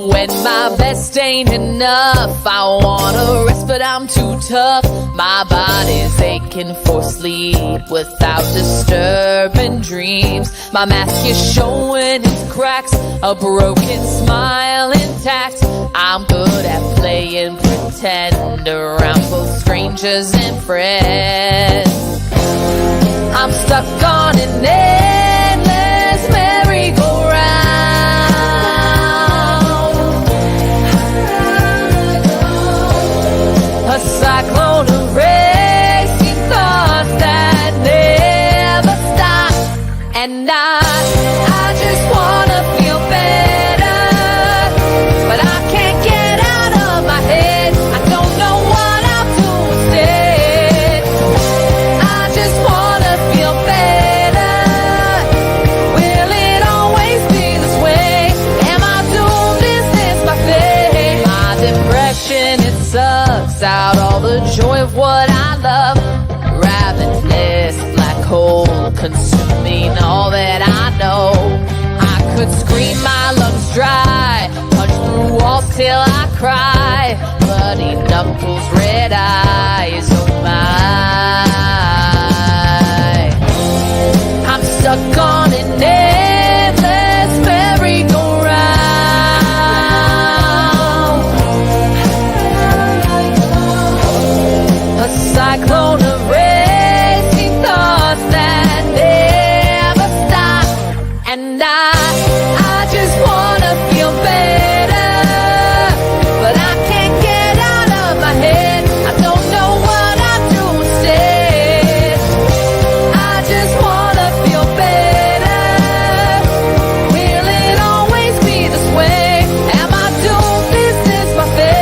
When my best ain't enough, I wanna rest, but I'm too tough. My body's aching for sleep without disturbing dreams. My mask is showing its cracks, a broken smile intact. I'm good at playing pretend around both strangers and friends. I'm stuck on an endless merry-go-round, a cyclone of racing thoughts that never stop. And I just wanna feel better, but I can't get out of my head. I don't know what I'll do instead. I just wanna feel better. Will it always be this way? Am I doomed? Is this my fate? My depression, it sucks out all the joy of what I love. Ravenous black hole consuming all that I know. I could scream my lungs dry, punch through walls till I cry. Bloody knuckles, red eyes, oh my. I'm stuck on an endless merry-go-round, a cyclone of racing thoughts that never stop. And I just wanna feel better, but I can't get out of my head. I don't know what I do instead. I just wanna feel better. Will it always be this way? Am I doomed? Is this my fate?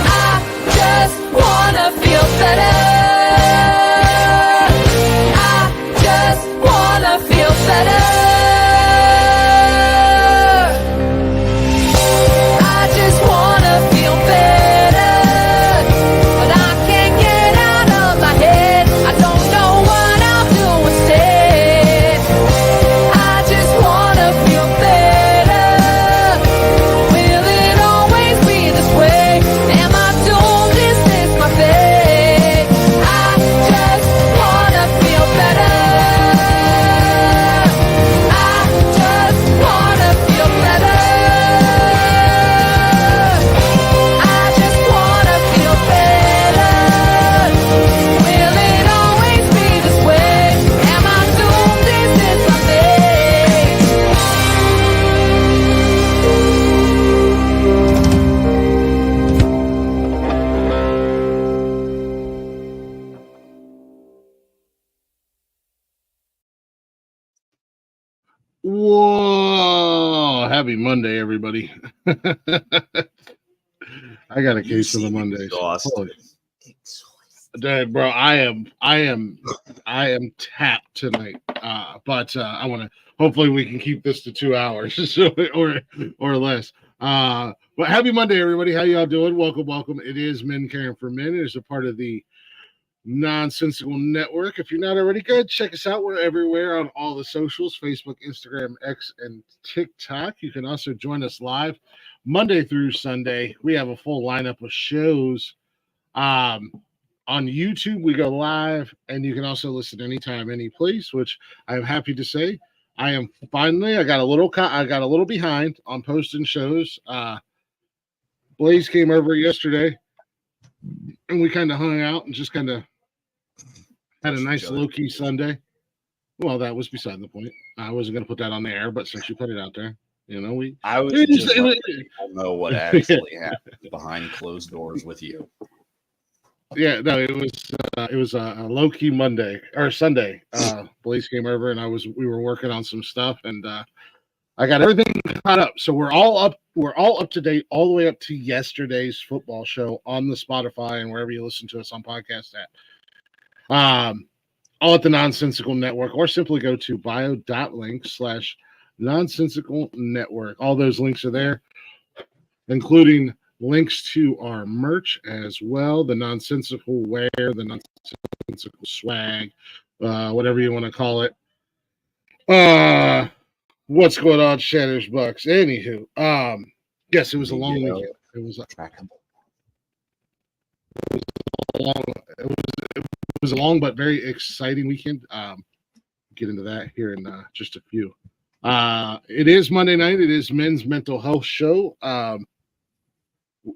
I just wanna feel better. I just wanna feel better. I just wanna feel better, but I can't get out of my head. I don't know what I'll do instead. I just wanna feel better. Will it always be this way? Am I doomed? Is this my fate? I just wanna feel better. I just wanna feel better. I just wanna feel better. Will it always be this way? Am I doomed? Is this my fate? Whoa! Happy Monday, everybody. I got a case of the Mondays. Exhausted. Holy- Dude, bro, I am tapped tonight. But I want to. Hopefully, we can keep this to 2 hours or less. But happy Monday, everybody. How y'all doing? Welcome. It is Men Caring for Men. It is a part of the Nonsensical Network. If you're not already, good, check us out. We're everywhere on all the socials: Facebook, Instagram, X, and TikTok. You can also join us live Monday through Sunday. We have a full lineup of shows. On YouTube, we go live, and you can also listen anytime, any place. Which I'm happy to say, I am finally. I got a little behind on posting shows. Blaze came over yesterday, and we kind of hung out and just kind of had a nice low-key Sunday. Well, that was beside the point. I wasn't going to put that on the air, but since you put it out there, I was just letting people know what actually happened behind closed doors with you. Yeah, no, it was a low-key Monday or Sunday. Blaze came over, and we were working on some stuff, and I got everything caught up. So we're all up to date all the way up to yesterday's football show on the Spotify and wherever you listen to us on podcast at. all at the Nonsensical Network, or simply go to bio.link/nonsensical network. All those links are there, including links to our merch as well, the Nonsensical wear, the Nonsensical swag, whatever you want to call it. What's going on, Shatters Bucks? Anywho, yes, it was a long weekend. It was it was a long but very exciting weekend. Get into that here in just a few. It is Monday night. It is Men's Mental Health Show.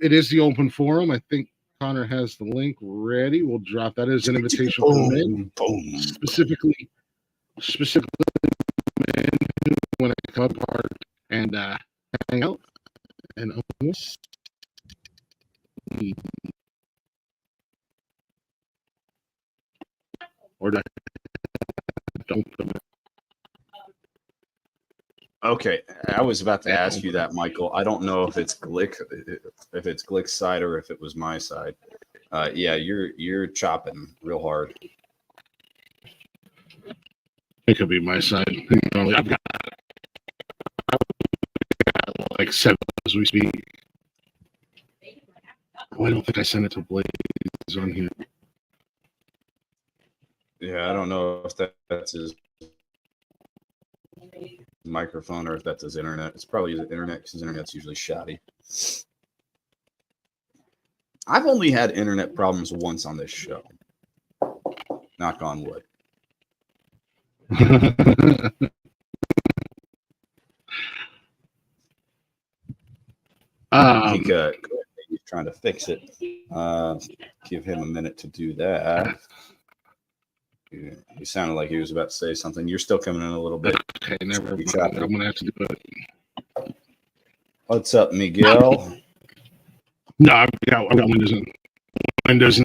It is the open forum. I think Connor has the link ready. We'll drop that as an invitation for men, specifically men who want to come apart and hang out and almost. Or don't. Okay, I was about to ask you that, Michael. I don't know if it's Glick's side or if it was my side. Yeah, you're chopping real hard. It could be my side. I've got like 7 as we speak. Oh, I don't think I sent it to Blaze on here. Yeah, I don't know if that's his microphone or if that's his internet. It's probably his internet because his internet's usually shoddy. I've only had internet problems once on this show. Knock on wood. He's trying to fix it. Give him a minute to do that. He sounded like he was about to say something. You're still coming in a little bit. Okay, never mind. I'm gonna have to do it. What's up, Miguel? No, I've got Windows and Windows.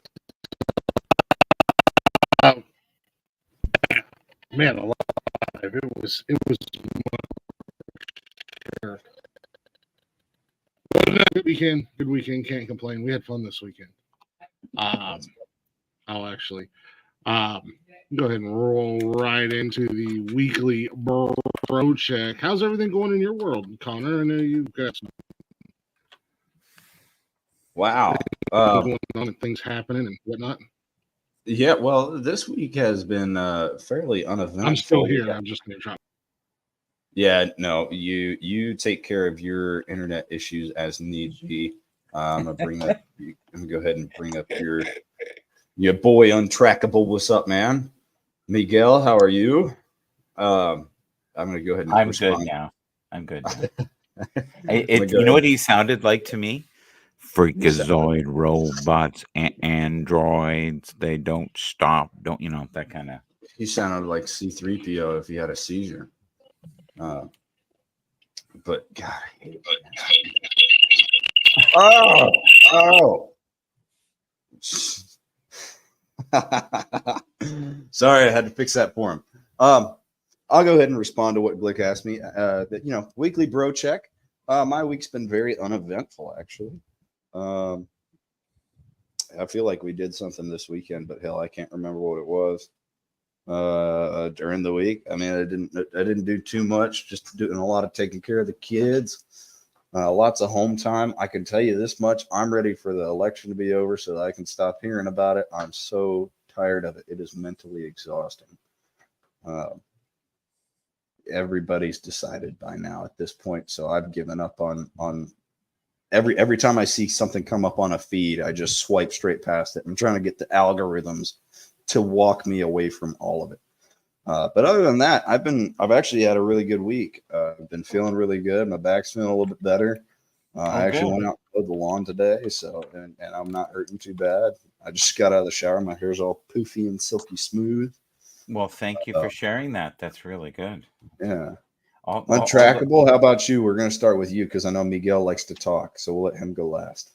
Man, alive! It was. Good weekend. Good weekend. Can't complain. We had fun this weekend. I'll actually go ahead and roll right into the weekly bro check. How's everything going in your world, Connor? I know you've got some going on and things happening and whatnot. Yeah, well, this week has been fairly uneventful. I'm still here. I'm just going to drop. Yeah, no, you take care of your internet issues as need be. I'm gonna bring up. I'm gonna go ahead and bring up your boy Untrackable. What's up, man? Miguel, how are you? I'm gonna go ahead and. I'm good now. I'm good. You know what he sounded like to me? Freakazoid robots, androids. They don't stop. Don't you know that kind of? He sounded like C-3PO if he had a seizure. But God, I hate it. Oh. Sorry, I had to fix that for him. I'll go ahead and respond to what Glick asked me. Weekly bro check. My week's been very uneventful, actually. I feel like we did something this weekend, but hell, I can't remember what it was. During the week, I mean, I didn't do too much. Just doing a lot of taking care of the kids. Lots of home time. I can tell you this much: I'm ready for the election to be over so that I can stop hearing about it. I'm so tired of it. It is mentally exhausting. Everybody's decided by now at this point, so I've given up on every time I see something come up on a feed, I just swipe straight past it. I'm trying to get the algorithms to walk me away from all of it. But other than that, I've actually had a really good week. I've been feeling really good. My back's feeling a little bit better. I actually went out and mowed the lawn today, so and I'm not hurting too bad. I just got out of the shower. My hair's all poofy and silky smooth. Well, thank you for sharing that. That's really good. Yeah. Untrackable. How about you? We're going to start with you because I know Miguel likes to talk, so we'll let him go last.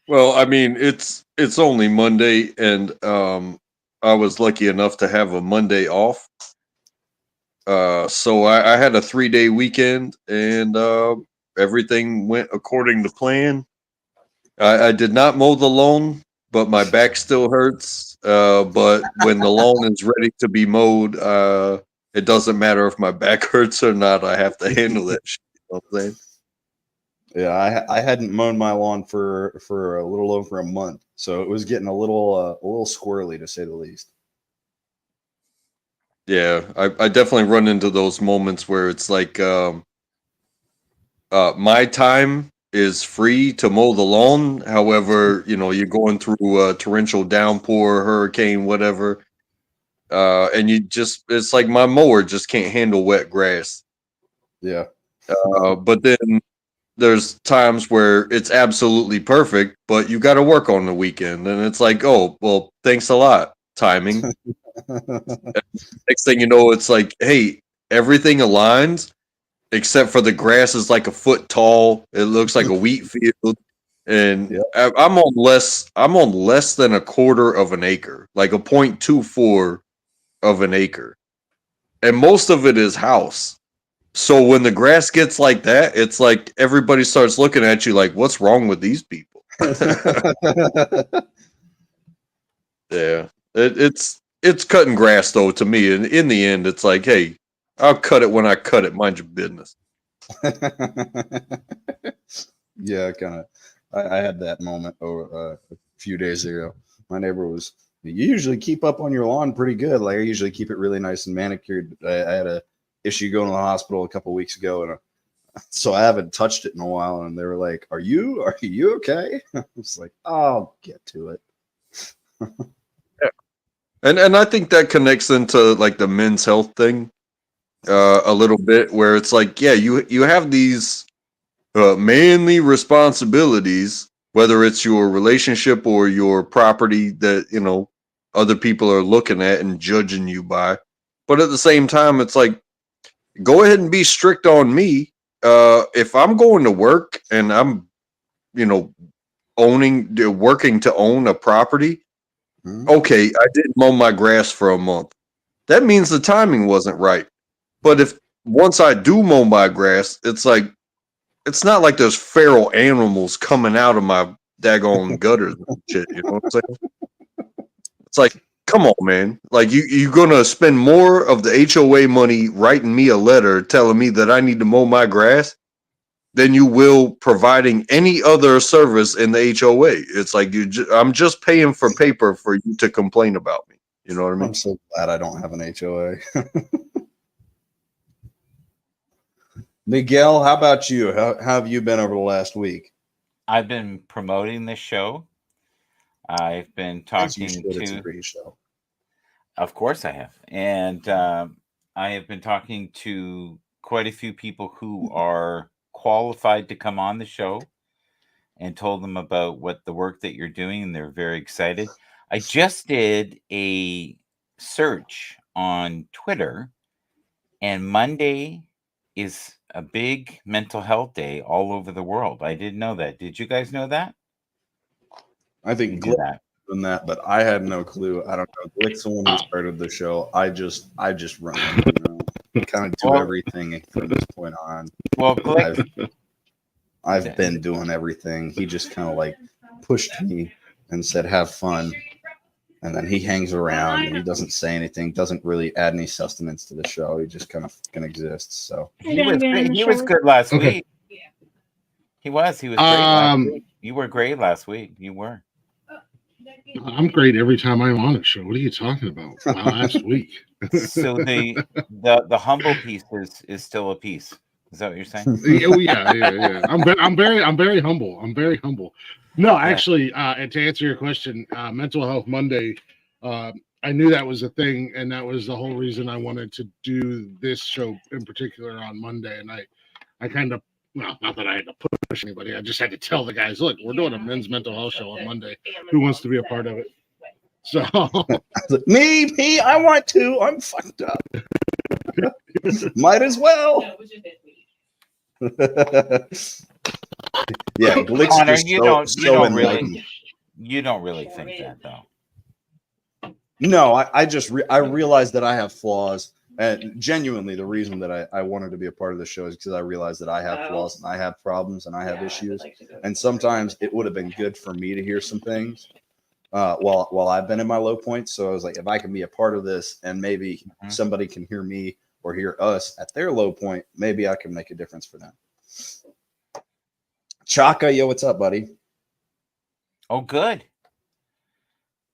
Well, I mean, it's only Monday, and I was lucky enough to have a Monday off. So I had a 3-day weekend, and everything went according to plan. I did not mow the lawn, but my back still hurts. But when the lawn is ready to be mowed, it doesn't matter if my back hurts or not. I have to handle that shit. You know what I'm saying? Yeah, I hadn't mown my lawn for a little over a month, so it was getting a little squirrely to say the least. Yeah, I definitely run into those moments where it's like my time is free to mow the lawn. However, you're going through a torrential downpour, hurricane, whatever, and it's like my mower just can't handle wet grass. Yeah. But then there's times where it's absolutely perfect, but you got to work on the weekend, and it's like, oh, well, thanks a lot, timing. Next thing you know, it's like, hey, everything aligns except for the grass is like a foot tall. It looks like a wheat field, and Yep. I'm on less than a quarter of an acre, like a 0.24 of an acre, and most of it is house. So when the grass gets like that, it's like everybody starts looking at you like, what's wrong with these people? Yeah. It's cutting grass though to me. And in the end, it's like, hey, I'll cut it when I cut it. Mind your business. Yeah, kind of. I had that moment over a few days ago. My neighbor was, you usually keep up on your lawn pretty good. Like I usually keep it really nice and manicured. I had a issue going to the hospital a couple weeks ago, and so I haven't touched it in a while. And they were like, "Are you okay?" I was like, "I'll get to it." And I think that connects into like the men's health thing a little bit, where it's like, yeah, you have these manly responsibilities, whether it's your relationship or your property that other people are looking at and judging you by. But at the same time, it's like, go ahead and be strict on me. If I'm going to work and I'm, working to own a property, okay, I didn't mow my grass for a month. That means the timing wasn't right. But if once I do mow my grass, it's like, it's not like there's feral animals coming out of my daggone gutters and shit. You know what I'm saying? It's like, come on, man. Like you're gonna spend more of the HOA money writing me a letter telling me that I need to mow my grass than you will providing any other service in the HOA. It's like I'm just paying for paper for you to complain about me. You know what I mean? I'm so glad I don't have an HOA. Miguel, how about you? How have you been over the last week? I've been promoting this show. I've been As you talking should, it's a to, great show. of course I have. And I have been talking to quite a few people who are qualified to come on the show and told them about what the work that you're doing, and they're very excited. I just did a search on Twitter, and Monday is a big mental health day all over the world. I didn't know that. Did you guys know that? I You think do Glick that. done that, but I had no clue. I don't know. Glick's the one who started the show. I just run it, kind of do Well- everything from this point on. Well, Glick, I've been doing everything. He just kind of like pushed me and said, "Have fun." And then he hangs around and he doesn't say anything, doesn't really add any sustenance to the show. He just kind of exists. So he was good last Okay. week. He was great last week. You were great last week. You were. I'm great every time I'm on a show. What are you talking about? Last week. So the humble piece is still a piece. Is that what you're saying? Yeah. I'm very humble. I'm very humble. No, actually, and to answer your question, Mental Health Monday, I knew that was a thing, and that was the whole reason I wanted to do this show in particular on Monday. And I kind of, well, not that I had to push anybody, I just had to tell the guys, look, we're doing a men's mental health show on Monday. Who wants to be a part of it? So me, I want to. I'm fucked up. Might as well. Yeah, Glick's Connor, just you so don't enlightened. really think that though. No, I realized that I have flaws, and genuinely the reason that I wanted to be a part of the show is because I realized that I have flaws and I have problems and I have issues, and sometimes it would have been good for me to hear some things while I've been in my low points. So I was like, if I can be a part of this and maybe somebody can hear me or hear us at their low point, maybe I can make a difference for them. Chaka, yo, what's up, buddy? Oh, good.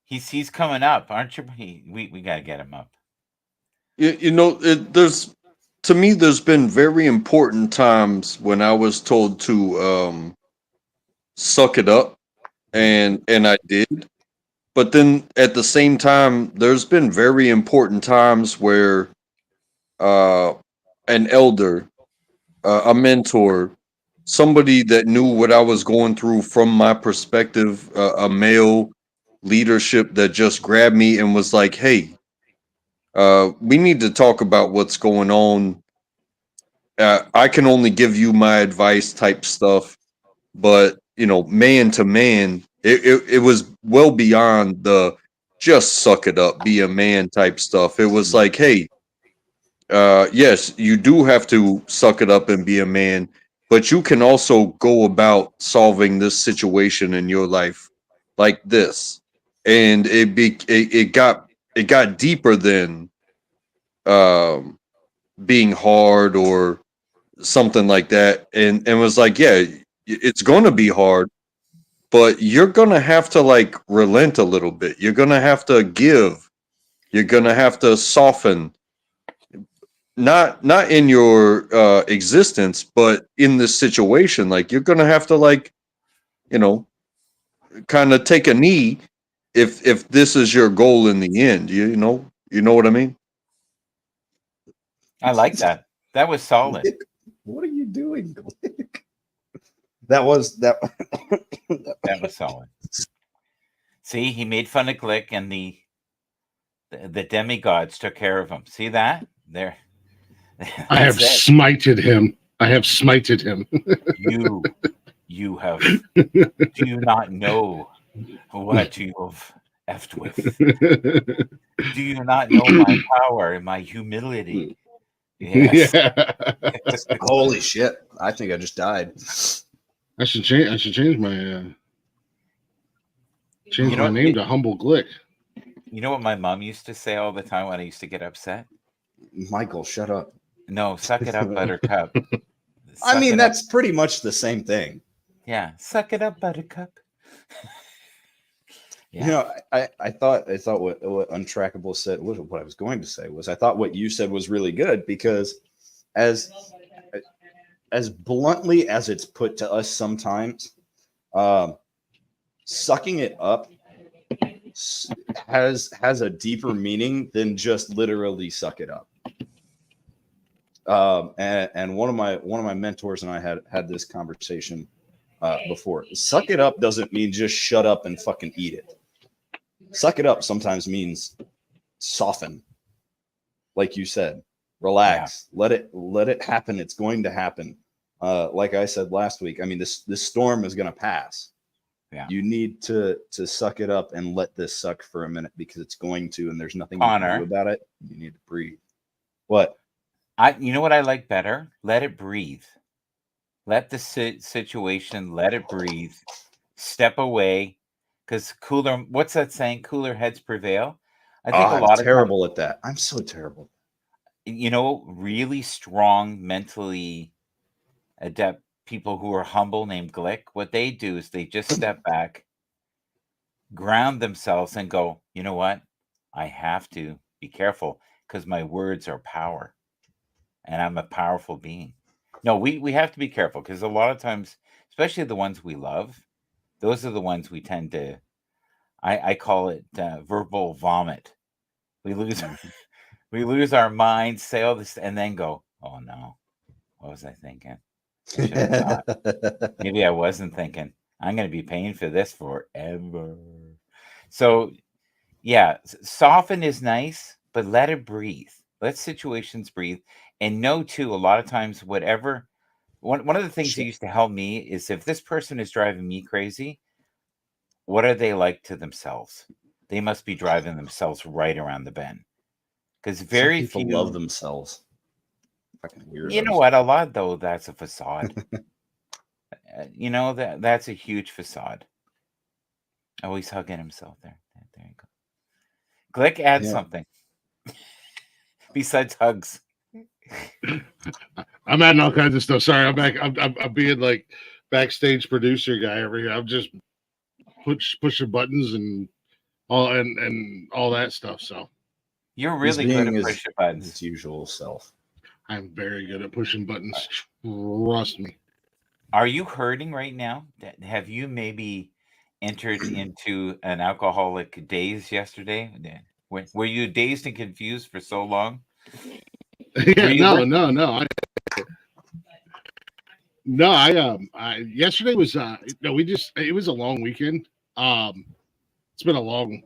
He's coming up, aren't you? We got to get him up. There's to me, there's been very important times when I was told to suck it up, and I did. But then at the same time, there's been very important times where an elder, a mentor, somebody that knew what I was going through from my perspective, a male leadership that just grabbed me and was like, "Hey, we need to talk about what's going on. I can only give you my advice type stuff, but man to man, it was well beyond the just suck it up, be a man type stuff. It was like, hey, yes, you do have to suck it up and be a man, but you can also go about solving this situation in your life like this." And it got deeper than being hard or something like that, and was like, yeah, it's going to be hard, but you're going to have to like relent a little bit. You're going to have to give. You're going to have to soften, not in your existence, but in this situation. Like, you're going to have to, like, kind of take a knee if this is your goal in the end. You know what I mean? I like that. That was solid. What are you doing, Glick? That was That was solid. See, he made fun of Glick, and the demigods took care of him. See that? There. I have smited him. I have smited him. You have. Do you not know what you've effed with? Do you not know my power and my humility? Yes. Yeah. holy shit. I think I just died. I should change my name to Humble Glick. You know what my mom used to say all the time when I used to get upset? Michael, shut up. No, suck it up, Buttercup. I mean, that's pretty much the same thing. Yeah, suck it up, Buttercup. Yeah. I thought what Untrackable said, what I was going to say was, I thought what you said was really good, because as bluntly as it's put to us sometimes, sucking it up has a deeper meaning than just literally suck it up. And one of my mentors and I had this conversation before. Suck it up doesn't mean just shut up and fucking eat it. Suck it up sometimes means soften, like you said, relax, let it happen. It's going to happen. Like I said last week, I mean, this storm is going to pass. Yeah. You need to suck it up and let this suck for a minute, because it's going to, and there's nothing you can do about it. You need to breathe. What? You know what I like better? Let it breathe. Let the situation, let it breathe. Step away, because what's that saying? Cooler heads prevail. I think a lot I'm terrible at that. I'm so terrible. Really strong, mentally adept people who are humble, named Glick, what they do is they just step back, ground themselves, and go, you know what? I have to be careful, because my words are power, and I'm a powerful being. No, we have to be careful, because a lot of times, especially the ones we love, those are the ones we tend to, I call it verbal vomit. We lose our minds, say all this, and then go, oh no, what was I thinking? Maybe I wasn't thinking. I'm going to be paying for this forever. So, yeah, soften is nice, but let it breathe. Let situations breathe. And know, too, a lot of times, one of the things that used to help me is, if this person is driving me crazy, what are they like to themselves? They must be driving themselves right around the bend. Because very few people love themselves. Fucking weirdos. You know what? A lot, though, that's a facade. That's a huge facade. Oh, he's hugging himself there. There you go. Glick, add Yeah. something besides hugs. I'm adding all kinds of stuff. Sorry, I'm back. I'm being like backstage producer guy over here. I'm just pushing buttons and all that stuff. So You're He's really good being at pushing buttons. his usual self. I'm very good at pushing buttons. Trust me. Are you hurting right now? Have you maybe entered into an alcoholic daze yesterday? Were you dazed and confused for so long? Yeah, you no. I yesterday was it was a long weekend. It's been a long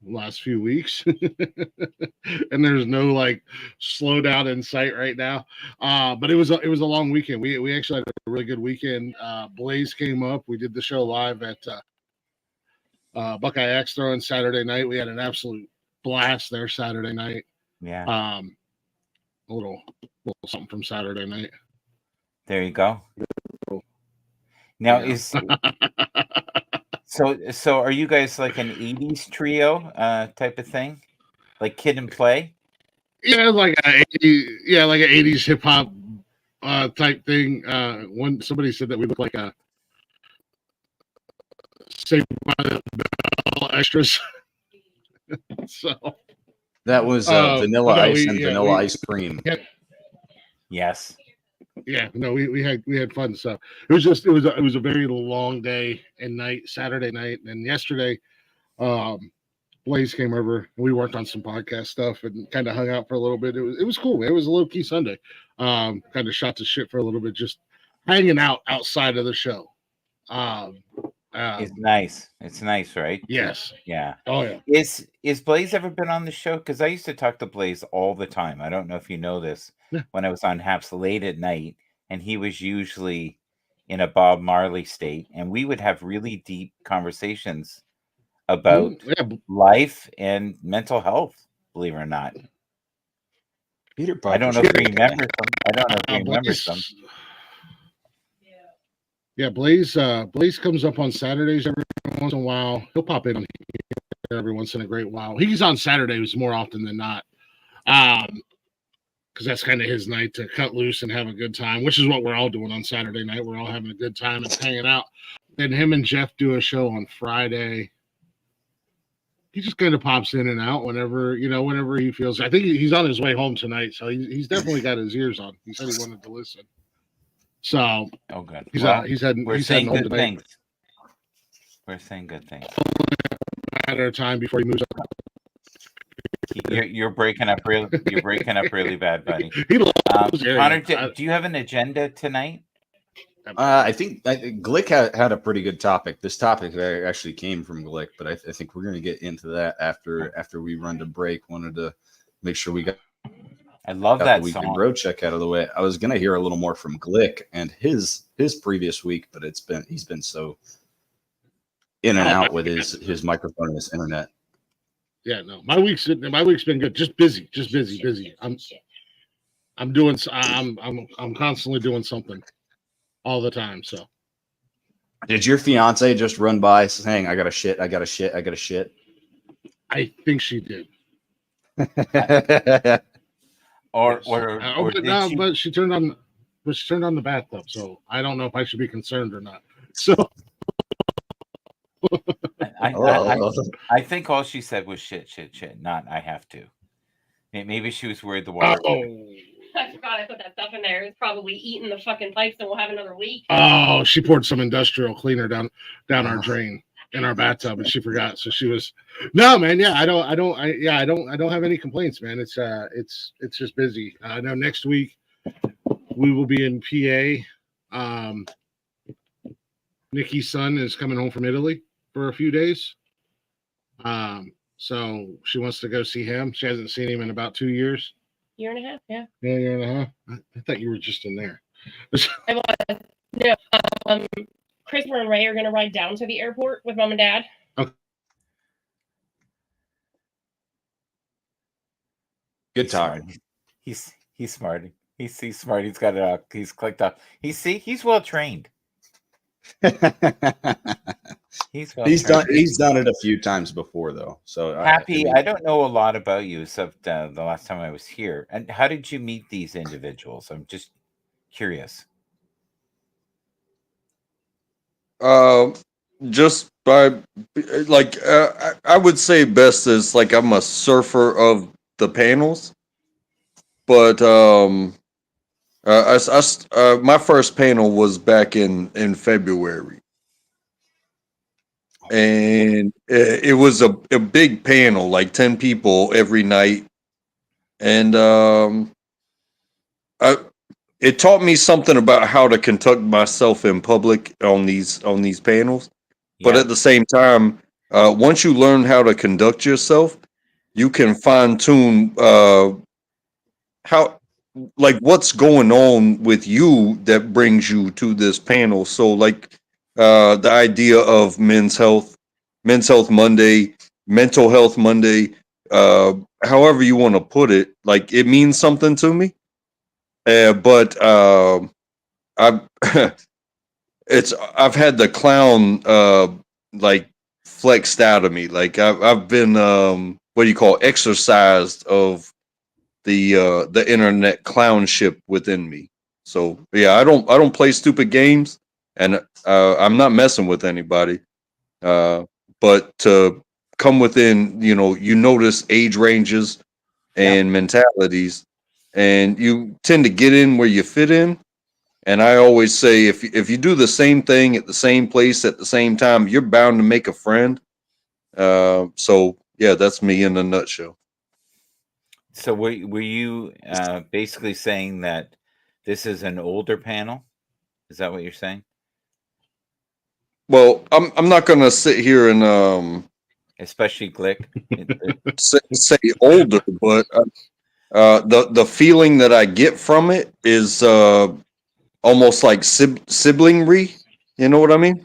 last few weeks, and there's no like slowdown in sight right now. But it was a long weekend. We actually had a really good weekend. Blaze came up. We did the show live at Buckeye Axe Throwing Saturday night. We had an absolute blast there Saturday night. Yeah. A little something from Saturday night. There you go. Now Yeah. so are you guys like an 80s trio type of thing? Like Kid and Play? Yeah, like an 80s hip hop type thing. When somebody said that we look like a Saved by the Bell extras. So That was Vanilla no, Ice and Vanilla Ice Cream. Yes. Yeah, no, we had fun. So it was a very long day and night, Saturday night, and yesterday, Blaze came over and we worked on some podcast stuff and kind of hung out for a little bit. It was cool. It was a low key Sunday. Kind of shot the shit for a little bit, just hanging out outside of the show. It's nice. It's nice, right? Yes. Yeah. Oh yeah. Is Blaze ever been on the show? Because I used to talk to Blaze all the time. I don't know if you know this. Yeah. When I was on Haps late at night, and he was usually in a Bob Marley state, and we would have really deep conversations about life and mental health. Believe it or not. Peter Piper. I don't know if you remember some. I don't know if you remember some. Yeah, Blaze comes up on Saturdays every once in a while. He'll pop in here every once in a great while. He's on Saturdays more often than not. Because that's kind of his night to cut loose and have a good time, which is what we're all doing on Saturday night. We're all having a good time and hanging out. Then him and Jeff do a show on Friday. He just kind of pops in and out whenever he feels. I think he's on his way home tonight, so he's definitely got his ears on. He said he wanted to listen. So, oh, good. We're saying good things. We're saying good things. Matter of time before he moves up. You're breaking up really. You're breaking up really bad, buddy. Connor, do you have an agenda tonight? I think Glick had a pretty good topic. This topic actually came from Glick, but I think we're going to get into that after we run to break. Wanted to make sure we got. I love that weekly song. Bro Check out of the way. I was going to hear a little more from Glick and his previous week, but he's been so in and out with his microphone and his internet. Yeah, no, my week's been good. Just busy. I'm constantly doing something all the time. So, did your fiance just run by saying, "I got a shit, I got a shit, I got a shit"? I think she did. But she turned on the bathtub, so I don't know if I should be concerned or not. So I think all she said was shit, not I have to. Maybe she was worried the water. I forgot I put that stuff in there. It's probably eating the fucking pipes, and we'll have another week. Oh, she poured some industrial cleaner down our drain in our bathtub, and she forgot. So she was no, man. Yeah, I don't have any complaints, man. It's just busy. I know next week we will be in PA. Nikki's son is coming home from Italy for a few days. So she wants to go see him. She hasn't seen him in about 2 years. Year and a half, yeah. Yeah, year and a half. I thought you were just in there. I was. No, Christopher and Ray are going to ride down to the airport with Mom and Dad. Okay. Good talk. He's smart. He's smart. He's got it. He's clicked up. He's well trained. He's well He's trained. done it a few times before though. So Happy, I don't know a lot about you except the last time I was here. And how did you meet these individuals? I'm just curious. Just by like I would say best is like I'm a surfer of the panels, but my first panel was back in February, and it was a big panel, like 10 people every night, and it taught me something about how to conduct myself in public on these panels. But Yeah. at the same time, once you learn how to conduct yourself, you can fine tune how, like, what's going on with you that brings you to this panel. So, like, the idea of Men's Health Monday, Mental Health Monday, however you want to put it, like, it means something to me. But I've I've had the clown like flexed out of me. Like I've been what do you call, exercised of the internet clownship within me. So yeah, I don't play stupid games, and I'm not messing with anybody. But to come within, you notice age ranges and mentalities, and you tend to get in where you fit in. And I always say, if you do the same thing at the same place at the same time, you're bound to make a friend. So yeah, that's me in a nutshell. So were you basically saying that this is an older panel? Is that what you're saying? Well, I'm not gonna sit here and Especially Glick. say older, but the feeling that I get from it is almost like siblingry. You know what I mean?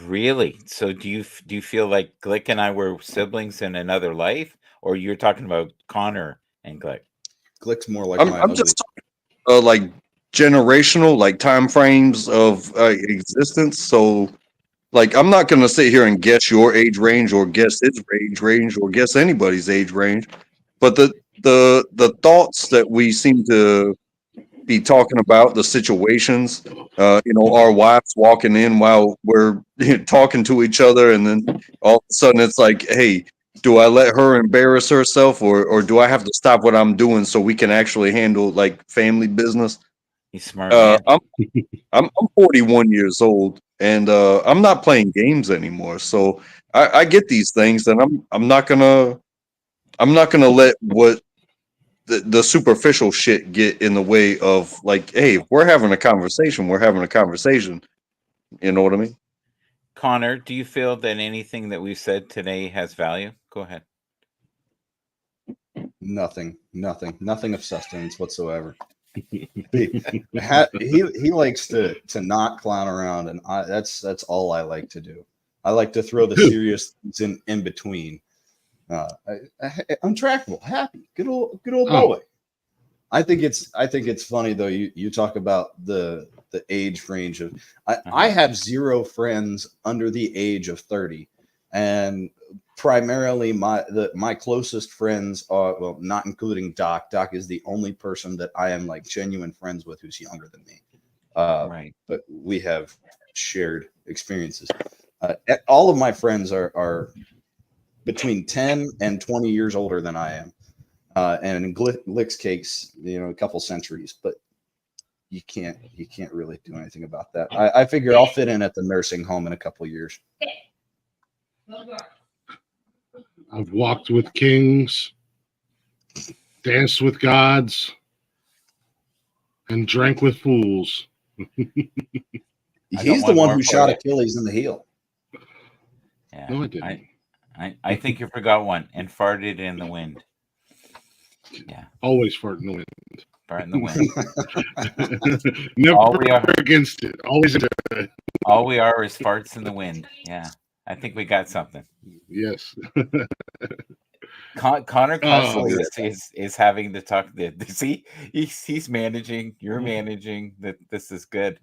Really? So do you feel like Glick and I were siblings in another life, or you're talking about Connor and Glick? Glick's more like I'm my I'm ugly. just like generational, like time frames of existence. So like I'm not gonna sit here and guess your age range or guess his age range or guess anybody's age range, but the thoughts that we seem to be talking about, the situations, our wives walking in while we're talking to each other, and then all of a sudden it's like, hey, do I let her embarrass herself, or do I have to stop what I'm doing so we can actually handle like family business? He's smart man. I'm 41 years old, and I'm not playing games anymore. So I get these things, and I'm not gonna let what the superficial shit get in the way of, like, hey, if we're having a conversation, we're having a conversation. You know what I mean? Connor, do you feel that anything that we've said today has value? Go ahead. Nothing of sustenance whatsoever. he likes to not clown around, and that's all I like to do. I like to throw the serious things in between. I'm tractable, happy, good old boy. I think it's funny though. You talk about the age range of I have zero friends under the age of 30, and primarily my closest friends are, well, not including Doc. Doc is the only person that I am like genuine friends with who's younger than me. Right. But we have shared experiences. All of my friends are between 10 and 20 years older than I am. And in Glick's cakes, a couple centuries, but you can't really do anything about that. I figure I'll fit in at the nursing home in a couple years. I've walked with kings, danced with gods, and drank with fools. He's the one who shot Achilles in the heel. Yeah. No, I didn't. I think you forgot one, and farted in the wind. Yeah. Always fart in the wind. Fart in the wind. Never All we are against it. Always into it. All we are is farts in the wind. Yeah. I think we got something. Yes. Connor constantly is having to talk. See, he's managing. You're managing. That this is good.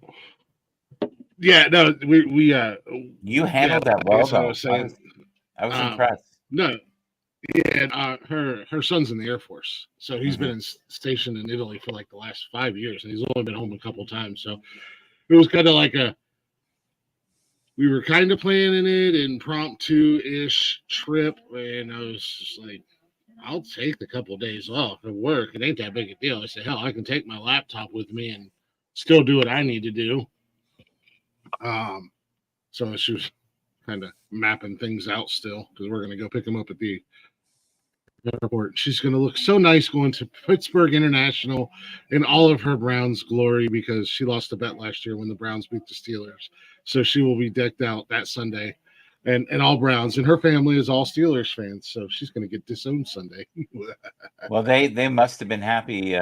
Yeah, no, we You handled yeah, that well, I guess I though. was saying, I was um, impressed. no, yeah, her son's in the Air Force, so he's been stationed in Italy for like the last 5 years, and he's only been home a couple times. So it was kind of like we were kind of planning it, impromptu-ish trip, and I was just like, I'll take the couple days off at work. It ain't that big a deal. I said, hell, I can take my laptop with me and still do what I need to do. So she was kind of mapping things out still because we're going to go pick him up at the airport. She's going to look so nice going to Pittsburgh International in all of her Browns glory because she lost a bet last year when the Browns beat the Steelers. So she will be decked out that Sunday and all Browns. And her family is all Steelers fans. So she's going to get disowned Sunday. Well, they must have been happy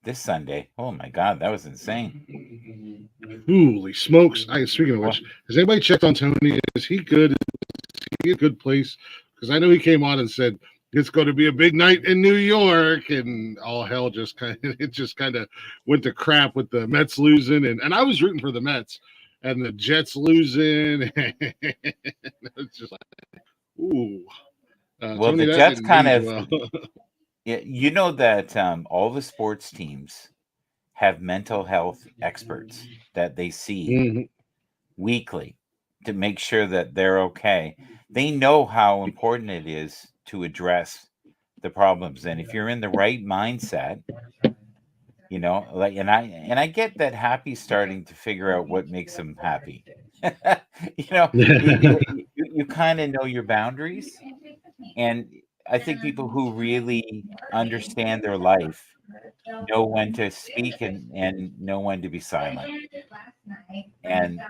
this Sunday. Oh, my God. That was insane. Holy smokes. Speaking of which, has anybody checked on Tony? Is he good? Is he a good place? Because I know he came on and said, it's going to be a big night in New York, and all hell just kind of went to crap with the Mets losing, and I was rooting for the Mets and the Jets losing. It's just like, ooh. Well, Tony, the that Jets didn't kind age of, well. yeah, you know that all the sports teams have mental health experts that they see Mhm. weekly to make sure that they're okay. They know how important it is to address the problems, and if you're in the right mindset, you know, like, and I get that Happy's starting to figure out what makes him happy. You know, you kind of know your boundaries, and I think people who really understand their life know when to speak and know when to be silent. And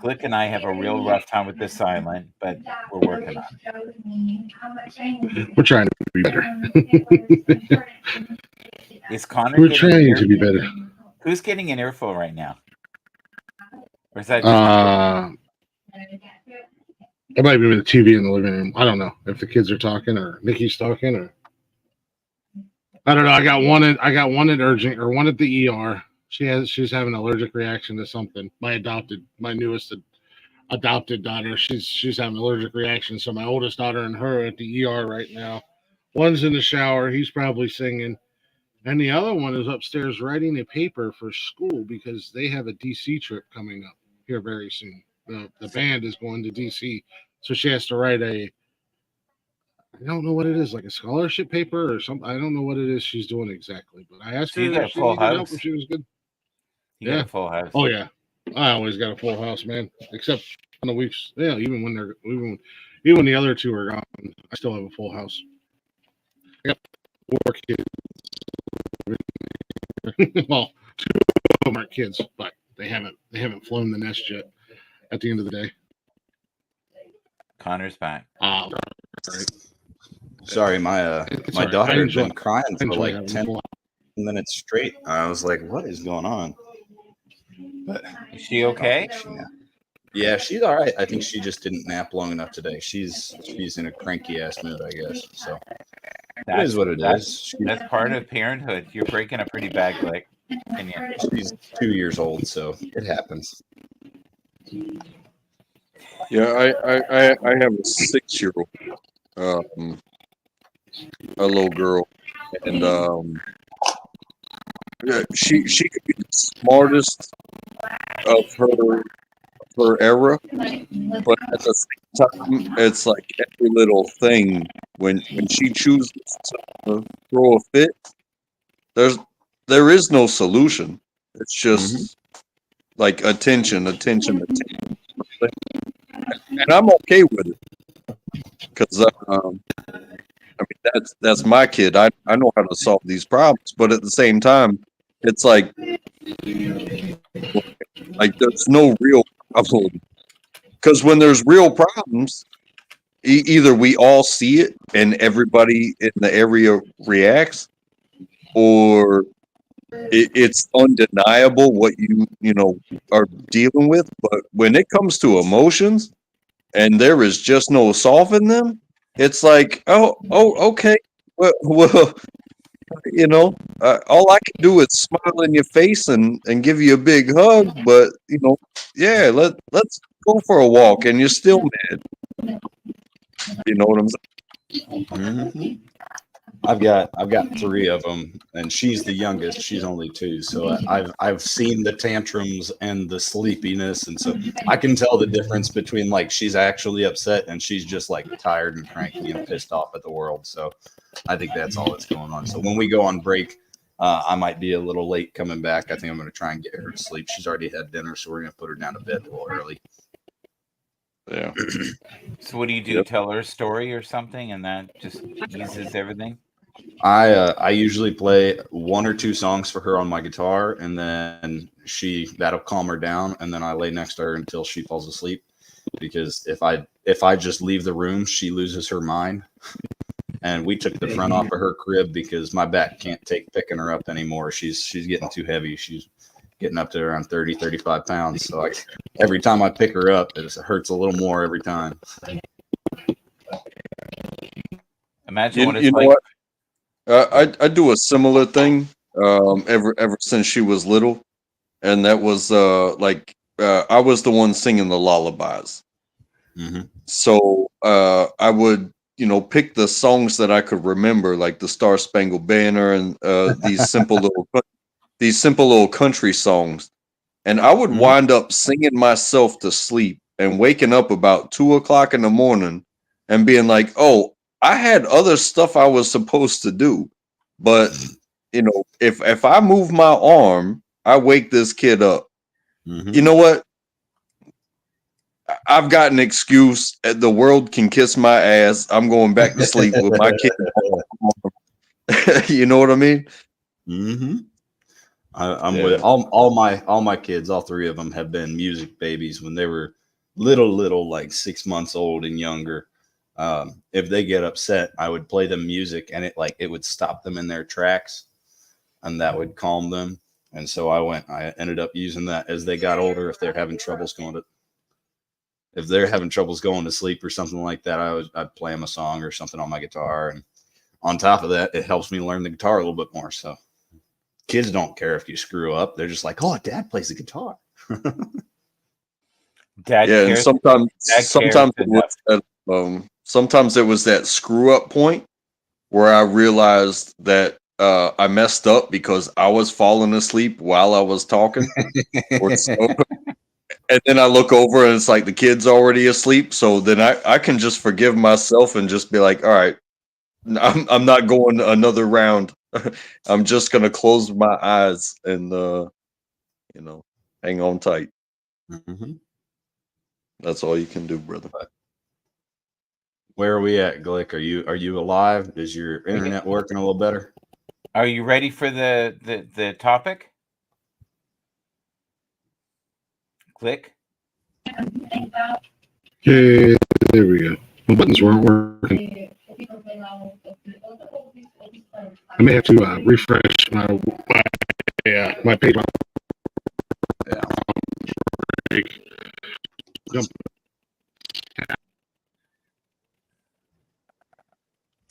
Glick and I have a real rough time with the silent, but we're working on it. We're trying to be better. Is Connor We're getting trying to be better. Who's getting an earful right now? Or is that just It might be with the TV in the living room. I don't know if the kids are talking or Nikki's talking or I don't know. I got one at urgent or one at the ER. She's having an allergic reaction to something. My newest adopted daughter, she's having an allergic reaction. So my oldest daughter and her at the ER right now. One's in the shower. He's probably singing. And the other one is upstairs writing a paper for school because they have a DC trip coming up here very soon. The band is going to DC. So she has to write I don't know what it is, like a scholarship paper or something. I don't know what it is she's doing exactly. But I asked So her you got if a she full needed help house? if she was good. You got a full house? Oh yeah. I always got a full house, man. Except on the weeks. Yeah, even when the other two are gone, I still have a full house. I got 4 kids. Well, 2 of them aren't kids, but they haven't flown the nest yet. At the end of the day, Connor's back. right. Sorry, my Sorry, daughter I had enjoy- been crying for enjoy like having 10 a full minutes straight. I was like, what is going on? But Is she okay? yeah, she's all right. I think she just didn't nap long enough today. She's in a cranky ass mood, I guess. So it is what it is. That's part of parenthood. You're breaking a pretty bad Glick. She's 2 years old, so it happens. Yeah, I have a 6-year-old, a little girl, and yeah, she could be the smartest of her era, but at the same time, it's like every little thing when she chooses to throw a fit, there is no solution. It's just like attention. And I'm okay with it because I mean that's my kid. I know how to solve these problems, but at the same time, it's like there's no real problem because when there's real problems, either we all see it and everybody in the area reacts, or it's undeniable what you know are dealing with. But when it comes to emotions and there is just no solving them, it's like, oh okay, well You know, all I can do is smile in your face and give you a big hug. But you know, yeah, let's go for a walk, and you're still mad. You know what I'm saying? Mhm. I've got 3 of them, and she's the youngest. She's only 2, so I've seen the tantrums and the sleepiness, and so I can tell the difference between like she's actually upset and she's just like tired and cranky and pissed off at the world. So I think that's all that's going on. So when we go on break, I might be a little late coming back. I think I'm going to try and get her to sleep. She's already had dinner, so we're going to put her down to bed a little early. Yeah. So what do you do? Yep. Tell her a story or something, and that just eases everything. I usually play 1 or 2 songs for her on my guitar, and then that'll calm her down, and then I lay next to her until she falls asleep. Because if I just leave the room, she loses her mind. And we took the front off of her crib because my back can't take picking her up anymore. She's getting too heavy. She's getting up to around 30, 35 pounds. So every time I pick her up, it hurts a little more every time. Imagine what it's You know like. what? I do a similar thing ever since she was little, and that was I was the one singing the lullabies. Mm-hmm. So I would pick the songs that I could remember, like the Star Spangled Banner and these simple little country songs, and I would wind up singing myself to sleep and waking up about 2 o'clock in the morning and being like, "Oh, I had other stuff I was supposed to do, but if I move my arm, I wake this kid up." Mm-hmm. You know what? I've got an excuse. The world can kiss my ass. I'm going back to sleep with my kid. You know what I mean? Mm-hmm. I'm with all my kids. All 3 of them have been music babies when they were little, like 6 months old and younger. If they get upset, I would play them music, and it would stop them in their tracks, and that would calm them. And so I ended up using that as they got older. If they're having troubles going to sleep or something like that, I'd play them a song or something on my guitar. And on top of that, it helps me learn the guitar a little bit more. So kids don't care if you screw up. They're just like, "Oh, Dad plays the guitar." Dad Yeah, and cares. sometimes Dad cares sometimes it was that screw up point where I realized that I messed up because I was falling asleep while I was talking. And then I look over and it's like the kid's already asleep. So then I can just forgive myself and just be like, "All right, I'm not going another round. I'm just gonna close my eyes and hang on tight." Mm-hmm. That's all you can do, brother. Where are we at, Glick? Are you alive? Is your internet working a little better? Are you ready for the topic? Click. Okay, there we go. My buttons weren't working. I may have to refresh my page. Yeah.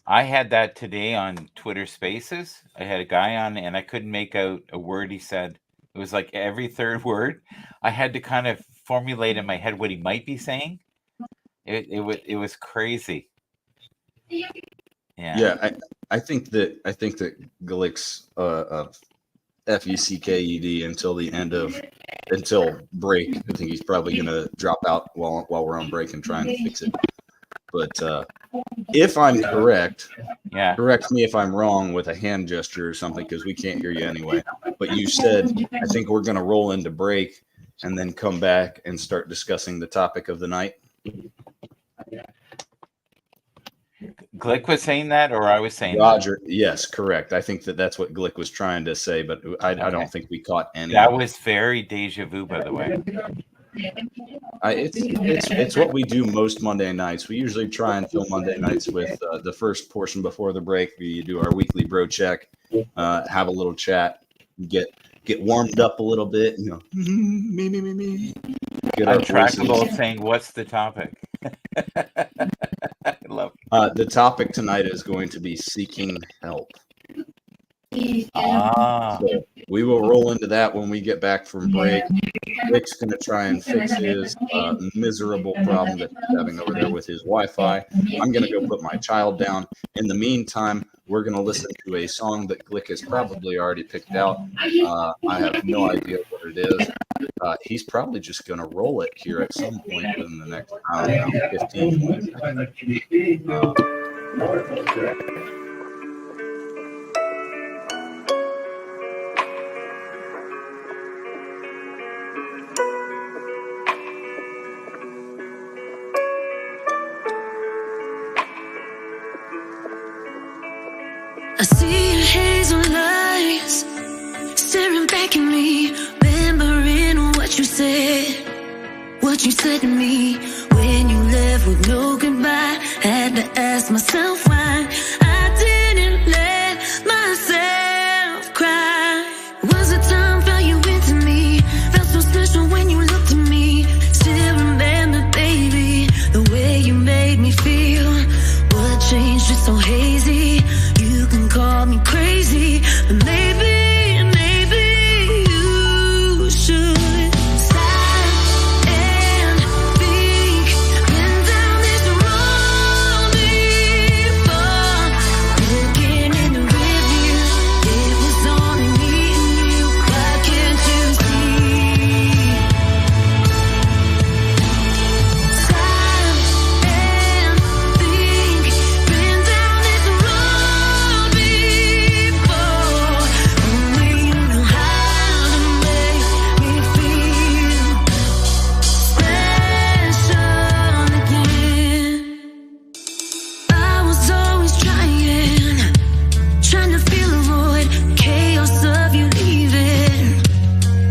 I had that today on Twitter Spaces. I had a guy on, and I couldn't make out a word he said. It was like every third word. I had to kind of formulate in my head what he might be saying. It was crazy. Yeah, I think that Glick's FUCKED until break. I think he's probably gonna drop out while we're on break and try and fix it. But if I'm correct, correct me if I'm wrong with a hand gesture or something, because we can't hear you anyway. But you said, I think we're gonna roll into break and then come back and start discussing the topic of the night. Glick was saying that, or I was saying Roger. That? Yes, correct. I think that's what Glick was trying to say, but I don't think we caught any. That was very deja vu, by the way. It's what we do most Monday nights. We usually try and fill Monday nights with the first portion before the break. We do our weekly bro check, have a little chat, get warmed up a little bit. Me. Untrackable saying, "What's the topic?" I love the topic tonight is going to be seeking help. Ah, So we will roll into that when we get back from break. Rick's going to try and fix his miserable problem that he's having over there with his Wi-Fi. I'm going to go put my child down. In the meantime, we're going to listen to a song that Glick has probably already picked out. I have no idea what it is. He's probably just going to roll it here at some point within the next, I don't know, 15, 20 seconds. I see your hazel eyes staring back at me, remembering what you said to me when you left with no goodbye. Had to ask myself why I didn't let myself cry. Was the time felt you into me, felt so special when you looked at me. Still remember, baby, the way you made me feel. What changed? It's so hazy. You can call me crazy, but maybe you should stop and think. Been down this road before, looking in the rearview. It was only me and you. Why can't you see? Stop and think. Been down this road before. Only you know how to make me feel special again. I was always trying to fill a void, chaos of you leaving.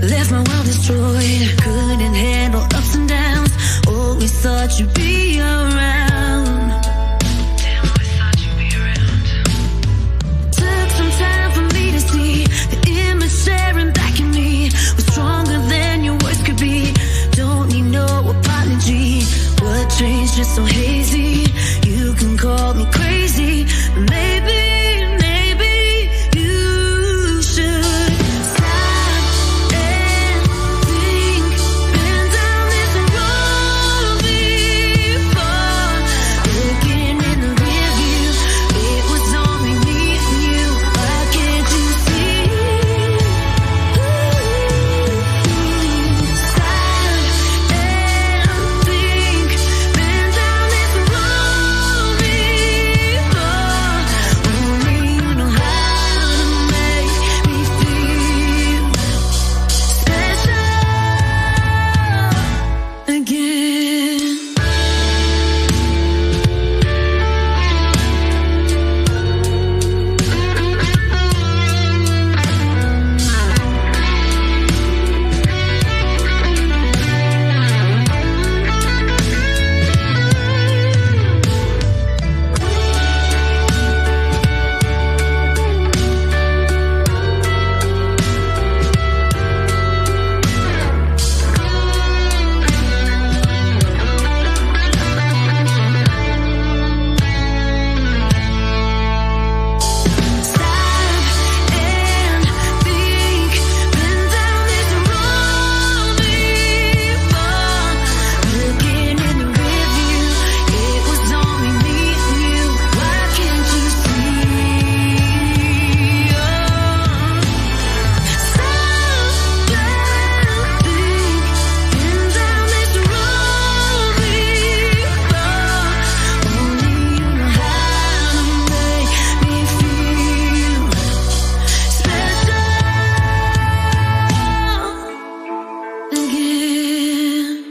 Left my world destroyed, couldn't handle ups and downs. Always thought you'd be around. Took some time for me to see the image staring back at me was stronger than your words could be. Don't need no apology. What changed? Just so hazy. You can call me crazy. Maybe you should stop and think. Been down this road before, looking in the rearview. It was only me and you. Why can't you see? Stop and think. Been down this road before. Only you know how to make me feel special again. Stop and think. Been down this road before, looking in the rearview. It was only me and you. Why can't you see? Stop and think. Been down this road before. Only you know how to make me feel special again.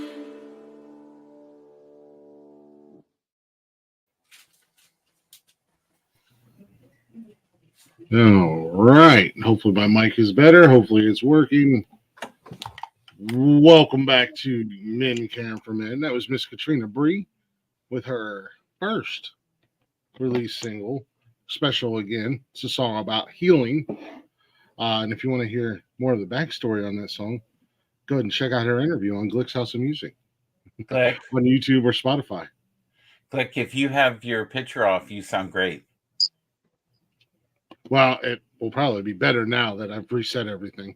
All right. Hopefully my mic is better. Hopefully it's working. Welcome back to Men Care for Men. That was Miss Katrina Bree with her first release single, Special Again. It's a song about healing. And if you want to hear more of the backstory on that song, go ahead and check out her interview on Glick's House of Music Glick, on YouTube or Spotify. Glick, if you have your picture off, you sound great. Well, will probably be better now that I've reset everything.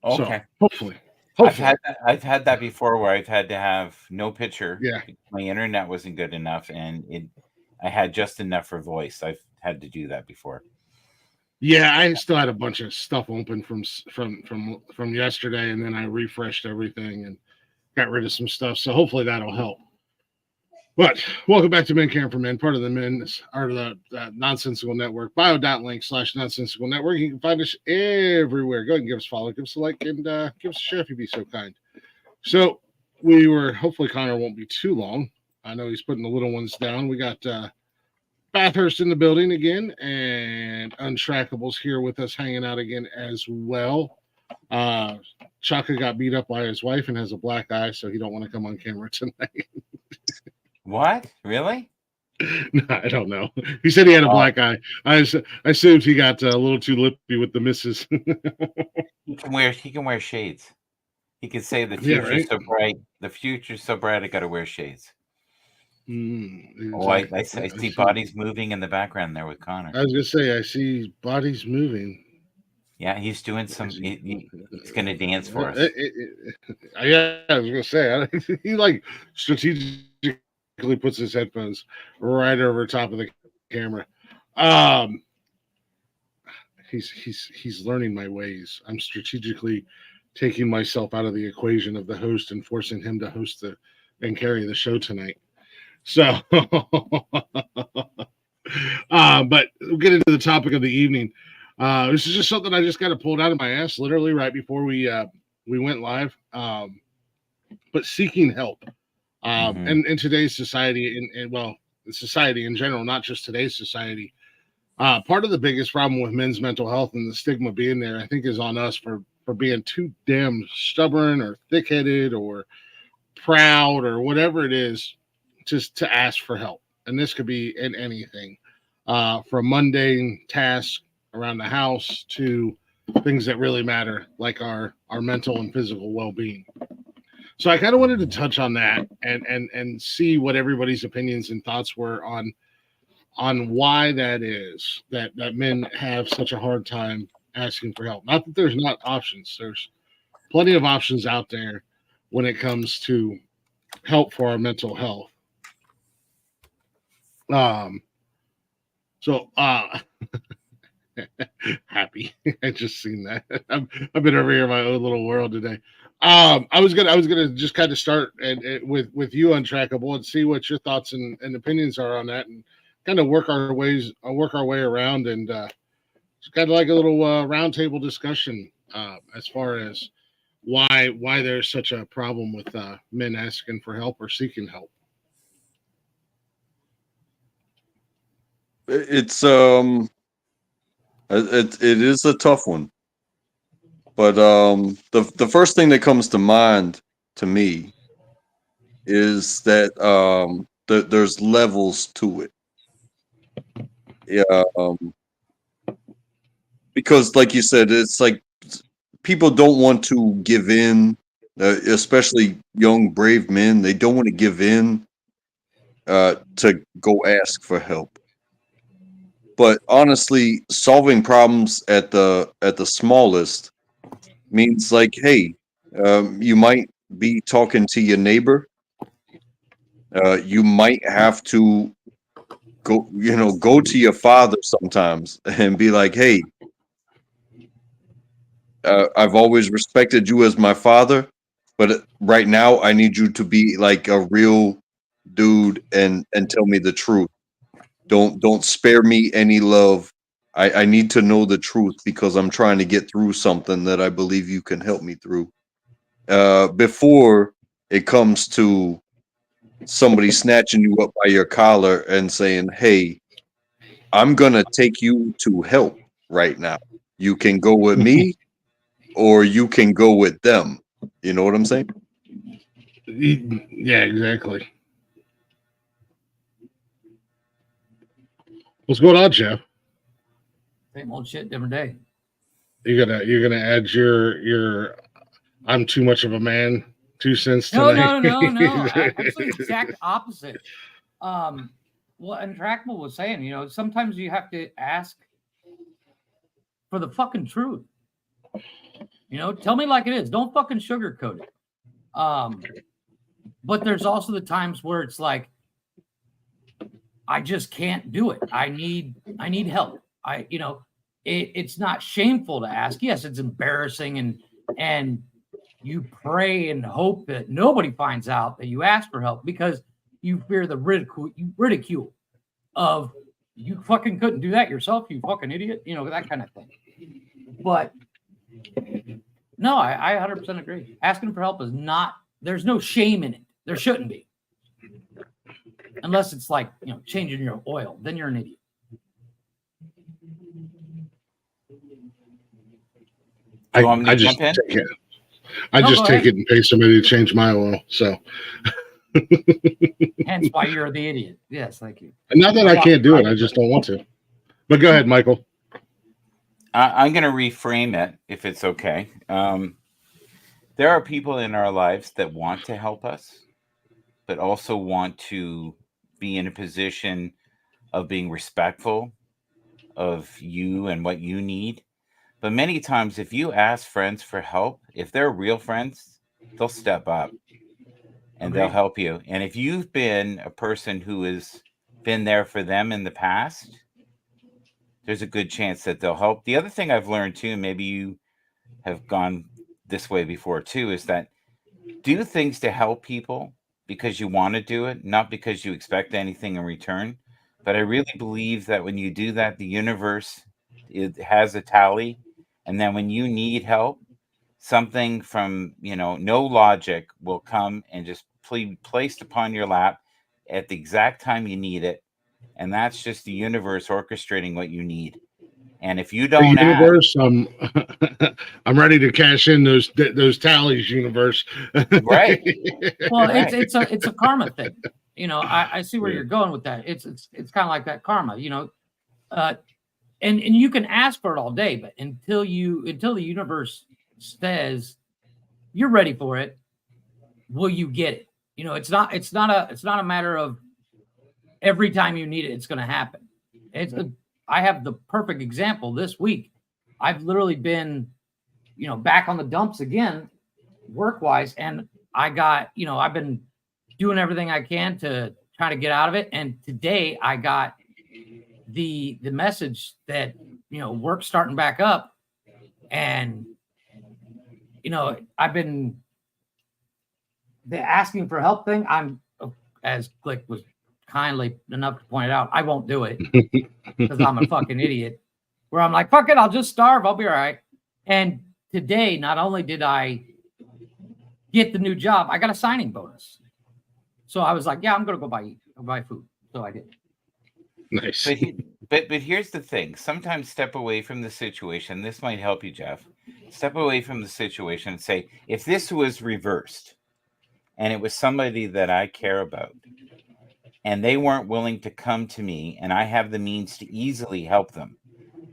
Okay. So hopefully. I've had that before where I've had to have no picture. Yeah. My internet wasn't good enough, and I had just enough for voice. I've had to do that before. Yeah, I still had a bunch of stuff open from yesterday, and then I refreshed everything and got rid of some stuff. So hopefully that'll help. But welcome back to Men Camp for Men, part of the Men's Art of the Nonsensical Network, bio.link/nonsensical network. You can find us everywhere. Go ahead and give us a follow, give us a like, and give us a share if you'd be so kind. So hopefully Connor won't be too long. I know he's putting the little ones down. We got Bathurst in the building again, and Untrackables here with us hanging out again as well. Chaka got beat up by his wife and has a black eye, so he don't want to come on camera tonight. What? Really? No, I don't know. He said he had a black eye. I assumed he got a little too lippy with the missus. He can wear shades. He could say the Yeah, future's right? so bright. The future's so bright. I got to wear shades. Oh, I see bodies moving in the background there with Connor. I was gonna say I see bodies moving. Yeah, he's doing some. He's going to dance for us. Yeah, I was gonna say he like strategically puts his headphones right over top of the camera. He's learning my ways. I'm strategically taking myself out of the equation of the host and forcing him to host and carry the show tonight. So, but we'll get into the topic of the evening. This is just something I just got to pull out of my ass literally right before we went live. But seeking help, and in today's society, and well, society in general, not just today's society. Part of the biggest problem with men's mental health and the stigma being there, I think, is on us for being too damn stubborn or thick-headed or proud or whatever it is, just to ask for help. And this could be in anything, from mundane tasks around the house to things that really matter, like our mental and physical well-being. So I kind of wanted to touch on that and see what everybody's opinions and thoughts were on why that is that men have such a hard time asking for help. Not that there's not options. There's plenty of options out there when it comes to help for our mental health. Happy. I just seen that. I've been over here in my own little world today. I was gonna just kind of start with you, Untrackable, and see what your thoughts and opinions are on that, and kind of work our way around, and it's kind of like a little roundtable discussion as far as why there's such a problem with men asking for help or seeking help. It is a tough one, but the first thing that comes to mind to me is that there's levels to it. Yeah, because like you said, it's like people don't want to give in, especially young brave men. They don't want to give in to go ask for help. But honestly, solving problems at the smallest means, like, hey, you might be talking to your neighbor. You might have to go to your father sometimes and be like, hey, I've always respected you as my father, but right now I need you to be like a real dude and tell me the truth. Don't spare me any love. I need to know the truth because I'm trying to get through something that I believe you can help me through. Before it comes to somebody snatching you up by your collar and saying, hey, I'm going to take you to help right now. You can go with me or you can go with them. You know what I'm saying? Yeah, exactly. What's going on, Jeff? Same old shit, different day. You're gonna add your I'm too much of a man 2 cents No. tonight? Actually, exact opposite. What Untrackable was saying, sometimes you have to ask for the fucking truth. You know, tell me like it is. Don't fucking sugarcoat it. But there's also the times where it's like, I just can't do it. I need help. It's not shameful to ask. Yes, it's embarrassing, and you pray and hope that nobody finds out that you asked for help because you fear the ridicule of you fucking couldn't do that yourself, you fucking idiot. You know, that kind of thing. But no, I 100% agree. Asking for help is not. There's no shame in it. There shouldn't be. Unless it's like, you know, changing your oil, then you're an idiot. I just take it. I just take it and pay somebody to change my oil. So hence why you're the idiot. Yes, thank you. Not that I can't do it, I just don't want to. But go ahead, Michael. I'm going to reframe it if it's okay. There are people in our lives that want to help us, but also want to be in a position of being respectful of you and what you need. But many times, if you ask friends for help, if they're real friends, they'll step up and they'll help you. And if you've been a person who has been there for them in the past, there's a good chance that they'll help. The other thing I've learned too, maybe you have gone this way before too, is that do things to help people because you want to do it, not because you expect anything in return. But I really believe that when you do that, the universe, it has a tally. And then when you need help, something from, no logic will come and just be placed upon your lap at the exact time you need it. And that's just the universe orchestrating what you need. And if you don't universe, I'm ready to cash in those tallies, universe. Right. Well, it's a karma thing. I see where you're going with that. It's kind of like that karma, and you can ask for it all day, but until the universe says you're ready for it, will you get it? It's not a matter of every time you need it, it's going to happen. I have the perfect example this week. I've literally been, back on the dumps again, work-wise, and I got, I've been doing everything I can to try to get out of it. And today I got the message that, work's starting back up, and, I've been the asking for help thing. I'm, as Glick was kindly enough to point it out, I won't do it because I'm a fucking idiot. Where I'm like, fuck it, I'll just starve. I'll be all right. And today, not only did I get the new job, I got a signing bonus. So I was like, yeah, I'm gonna go buy food. So I did. Nice. But here's the thing. Sometimes step away from the situation. This might help you, Jeff. Step away from the situation and say, if this was reversed and it was somebody that I care about, and they weren't willing to come to me, and I have the means to easily help them.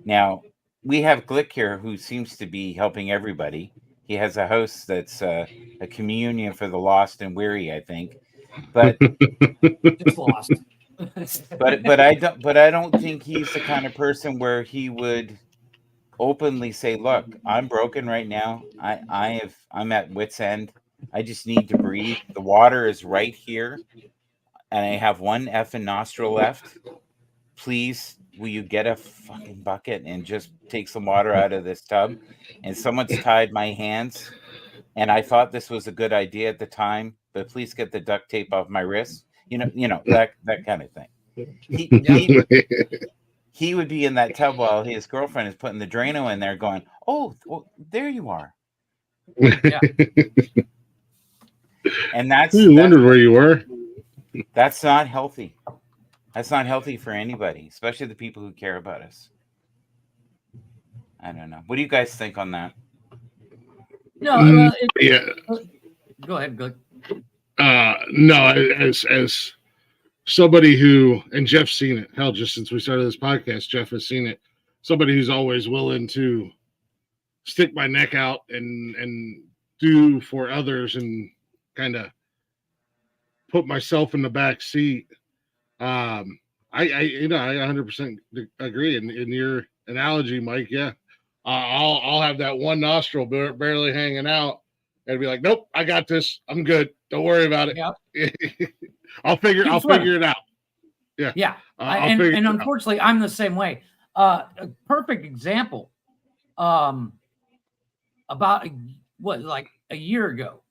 Now, we have Glick here who seems to be helping everybody. He has a house that's a communion for the lost and weary, I think. But just lost. but I don't think he's the kind of person where he would openly say, look, I'm broken right now. I'm at wit's end. I just need to breathe. The water is right here. And I have one effing nostril left. Please, will you get a fucking bucket and just take some water out of this tub? And someone's tied my hands. And I thought this was a good idea at the time, but please get the duct tape off my wrist. That kind of thing. He would be in that tub while his girlfriend is putting the Drano in there going, oh, well, there you are. Yeah. And that's... You wondered where you were. That's not healthy. That's not healthy for anybody, especially the people who care about us. I don't know. What do you guys think on that? No, Yeah. Go ahead, good. No, as somebody who, and Jeff's seen it, hell, just since we started this podcast, Jeff has seen it. Somebody who's always willing to stick my neck out and do for others and kind of put myself in the back seat. I 100% agree. In your analogy, Mike, yeah, I'll have that one nostril barely hanging out, and be like, nope, I got this. I'm good. Don't worry about it. Yep. I'll figure swimming. it out. Yeah. I'll And figure it out. unfortunately, I'm the same way. A perfect example. About like a year ago,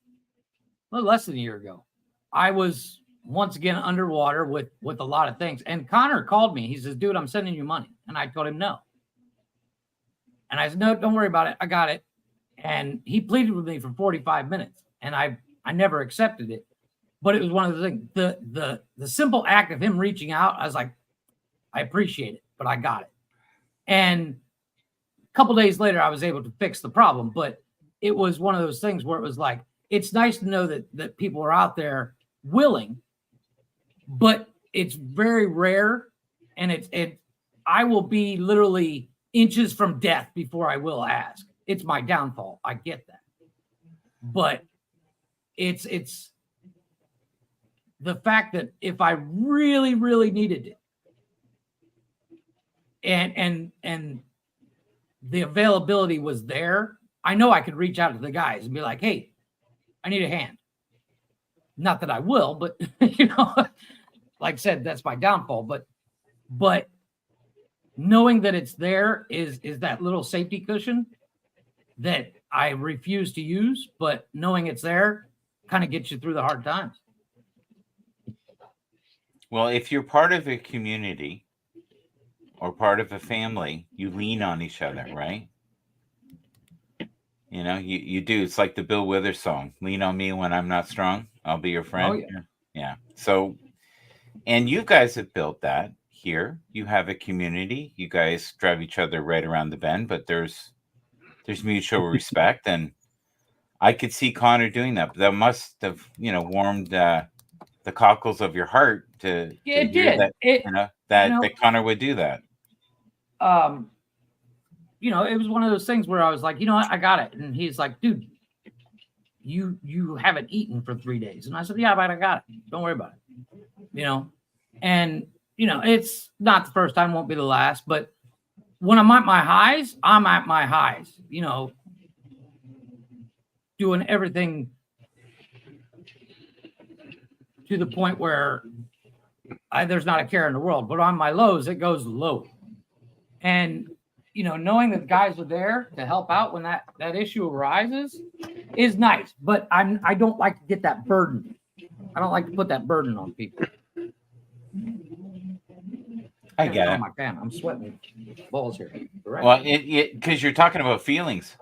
a little less than a year ago, I was once again underwater with a lot of things. And Connor called me. He says, dude, I'm sending you money. And I told him no. And I said, no, don't worry about it. I got it. And he pleaded with me for 45 minutes. And I never accepted it. But it was one of the things, the simple act of him reaching out, I was like, I appreciate it, but I got it. And a couple days later, I was able to fix the problem. But it was one of those things where it was like, it's nice to know that people are out there willing, but it's very rare. And I will be literally inches from death before I will ask. It's my downfall. I get that. But it's the fact that if I really, really needed it, and the availability was there, I know I could reach out to the guys and be like, hey, I need a hand. Not that I will, but like I said, that's my downfall. But knowing that it's there is that little safety cushion that I refuse to use, but knowing it's there kind of gets you through the hard times. Well, if you're part of a community or part of a family, you lean on each other, right? You do. It's like the Bill Withers song, lean on me when I'm not strong. I'll be your friend. Oh, yeah. So, and you guys have built that here. You have a community. You guys drive each other right around the bend, but there's mutual respect. And I could see Connor doing that. But that must have, warmed the cockles of your heart to it hear did. That Connor would do that. It was one of those things where I was like, you know what, I got it. And he's like, dude, you haven't eaten for 3 days. And I said, yeah, but I got it. Don't worry about it. And it's not the first time, won't be the last, but when I'm at my highs, I'm at my highs, doing everything to the point where there's not a care in the world, but on my lows, it goes low. And, knowing that guys are there to help out when that issue arises is nice, but I don't like to get that burden. I don't like to put that burden on people. I get it. My fan. I'm sweating balls here. Right? Well, because you're talking about feelings.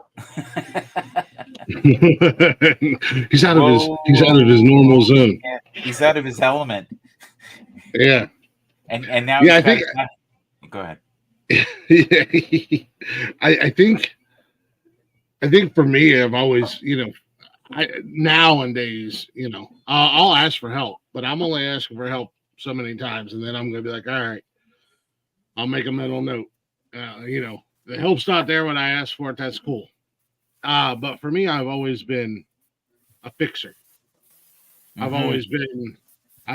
He's out of his normal zone. Yeah, he's out of his element. Yeah. And now I think. Go ahead. I think for me, I've always, nowadays, I'll ask for help, but I'm only asking for help so many times, and then I'm gonna be like, all right, I'll make a mental note. The help's not there when I ask for it. That's cool. But for me, I've always been a fixer. Mm-hmm. I've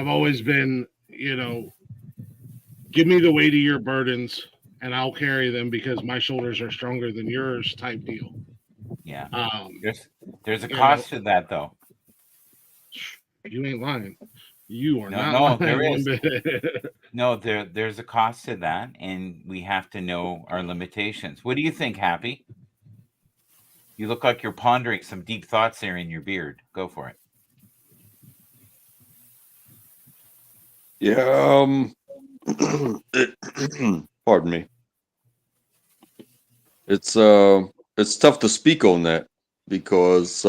always been, give me the weight of your burdens and I'll carry them because my shoulders are stronger than yours type deal. Yeah. There's a cost to that though. You ain't lying. You are not lying. There is. No, there's a cost to that, and we have to know our limitations. What do you think, Happy? You look like you're pondering some deep thoughts there in your beard. Go for it. Yeah. Pardon me. It's tough to speak on that because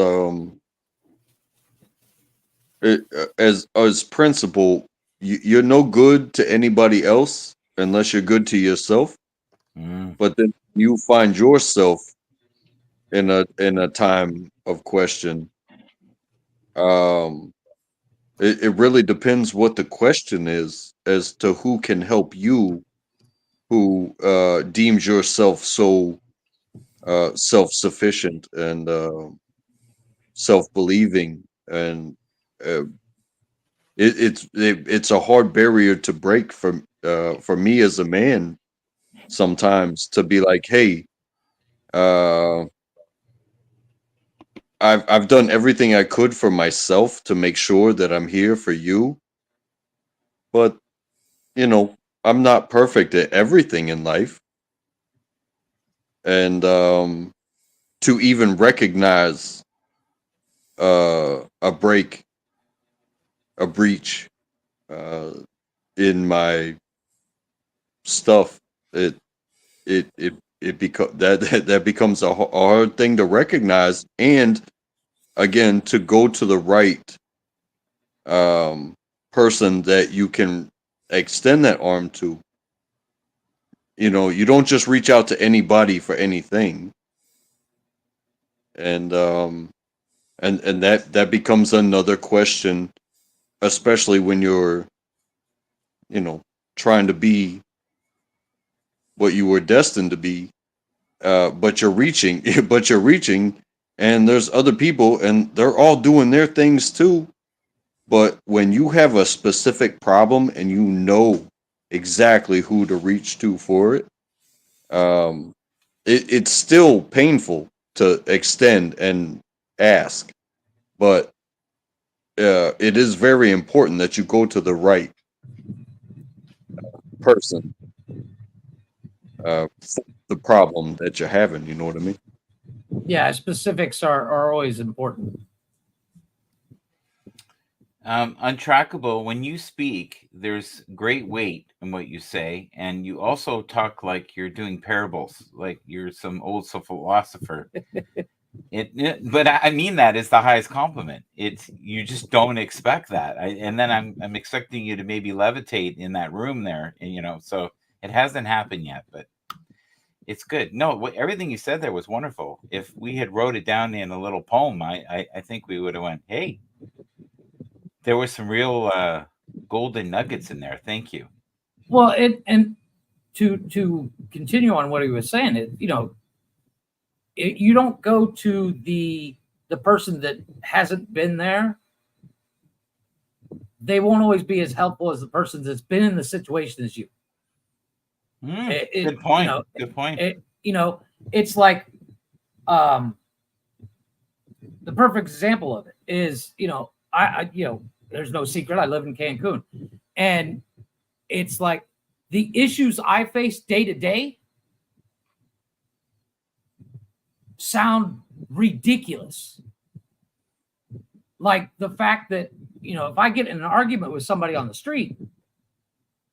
as principle, you're no good to anybody else unless you're good to yourself. But then you find yourself in a time of question. It really depends what the question is as to who can help you, who deems yourself so self-sufficient and self-believing, and it's a hard barrier to break for me as a man sometimes to be like, hey, Uh, I've done everything I could for myself to make sure that I'm here for you. But, I'm not perfect at everything in life. And to even recognize a breach in my stuff, that becomes a hard thing to recognize, and again to go to the right person that you can extend that arm to. You don't just reach out to anybody for anything, and that becomes another question, especially when you're trying to be what you were destined to be, but you're reaching and there's other people and they're all doing their things too. But when you have a specific problem and you know exactly who to reach to for it, it's still painful to extend and ask, but it is very important that you go to the right person for the problem that you're having. You know what I mean? Yeah, specifics are always important. Untrackable, when you speak, there's great weight in what you say, and you also talk like you're doing parables, like you're some old philosopher. But I mean that is the highest compliment. It's you just don't expect that, and then I'm expecting you to maybe levitate in that room there, and so it hasn't happened yet, but it's good. No, everything you said there was wonderful. If we had wrote it down in a little poem, I think we would have went, hey. There were some real golden nuggets in there. Thank you. Well, and to continue on what he was saying, you don't go to the person that hasn't been there. They won't always be as helpful as the person that's been in the situation as you. Good point. Good point. It's like the perfect example of it is, I there's no secret. I live in Cancun, and it's like the issues I face day to day sound ridiculous. Like the fact that, if I get in an argument with somebody on the street,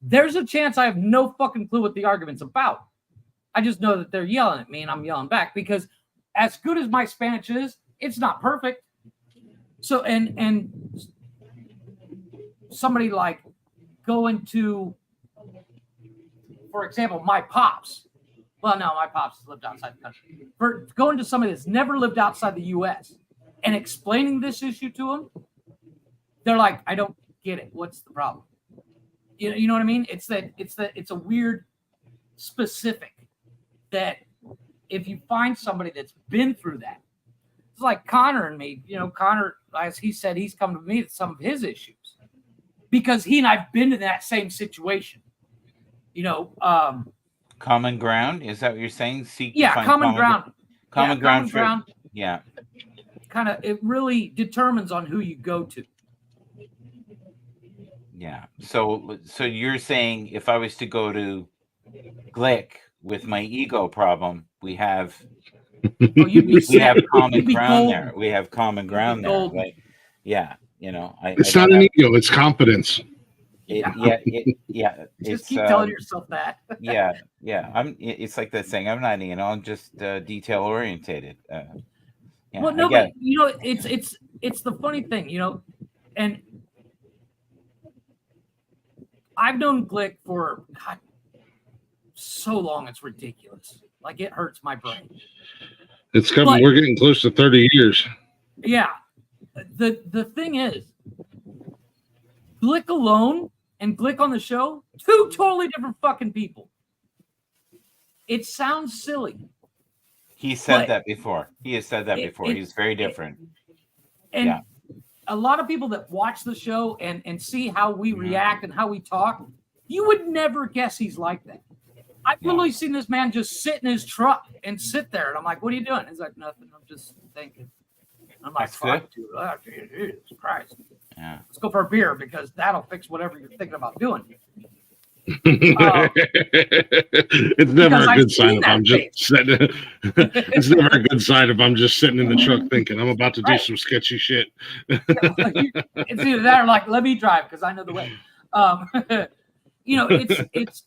there's a chance I have no fucking clue what the argument's about. I just know that they're yelling at me and I'm yelling back, because as good as my Spanish is, it's not perfect. So, and somebody like going to, for example, my pops. Well, no, my pops has lived outside the country. For going to somebody that's never lived outside the U.S. and explaining this issue to them, they're like, I don't get it. What's the problem? You know what I mean? It's a weird specific that if you find somebody that's been through that, it's like Connor and me. Connor, as he said, he's come to me with some of his issues because he and I've been in that same situation. Common ground, is that what you're saying? Common ground. Common ground. Yeah. Kind of, it really determines on who you go to. Yeah. So you're saying if I was to go to Glick with my ego problem, we have common ground there. We have common ground there. Like, yeah. It's not an ego; it's confidence. Just keep telling yourself that. yeah. It's like that saying. I'm not, I'm just detail orientated. Well, no, but it's the funny thing, and I've known Glick for so long, it's ridiculous. Like, it hurts my brain. It's coming. We're getting close to 30 years. Yeah. The thing is, Glick alone and Glick on the show, two totally different fucking people. It sounds silly. He said that before. He has said that before. He's very different. And a lot of people that watch the show and see how we react and how we talk, you would never guess he's like that. I've literally seen this man just sit in his truck and sit there, and I'm like, "What are you doing?" He's like, "Nothing. I'm just thinking." I'm like, That's "Fuck, dude, Jesus Christ! Yeah. Let's go for a beer because that'll fix whatever you're thinking about doing." It's never Because a I've good sign seen if that I'm just face. sitting. It's never a good sign if I'm just sitting in the truck thinking I'm about to do Right. some sketchy shit. It's either that or like, let me drive because I know the way. It's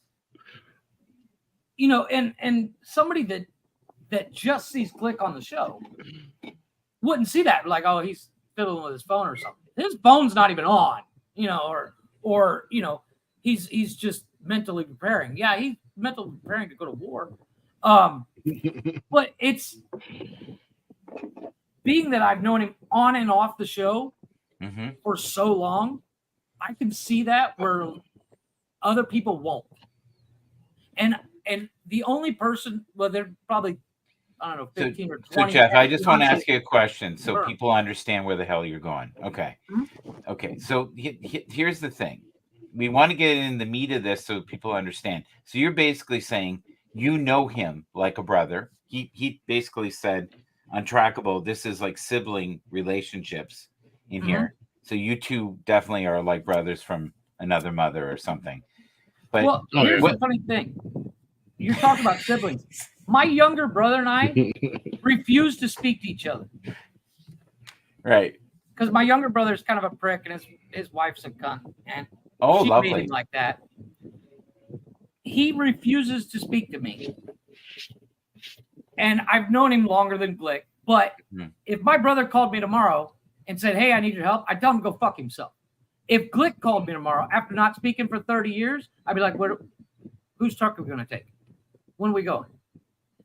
and somebody that just sees Glick on the show wouldn't see that, like, oh, he's fiddling with his phone or something. His phone's not even on, or he's just mentally preparing. Yeah, he's mentally preparing to go to war. But it's being that I've known him on and off the show for so long, I can see that where other people won't. And the only person, well, they're probably, I don't know, 15 or 20. So Jeff, I just want to actually- ask you a question so Sure. people understand where the hell you're going. Okay. Mhm. Okay. So here's the thing. We want to get in the meat of this so people understand. So you're basically saying you know him like a brother. He basically said untrackable. This is like sibling relationships in here. So you two definitely are like brothers from another mother or something. But Well, here's the funny thing. You're talking about siblings. My younger brother and I refuse to speak to each other. right. Because my younger brother's kind of a prick and his wife's a cunt. And Oh, she made lovely. him like that. He refuses to speak to me. And I've known him longer than Glick. But if my brother called me tomorrow and said, "Hey, I need your help," I'd tell him to go fuck himself. If Glick called me tomorrow after not speaking for 30 years, I'd be like, whose truck are we going to take? When are we going?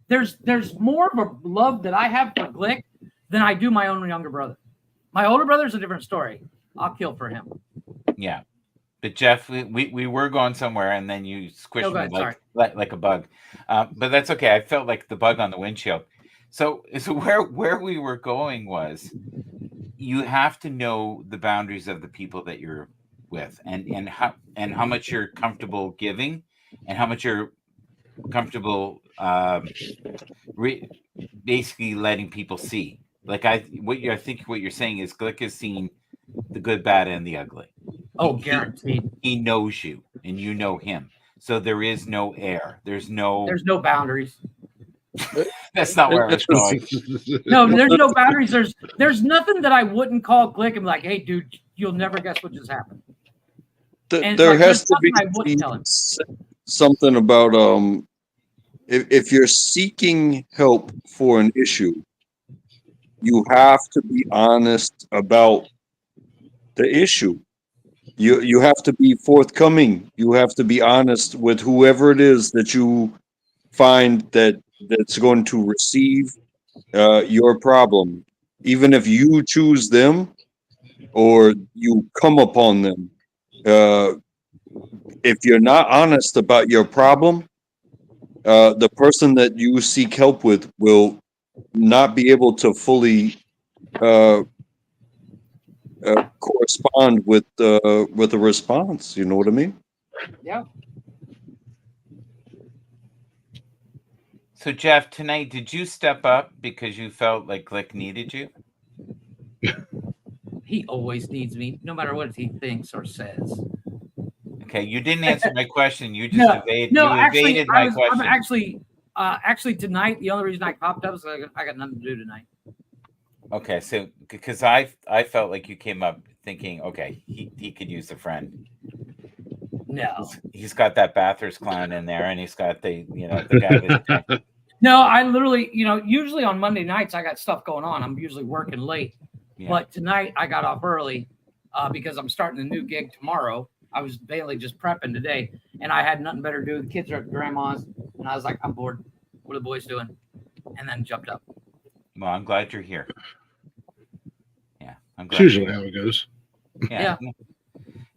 There's more of a love that I have for Glick than I do my own younger brother. My older brother's a different story. I'll kill for him. Yeah. But Jeff, we were going somewhere, and then you squished ahead, me like a bug. But that's okay. I felt like the bug on the windshield. So where we were going was, you have to know the boundaries of the people that you're with, and how much you're comfortable giving, and how much you're comfortable basically letting people see. Like I think what you're saying is Glick has seen the good, bad, and the ugly. Oh, guaranteed. He knows you, and you know him. So there is no air. There's no boundaries. That's not where I was going. No, there's no boundaries. There's nothing that I wouldn't call Glick and be like, "Hey, dude, you'll never guess what just happened." And There like, has there's to be nothing I wouldn't tell him. something about if you're seeking help for an issue, you have to be honest about the issue. You have to be forthcoming. You have to be honest with whoever it is that you find that's going to receive your problem, even if you choose them or you come upon them. If you're not honest about your problem, the person that you seek help with will not be able to fully correspond with the response. You know what I mean? Yeah. So Jeff, tonight, did you step up because you felt like Glick needed you? He always needs me, no matter what he thinks or says. Okay, you didn't answer my question. You just evaded my question. I'm actually tonight. The only reason I popped up is I got nothing to do tonight. Okay, so because I felt like you came up thinking, okay, he could use a friend. No, he's got that Bathurst clown in there, and he's got the guy. That, no, I literally, usually on Monday nights I got stuff going on. I'm usually working late, but tonight I got off early because I'm starting a new gig tomorrow. I was mainly just prepping today, and I had nothing better to do. The kids are at grandma's, and I was like, I'm bored. What are the boys doing? And then jumped up. Well, I'm glad you're here. Yeah, I'm glad. It's usually how it goes. Yeah.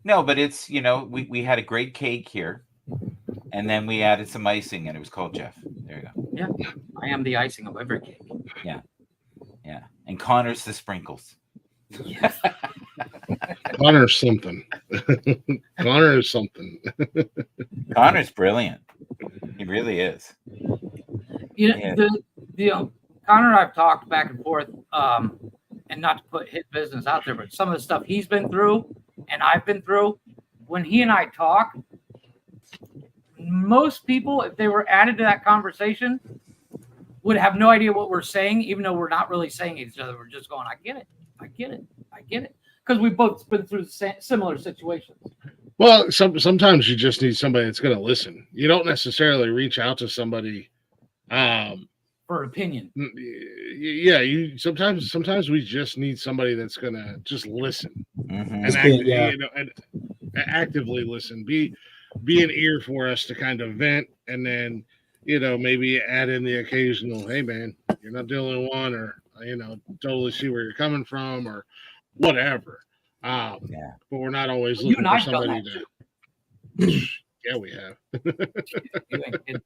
No, but it's, we had a great cake here, and then we added some icing, and it was called Jeff. There you go. Yeah, I am the icing of every cake. Yeah. And Connor's the sprinkles. Yeah. Connor's something. Connor is something. Connor's brilliant. He He really is. You know, Yeah. Connor and I've talked back and forth, and not to put his business out there, but some of the stuff he's been through and I've been through. When he and I talk, most people, if they were added to that conversation, would have no idea what we're saying, even though we're not really saying it to each other. We're just going, I get it. I get it. I get it. Because we've both been through similar situations. Well, sometimes you just need somebody that's going to listen. You don't necessarily reach out to somebody. For opinion. Yeah, sometimes we just need somebody that's going to just listen Mhm. and actively listen. Be an ear for us to kind of vent, and then maybe add in the occasional, hey man, you're not the only one, or totally see where you're coming from, or whatever. Yeah. But we're not always You looking and for I've done somebody that to. Yeah, we have. You ain't kidding.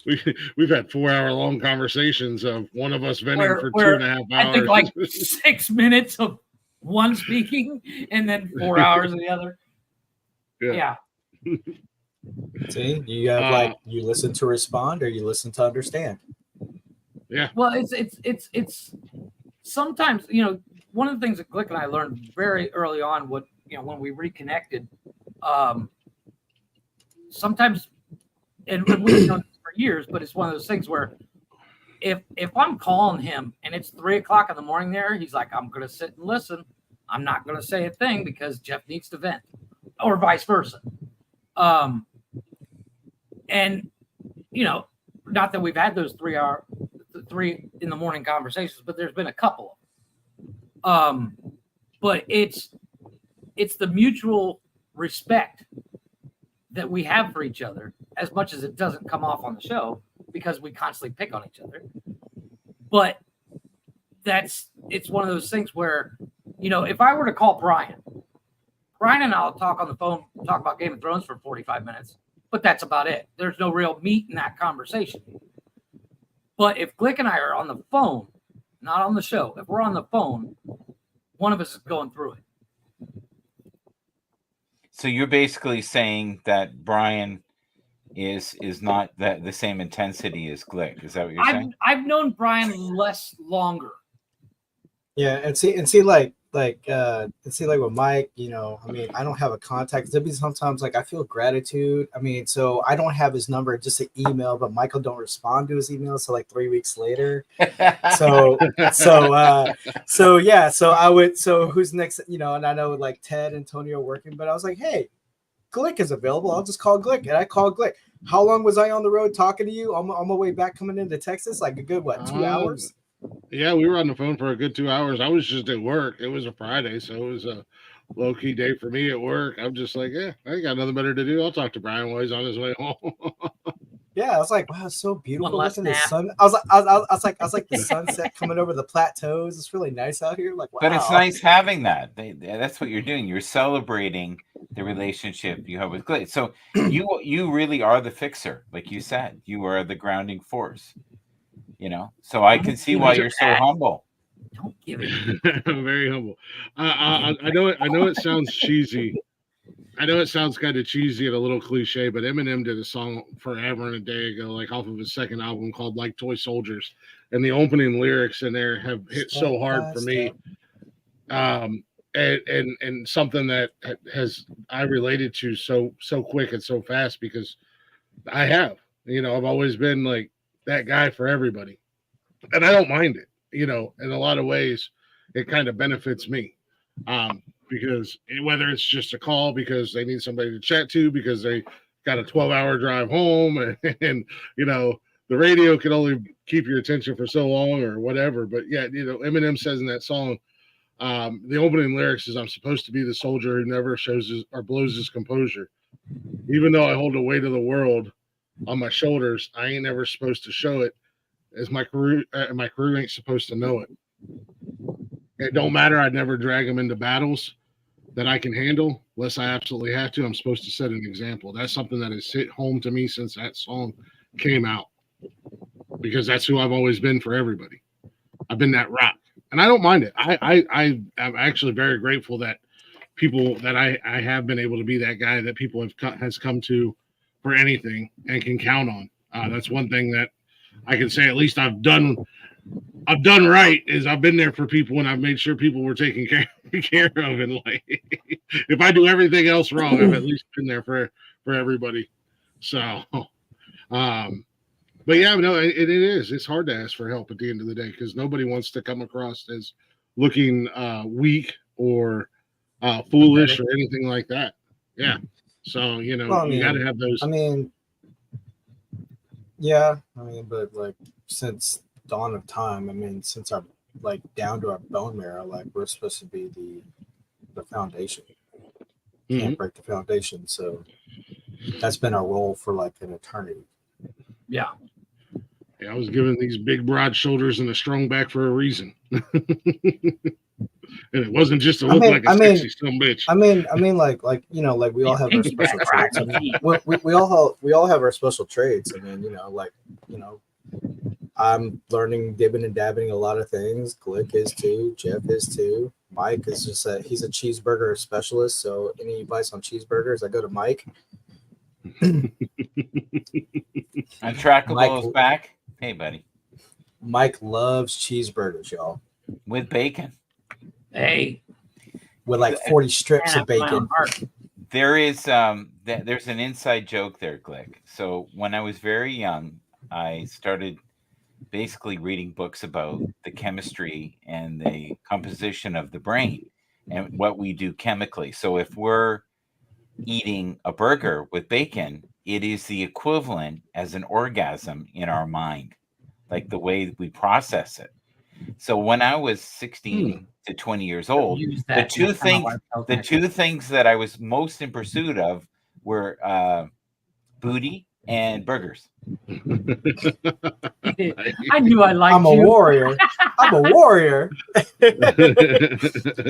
We've had 4-hour long conversations of one of us venting for Where 2.5 hours. I think like 6 minutes of one speaking and then 4 hours of the other. Yeah. Yeah. See, you have you listen to respond or you listen to understand. Well, it's sometimes, one of the things that Glick and I learned very early on, when we reconnected, sometimes, and we've known this for years, but it's one of those things where if I'm calling him and it's 3:00 in the morning there, he's like, I'm going to sit and listen. I'm not going to say a thing because Jeff needs to vent, or vice versa. And, not that we've had those 3 in the morning conversations, but there's been a couple. But it's the mutual respect that we have for each other, as much as it doesn't come off on the show because we constantly pick on each other. But it's one of those things where, if I were to call Brian and I'll talk on the phone, talk about Game of Thrones for 45 minutes, but that's about it. There's no real meat in that conversation. But if Glick and I are on the phone, not on the show, if we're on the phone, one of us is going through it. So you're basically saying that Brian is not the same intensity as Glick. Is that what you're saying? I've known Brian longer. Yeah, and see like with Mike, I don't have a contact. There'll be sometimes like I feel gratitude. So I don't have his number, just an email, but Michael don't respond to his email so like 3 weeks later. So who's next? And I know like Ted and Tony are working, but I was like, hey, Glick is available. I'll just call Glick, and I called Glick. How long was I on the road talking to you? On my way back coming into Texas, like a good 2 hours. Yeah, we were on the phone for a good 2 hours. I was just at work. It was a Friday, so it was a low-key day for me at work. I'm just like, yeah, I got nothing better to do. I'll talk to Brian while he's on his way home. Yeah, I was like, wow, it's so beautiful. One last Looking at the nap. sun. I was like the sunset coming over the plateaus. It's really nice out here. Like, wow. But it's nice having that. That's what you're doing. You're celebrating the relationship you have with Glick. So you really are the fixer, like you said. You are the grounding force. So I can see why you're so humble. Don't give it. I'm very humble. I know it sounds cheesy. I know it sounds kind of cheesy and a little cliche, but Eminem did a song forever and a day ago, like off of his second album called Like Toy Soldiers. And the opening lyrics in there have hit so hard for me. And something that I related to so quick and so fast because I've always been like that guy for everybody. And I don't mind it, in a lot of ways, it kind of benefits me. Because whether it's just a call because they need somebody to chat to, because they got a 12-hour drive home and the radio can only keep your attention for so long or whatever. But yeah, Eminem says in that song, the opening lyrics is, I'm supposed to be the soldier who never shows or blows his composure. Even though I hold the weight of the world on my shoulders, I ain't never supposed to show it, as my crew ain't supposed to know it. It don't matter. I'd never drag them into battles that I can handle unless I absolutely have to. I'm supposed to set an example. That's something that has hit home to me since that song came out, because that's who I've always been for everybody. I've been that rock, and I don't mind it. I'm actually very grateful that people that I have been able to be that guy that people has come to for anything and can count on. That's one thing that I can say at least I've done right is I've been there for people and I've made sure people were taken care of. And like, if I do everything else wrong, I've at least been there for everybody. So, but yeah, no, it is. It's hard to ask for help at the end of the day because nobody wants to come across as looking weak or foolish or anything like that. Yeah. So, you know, you got to have those. I mean, yeah. I mean, but like since dawn of time, I mean, since our like down to our bone marrow, like we're supposed to be the foundation. Can't break the foundation. So that's been our role for like an eternity. Yeah. Yeah, I was given these big, broad shoulders and a strong back for a reason. And it wasn't just to look like a sexy some bitch. I mean, like you know, like we all have our special traits. I mean, we all have our special traits. I mean, you know, like you know, I'm learning dibbing and dabbing a lot of things. Glick is too. Jeff is too. Mike is just he's a cheeseburger specialist. So any advice on cheeseburgers, I go to Mike. Untrackable is back. Hey, buddy. Mike loves cheeseburgers, y'all. With bacon. Hey. With like 40 strips of bacon. There is there's an inside joke there, Glick. So when I was very young, I started basically reading books about the chemistry and the composition of the brain and what we do chemically. So if we're eating a burger with bacon, it is the equivalent as an orgasm in our mind, like the way we process it. So when I was 16 to 20 years old, the two things that I was most in pursuit of were booty and burgers. I knew I liked you. I'm a warrior. I'm a warrior.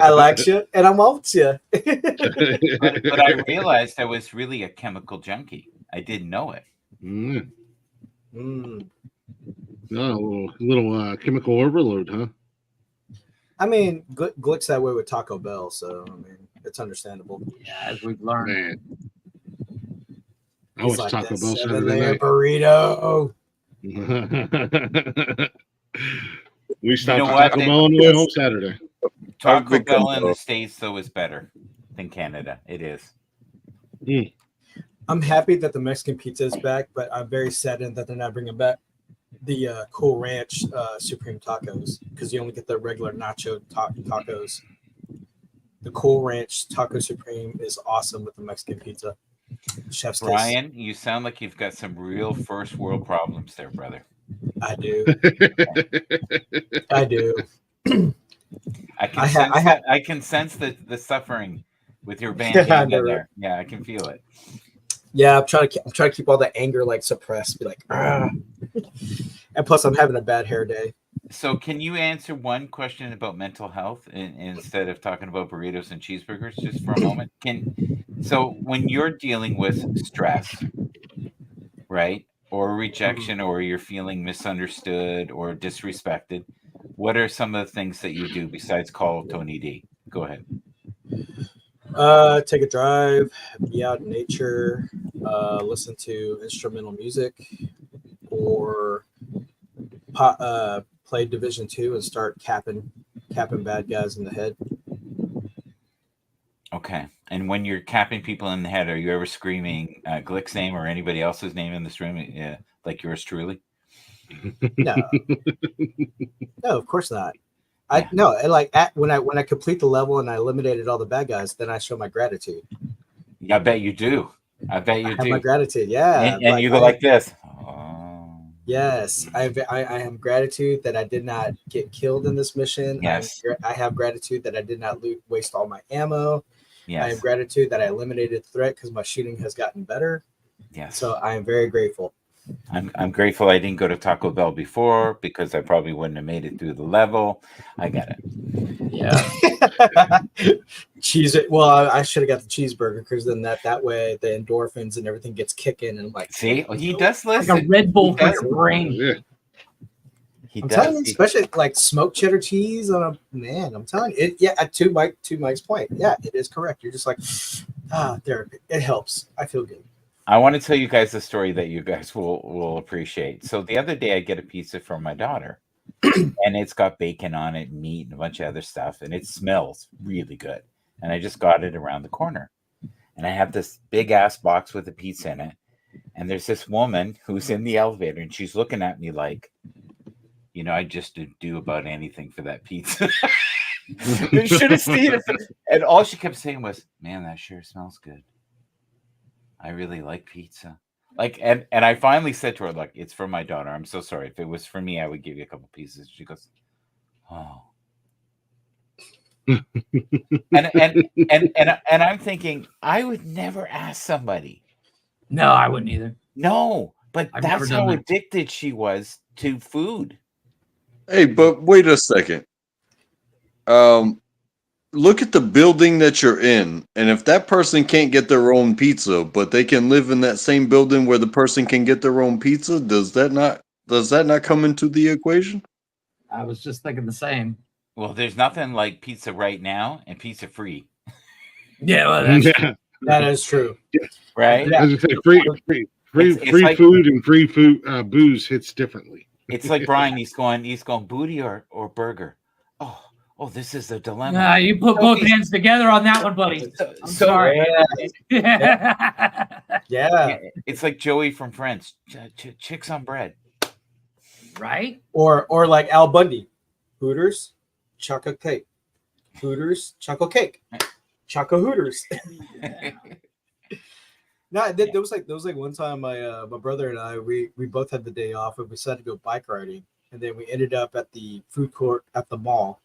I like you and I'm out you. But I realized I was really a chemical junkie. I didn't know it. No, a little chemical overload, huh? I mean, Glick's that way with Taco Bell, so I mean, it's understandable. Yeah, as we've learned. Man. I was like Taco that Bell Saturday 7-layer night. burrito. We stopped You know at what? Taco Bell on the way home Saturday. Taco Bell in the States, though, is better than Canada. It is. I'm happy that the Mexican pizza is back, but I'm very saddened that they're not bringing back the Cool Ranch Supreme tacos because you only get the regular nacho tacos. The Cool Ranch Taco Supreme is awesome with the Mexican pizza. Chef's kiss. Brian, you sound like you've got some real first world problems there, brother. I do. I do. I can sense the suffering with your band there. Yeah, I can feel it. Yeah, I'm trying to keep all that anger like suppressed. Be like, ah. And plus, I'm having a bad hair day. So, can you answer one question about mental health instead of talking about burritos and cheeseburgers just for a moment? So, when you're dealing with stress, right, or rejection, or you're feeling misunderstood or disrespected, what are some of the things that you do besides call Tony D? Go ahead. Take a drive, be out in nature, listen to instrumental music, or play Division 2 and start capping bad guys in the head. Okay. And when you're capping people in the head, are you ever screaming Glick's name or anybody else's name in this room? Yeah, like yours truly? No, of course not. When I complete the level and I eliminated all the bad guys, then I show my gratitude. Yeah, I bet you do. I bet you I have do. my gratitude, yeah. And you go like this. Yes, I have gratitude that I did not get killed in this mission. Yes. I have gratitude that I did not waste all my ammo. Yes. I have gratitude that I eliminated the threat because my shooting has gotten better. Yes. So I am very grateful. I'm grateful I didn't go to Taco Bell before because I probably wouldn't have made it through the level. I got it. Yeah. Cheese. Well, I should have got the cheeseburger because then that way the endorphins and everything gets kicking and I'm like, see, he does listen. Like a Red Bull for your brain. Yeah. He I'm does. telling you, especially like smoked cheddar cheese on a man. I'm telling you, it. Yeah, to Mike's point, yeah, it is correct. You're just like, therapy. It helps. I feel good. I want to tell you guys a story that you guys will appreciate. So the other day, I get a pizza from my daughter, and it's got bacon on it, meat, and a bunch of other stuff, and it smells really good. And I just got it around the corner, and I have this big ass box with a pizza in it, and there's this woman who's in the elevator, and she's looking at me like, you know, I just do about anything for that pizza. You should have seen it. And all she kept saying was, "Man, that sure smells good. I really like pizza." Like, and I finally said to her, "Look, it's for my daughter. I'm so sorry. If it was for me, I would give you a couple pieces." She goes, "Oh." and I'm thinking, I would never ask somebody. No, I wouldn't either. No, but I've never that's done how that. addicted she was to food. Hey, but wait a second. Look at the building that you're in, and if that person can't get their own pizza, but they can live in that same building where the person can get their own pizza, does that not come into the equation? I was just thinking the same. Well, there's nothing like pizza right now and pizza free, Yeah, well, that's Yeah. That is true. right? Yeah. As I say, free It's like- food and free food booze hits differently. It's like Brian. He's going booty or burger. Oh, this is a dilemma. Nah, you put So both he's- hands together on that one, buddy. So, I'm sorry. Yeah. it's like Joey from Friends. Chicks on bread. Right? Or like Al Bundy, Hooters, chocolate cake. Hooters, chocolate cake. Choco Hooters. No, there was like one time my brother and I we both had the day off and we decided to go bike riding, and then we ended up at the food court at the mall.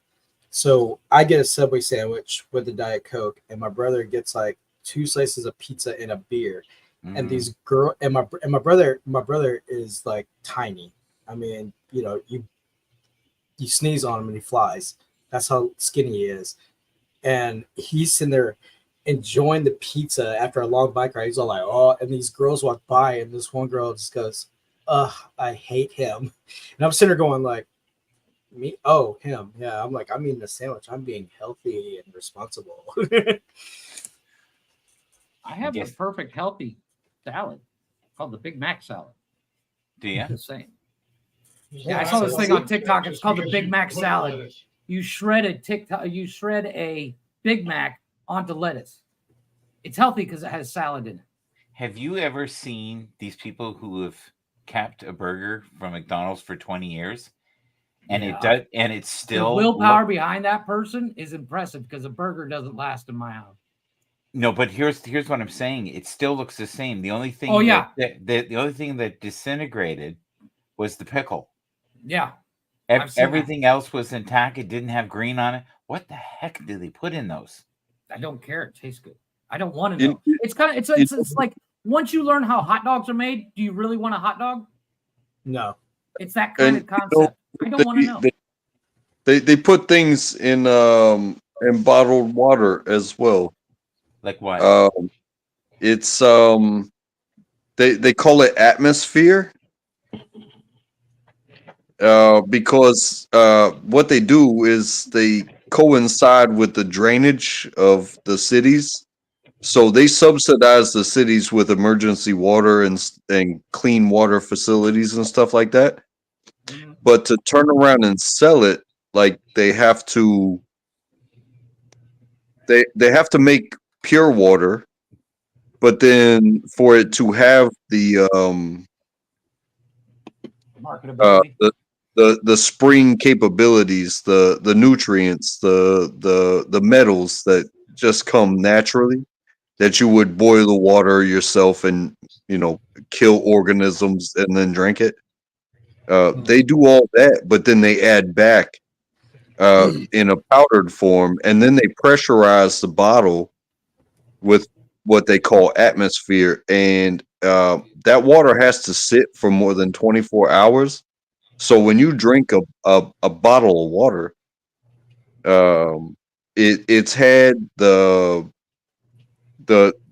So I get a Subway sandwich with a Diet Coke, and my brother gets like 2 slices of pizza and a beer. And these girl and my brother is like tiny. I mean, you know, you sneeze on him and he flies. That's how skinny he is. And he's sitting there enjoying the pizza after a long bike ride. He's all like, "Oh," and these girls walk by, and this one girl just goes, "Ugh, I hate him." And I'm sitting there going like, "Me? Oh, him. Yeah." I'm like, I'm eating a sandwich. I'm being healthy and responsible. I have Yes. the perfect healthy salad called the Big Mac salad. Do you? Just saying. Yeah, I saw this thing on TikTok. It's called the Big Mac salad. You shred a Big Mac onto lettuce. It's healthy because it has salad in it. Have you ever seen these people who have kept a burger from McDonald's for 20 years? And Yeah. it does, and it's The still willpower behind that person is impressive because a burger doesn't last in my house. No, but here's what I'm saying. It still looks the same. The only thing Oh, yeah. the only thing that disintegrated was the pickle. Yeah. I've seen that. Everything else was intact. It didn't have green on it. What the heck did they put in those? I don't care. It tastes good. I don't want to You- know. It's kind of it's like once you learn how hot dogs are made, do you really want a hot dog? No. It's that kind And, of concept. I don't want to know. They put things in bottled water as well. Like what? It's they call it atmosphere. Because what they do is they coincide with the drainage of the cities. So they subsidize the cities with emergency water and clean water facilities and stuff like that. Mhm. But to turn around and sell it, like they have to make pure water, but then for it to have the Marketability. the spring capabilities, the nutrients, the metals that just come naturally, that you would boil the water yourself and, you know, kill organisms and then drink it. They do all that, but then they add back in a powdered form, and then they pressurize the bottle with what they call atmosphere, and that water has to sit for more than 24 hours. So when you drink a bottle of water, it's had the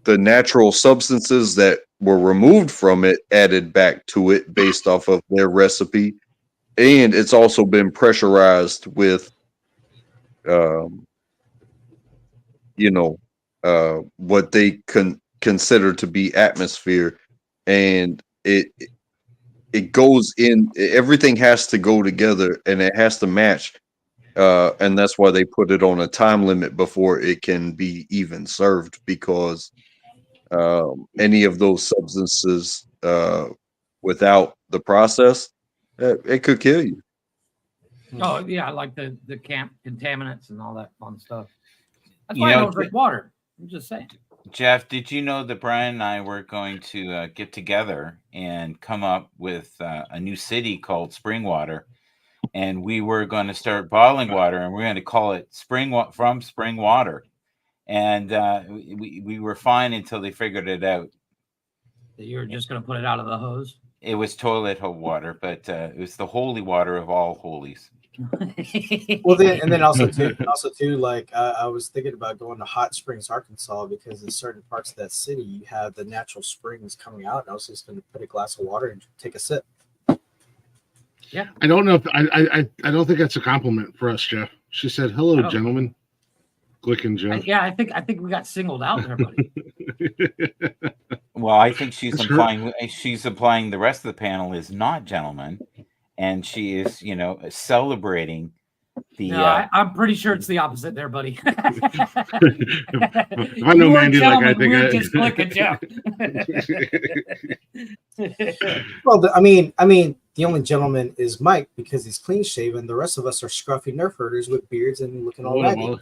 natural substances that were removed from it added back to it based off of their recipe, and it's also been pressurized with what they consider to be atmosphere and it goes in. Everything has to go together, and it has to match. And that's why they put it on a time limit before it can be even served, because any of those substances without the process, it could kill you. Oh yeah, like the camp contaminants and all that fun stuff. That's You why I know, don't drink water. I'm just saying. Jeff, did you know that Brian and I were going to get together and come up with a new city called Springwater, and we were going to start bottling water, and we're going to call it from Spring Water, and we were fine until they figured it out. That you're just going to put it out of the hose. It was toilet water, but it was the holy water of all holies. Well, then also too, like I was thinking about going to Hot Springs, Arkansas, because in certain parts of that city you have the natural springs coming out. And I was just going to put a glass of water and take a sip. Yeah, I don't know if I don't think that's a compliment for us, Jeff. She said, "Hello, Oh. gentlemen." Glick and Jeff. yeah. I think we got singled out there, buddy. Well, I think she's That's her- implying the rest of the panel is not gentlemen, and she is, celebrating the. No, I'm pretty sure it's the opposite there, buddy. If I know You were Mandy like I gentlemen, think we're I just clicking, Jeff. Well, I mean, the only gentleman is Mike because he's clean shaven. The rest of us are scruffy nerf herders with beards and looking all ragged. Well,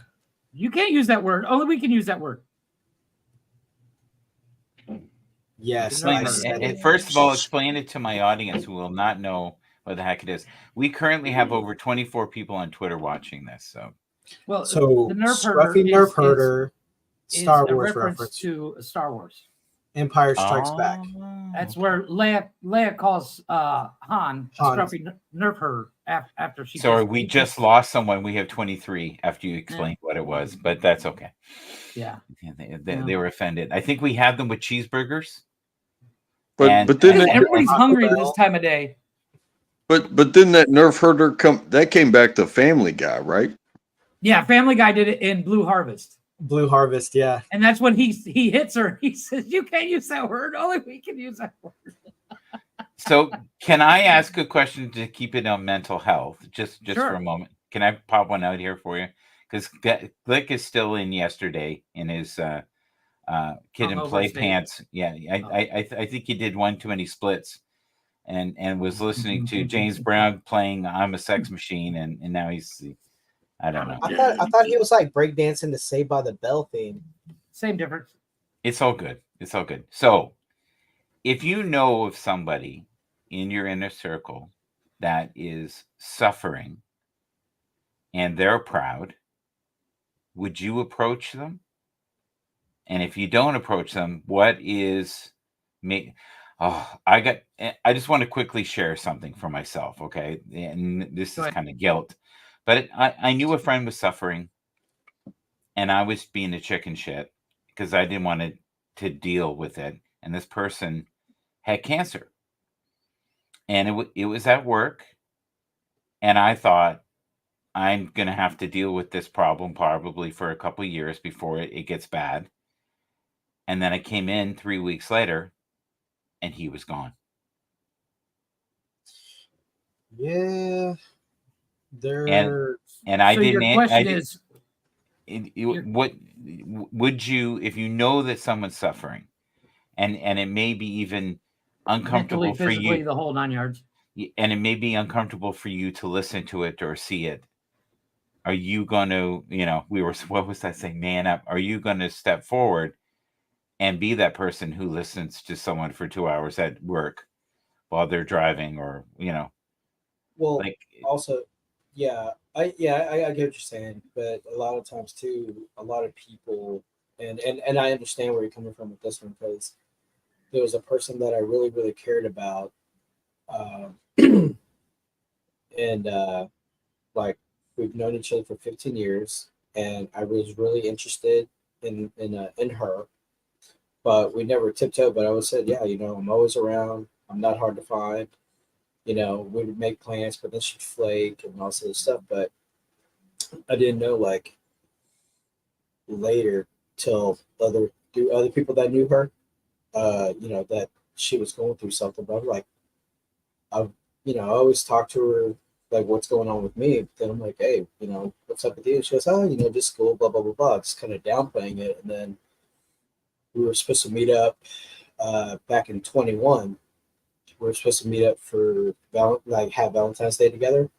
You can't use that word. Only we can use that word. Yes, Explain I it. said it. First of all, explain it to my audience who will not know what the heck it is. We currently have over 24 people on Twitter watching this. So Well, So the Nerf scruffy herder nerf herder, is Star a Wars reference reference. to Star Wars. Empire Strikes Back. That's where Leia calls Han Han. scruffy Nerf herder after she. Sorry, gets- we just lost someone. We have 23 after you explained what it was, but that's okay. Yeah. Yeah, they were offended. I think we had them with cheeseburgers. But And- but then Everybody's hungry this time of day. but then that nerf herder came back to Family Guy, right? Yeah, Family Guy did it in Blue Harvest. Blue Harvest, yeah. And that's when he hits her. He says, "You can't use that word. Only we can use that word." So, can I ask a question to keep it on mental health, just Sure. for a moment? Can I pop one out here for you? Because Glick is still in yesterday in his kid and Hungover play state. pants. Yeah, I think he did one too many splits, and was listening to James Brown playing "I'm a Sex Machine," and now he's, I don't know. I thought he was like breakdancing the Saved by the Bell theme. Same difference. It's all good. It's all good. So, if you know of somebody in your inner circle that is suffering and they're proud, would you approach them? And if you don't approach them, what is me? Oh, I just want to quickly share something for myself, okay? And this Go is ahead. kind of guilt, but I knew a friend was suffering, and I was being a chicken shit because I didn't want to deal with it. And this person had cancer, and it was at work, and I thought, I'm going to have to deal with this problem probably for a couple of years before it gets bad. And then I came in 3 weeks later and he was gone. Yeah. And I So didn't. your question I didn't- is, what would you, if you know that someone's suffering and it may be even uncomfortable mentally, for physically, you, the whole 9 yards. and it may be uncomfortable for you to listen to it or see it, are you going to, what was that saying? Man up. Are you going to step forward and be that person who listens to someone for 2 hours at work while they're driving, or, well, like, also, I get what you're saying, but a lot of times too, a lot of people, and I understand where you're coming from with this one, because there was a person that I really, really cared about, and like we've known each other for 15 years, and I was really interested in her, but we never tiptoed. But I always said, yeah, I'm always around. I'm not hard to find. We would make plans, but then she'd flake and all this other stuff. But I didn't know, like, later till other people that knew her, that she was going through something. But I'm like, I, I always talk to her like, what's going on with me. But then I'm like, hey, what's up with you? She goes, oh, just school, blah blah blah blah. Just kind of downplaying it. And then we were supposed to meet up back in 21. We were supposed to meet up for have Valentine's Day together.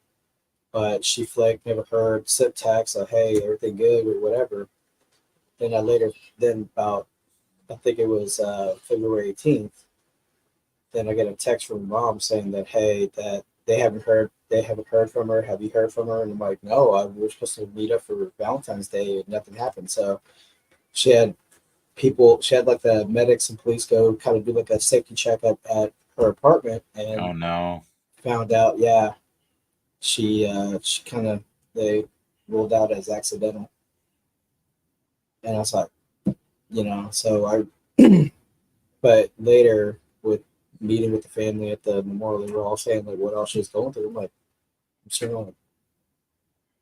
But she flagged, never heard, sent text, like, hey, everything good or whatever. Then about, I think it was February 18th, then I get a text from mom saying that, hey, that they haven't heard from her. Have you heard from her? And I'm like, no, we were supposed to meet up for Valentine's Day and nothing happened. So she had like the medics and police go kind of do like a safety check at her apartment and Oh no. found out, yeah, she kind of, they ruled out as accidental. And I was like, so but later with meeting with the family at the memorial, they were all saying like what else she was going through. I'm like, I'm sure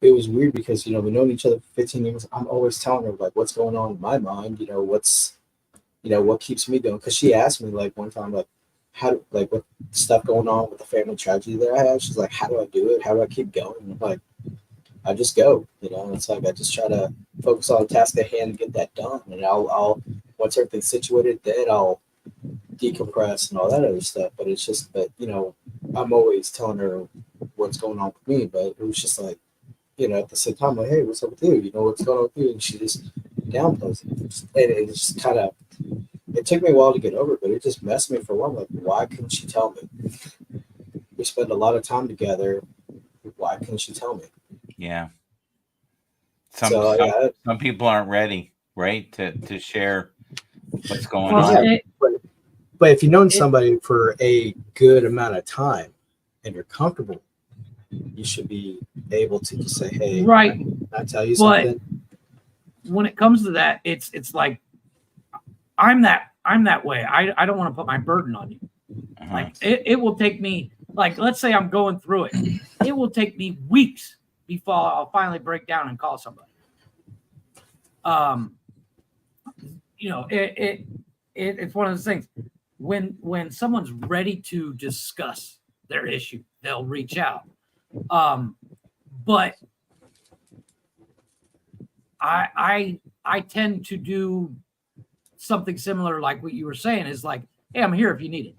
it was weird because, we've known each other for 15 years. I'm always telling her like what's going on in my mind, what keeps me going. Cause she asked me like one time, like, what stuff going on with the family tragedy that I have. She's like, how do I do it? How do I keep going? And I'm like, I just go, it's like, I just try to focus on the task at hand and get that done. And I'll once everything's situated, then I'll decompress and all that other stuff. But it's just, I'm always telling her what's going on with me, but it was just like, at the same time, like, hey, what's up with you? What's going on with you? And she just downplays it. And it just kind of, it took me a while to get over it, but it just messed me for a while. Like, why couldn't she tell me? We spend a lot of time together. Why couldn't she tell me? Yeah. So, some people aren't ready, right, to share what's going Well, on. But if you've known somebody for a good amount of time and you're comfortable, you should be able to just say, hey, right. can I tell you But something? when it comes to that, it's like I'm that way. I don't want to put my burden on you. Uh-huh. Like it will take me, like, let's say I'm going through it. It will take me weeks before I'll finally break down and call somebody. It's one of those things. When someone's ready to discuss their issue, they'll reach out. But I tend to do something similar, like what you were saying, is like, hey, I'm here if you need it,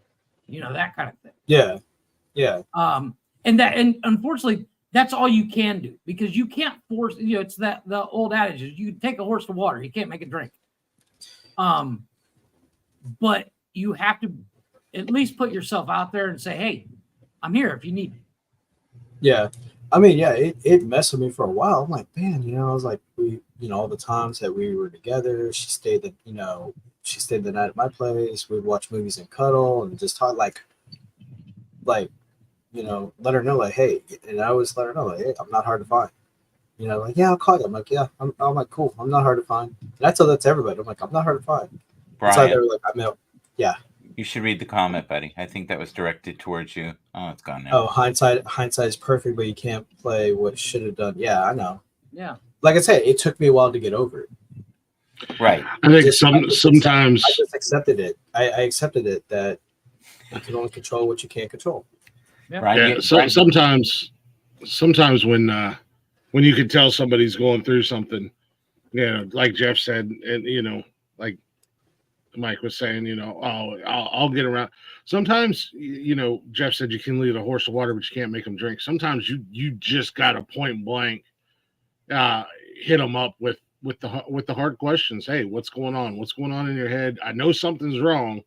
that kind of thing. Yeah. And unfortunately, that's all you can do, because you can't force. It's the old adage is you take a horse to water, you can't make it drink. But you have to at least put yourself out there and say, hey, I'm here if you need me. Yeah. I mean, yeah, it messed with me for a while. I'm like, man, I was like, all the times that we were together, she stayed the night at my place. We'd watch movies and cuddle and just talk let her know, like, hey, and I always let her know, like, hey, I'm not hard to find. Like, yeah, I'll call you. I'm like, yeah, I'm like, cool. I'm not hard to find. And I tell that to everybody. I'm like, I'm not hard to find. Brian, So they're like, yeah. You should read the comment, buddy. I think that was directed towards you. Oh, it's gone now. Oh, hindsight is perfect, but you can't play what should have done. Yeah, I know. Yeah. Like I said, it took me a while to get over it. Right. I think sometimes I just accepted it. I accepted it that you can only control what you can't control. Yeah. Brian, sometimes when you can tell somebody's going through something, like Jeff said, and like Mike was saying, I'll get around. Sometimes, Jeff said you can lead a horse to water, but you can't make them drink. Sometimes you just got to point blank hit them up with the hard questions. Hey, what's going on? What's going on in your head? I know something's wrong.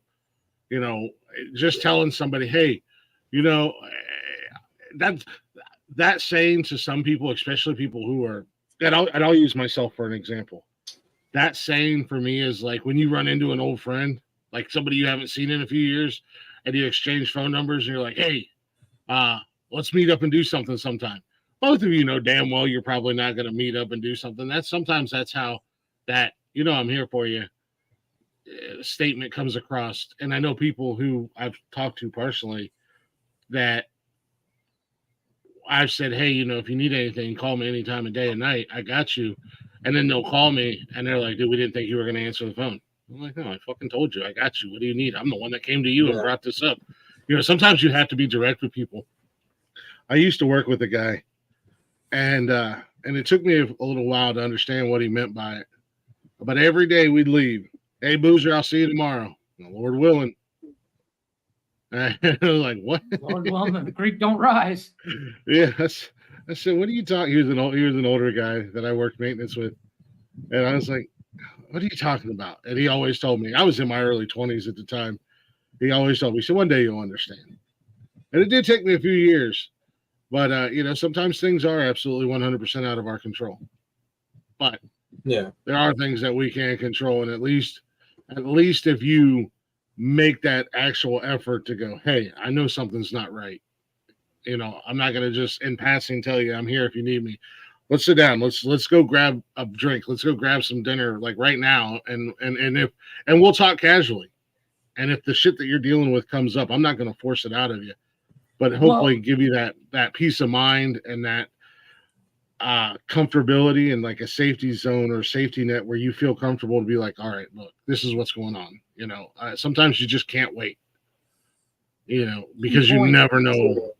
Just telling somebody, hey, that saying to some people, especially people who are, and I'll use myself for an example. That saying for me is like when you run into an old friend, like somebody you haven't seen in a few years, and you exchange phone numbers, and you're like, hey, let's meet up and do something sometime. Both of you know damn well you're probably not going to meet up and do something. Sometimes that's how that, I'm here for you statement comes across. And I know people who I've talked to personally that I've said, hey, if you need anything, call me any time of day and night. I got you. And then they'll call me and they're like, dude, we didn't think you were going to answer the phone. I'm like, no, I fucking told you. I got you. What do you need? I'm the one that came to you and Yeah. brought this up. You know, sometimes you have to be direct with people. I used to work with a guy, and it took me a little while to understand what he meant by it. But every day we'd leave. Hey, Boozer, I'll see you tomorrow. Lord willing. And I was like, what? Lord willing, the creek don't rise. Yeah, I said, what are you talking? He was an older guy that I worked maintenance with, and I was like, what are you talking about? And he always told me, I was in my early 20s at the time. He always told me, so one day you'll understand. And it did take me a few years, but you know, sometimes things are absolutely 100% out of our control. But Yeah. there are things that we can control, and at least if you make that actual effort to go, hey, I know something's not right. You know, I'm not gonna just in passing tell you I'm here if you need me. Let's sit down. Let's go grab a drink. Let's go grab some dinner like right now, and we'll talk casually. And if the shit that you're dealing with comes up, I'm not gonna force it out of you, but hopefully give you that peace of mind and that comfortability and like a safety zone or safety net where you feel comfortable to be like, all right, look, this is what's going on. You know, sometimes you just can't wait, you know, because you never know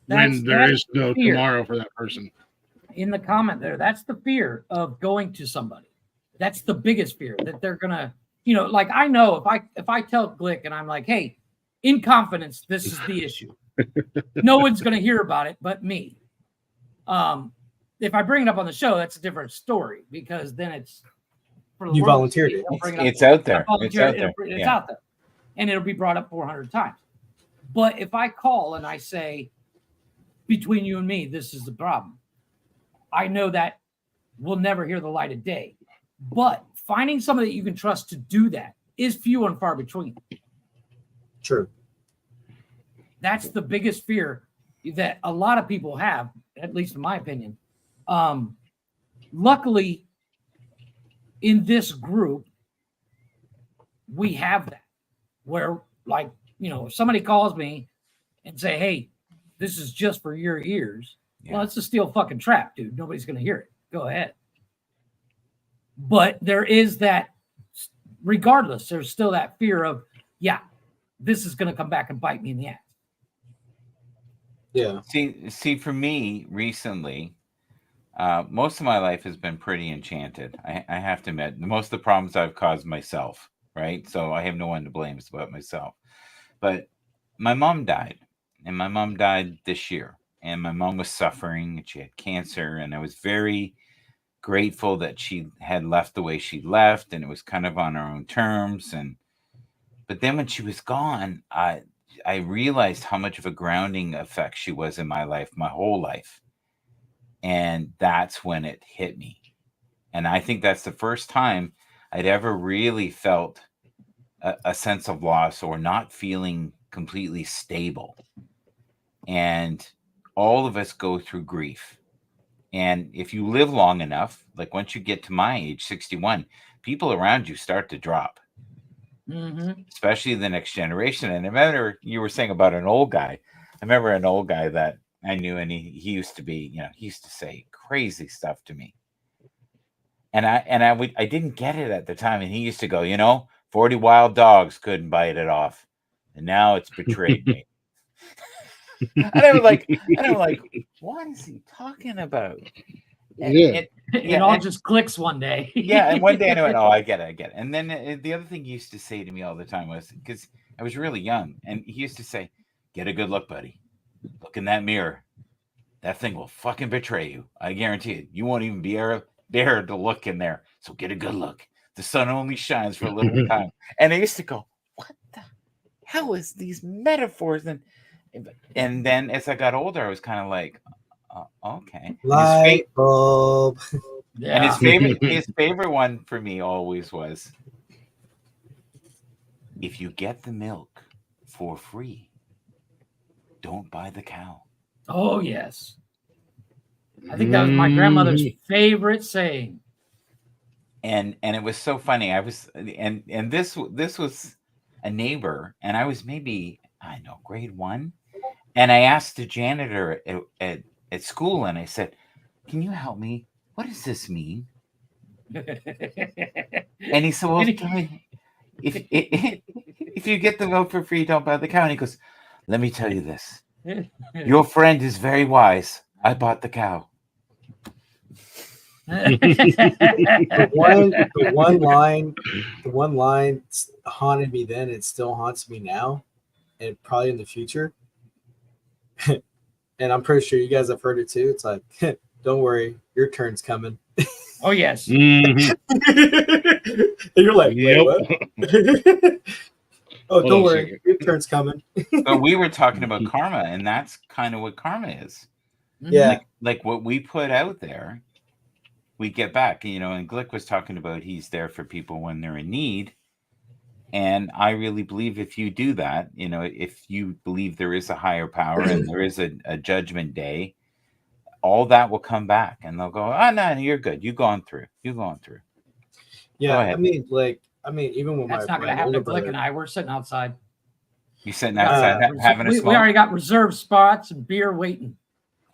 when there is no fear. tomorrow for that person. In the comment there, that's the fear of going to somebody. That's the biggest fear, that they're gonna, you know, like I know if I tell Glick and I'm like, hey, in confidence, this is the issue. No one's gonna hear about it but me. If I bring it up on the show, that's a different story, because then it's for the You world to volunteered see. it. I'll bring up. It's out there. I It's volunteered out it. there. It's Yeah. out there, and it'll be brought up 400 times. But if I call and I say, between you and me, this is the problem, I know that we'll never hear the light of day. But finding somebody that you can trust to do that is few and far between. True. That's the biggest fear that a lot of people have, at least in my opinion. Luckily, in this group, we have that, where, like, you know, if somebody calls me and say, hey, this is just for your ears. Yeah. Well, it's a steel fucking trap, dude. Nobody's going to hear it. Go ahead. But there is that, regardless, there's still that fear of, yeah, this is going to come back and bite me in the ass. Yeah. See, for me recently, most of my life has been pretty enchanted. I have to admit, most of the problems I've caused myself, right? So I have no one to blame. It's about myself. But my mom died, and my mom died this year, and my mom was suffering, and she had cancer, and I was very grateful that she had left the way she left, and it was kind of on her own terms. But then when she was gone, I realized how much of a grounding effect she was in my life, my whole life. And that's when it hit me. And I think that's the first time I'd ever really felt a sense of loss or not feeling completely stable. And all of us go through grief. And if you live long enough, like once you get to my age, 61, people around you start to drop. Mm-hmm. Especially the next generation. And I remember you were saying about an old guy. I remember an old guy that I knew, and he used to be, you know, he used to say crazy stuff to me. And I didn't get it at the time. And he used to go, you know, 40 wild dogs couldn't bite it off. And now it's betrayed me. and I'm like, what is he talking about? Yeah. It all just clicks one day. Yeah, and one day I went, oh, I get it. And then the other thing he used to say to me all the time was, because I was really young, and he used to say, get a good look, buddy. Look in that mirror. That thing will fucking betray you. I guarantee it. You won't even be dare to look in there. So get a good look. The sun only shines for a little time. And I used to go, what the hell is these metaphors? And then as I got older, I was kind of like, okay. Light bulb. And his favorite one for me always was, if you get the milk for free, don't buy the cow. Oh, yes. I think that was my grandmother's favorite saying. And it was so funny. I was and this was a neighbor, and I was maybe, I don't know, grade 1. And I asked the janitor at school, and I said, can you help me? What does this mean? And he said, "Well, Johnny, if you get the milk for free, don't buy the cow." And he goes, "Let me tell you this. Your friend is very wise. I bought the cow." The one line haunted me then. It still haunts me now, and probably in the future. And I'm pretty sure you guys have heard it too. It's like, don't worry, your turn's coming. Oh yes. Mhm. And you're like, wait, Yep. what? Oh, Hold don't on a worry, second. your turn's coming. But we were talking about karma, and that's kind of what karma is. Yeah. Like what we put out there, we get back. You know, and Glick was talking about he's there for people when they're in need. And I really believe if you do that, you know, if you believe there is a higher power and there is a judgment day, all that will come back and they'll go, "Oh, no, you're good. You've gone through. You've gone through." Yeah, ahead. I mean, even with That's my, not going to my happen older to Glick brother, and I. We're sitting outside. You sitting outside having a we smoke? already got reserved spots and beer waiting.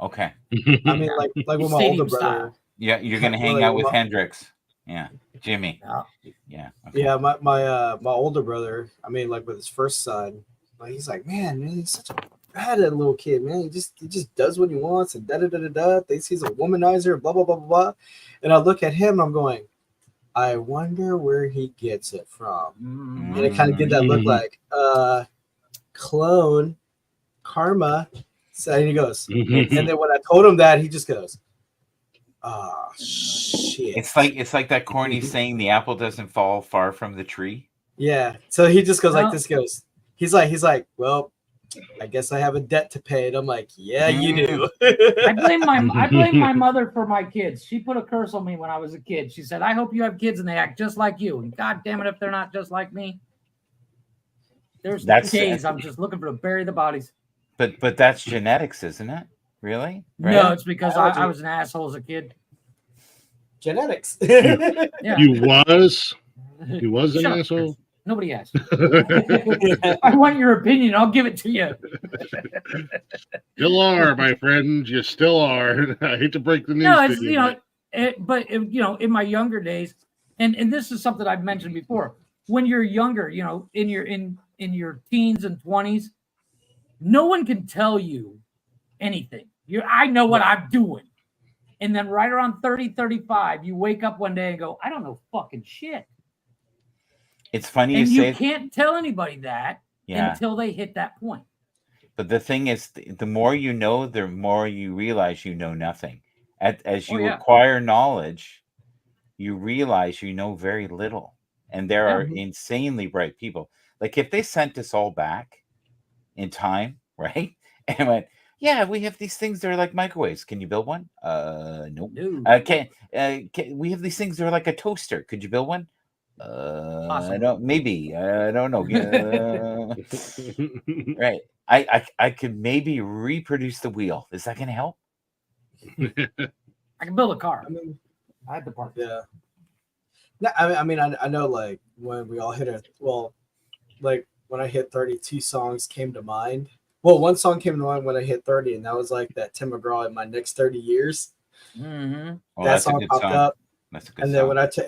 Okay. I mean, like with my Stadium older brother, style. Yeah, you're gonna hang Well, out with well- Hendrix. Yeah. Jimmy. Yeah. Yeah. Okay. yeah, my older brother, I mean, like with his first son, like he's like, man, he's such a bad little kid, man. He just does what he wants and da da da da da. Thinks he's a womanizer, blah blah blah blah blah. And I look at him, I'm going, I wonder where he gets it from. And it kind of get that look like, clone, karma. So and he goes, and then when I told him that, he just goes, ah, shit. It's like that corny saying, "The apple doesn't fall far from the tree." Yeah. So he just goes Well- like this. Goes. He's like, well, I guess I have a debt to pay. And I'm like, yeah, you do. I blame my mother for my kids. She put a curse on me when I was a kid. She said, "I hope you have kids and they act just like you." And God damn it, if they're not just like me, there's days I'm just looking for to bury the bodies. But that's genetics, isn't it? Really? No, it's because I was an asshole as a kid. Genetics. Yeah. He was an Shut up, asshole. Chris. Nobody asked. I want your opinion. I'll give it to you. Still are, my friend. You still are. I hate to break the news. No, to it's you, but in my younger days, and this is something I've mentioned before. When you're younger, in your teens and 20s, no one can tell you anything. I know what I'm doing. And then right around 30, 35, you wake up one day and go, I don't know fucking shit. It's funny And you you say. can't tell anybody that Yeah. until they hit that point. But the thing is, the more you know, the more you realize you know nothing. As you acquire knowledge, you realize you know very little. And there are insanely bright people. Like if they sent us all back in time, right? And went, yeah, we have these things that are like microwaves. Can you build one? Nope. No. Can we have these things that are like a toaster? Could you build one? I don't. Maybe I don't know. Right. I could maybe reproduce the wheel. Is that going to help? I can build a car. I mean, I had the part. yeah. No, I know like when we all hit it. Well, like when I hit 32 songs came to mind. Well, one song came to mind when I hit 30, and that was like that Tim McGraw in my next 30 years. Mm-hmm. Well, That that's a song good popped song. up. That's a good And song.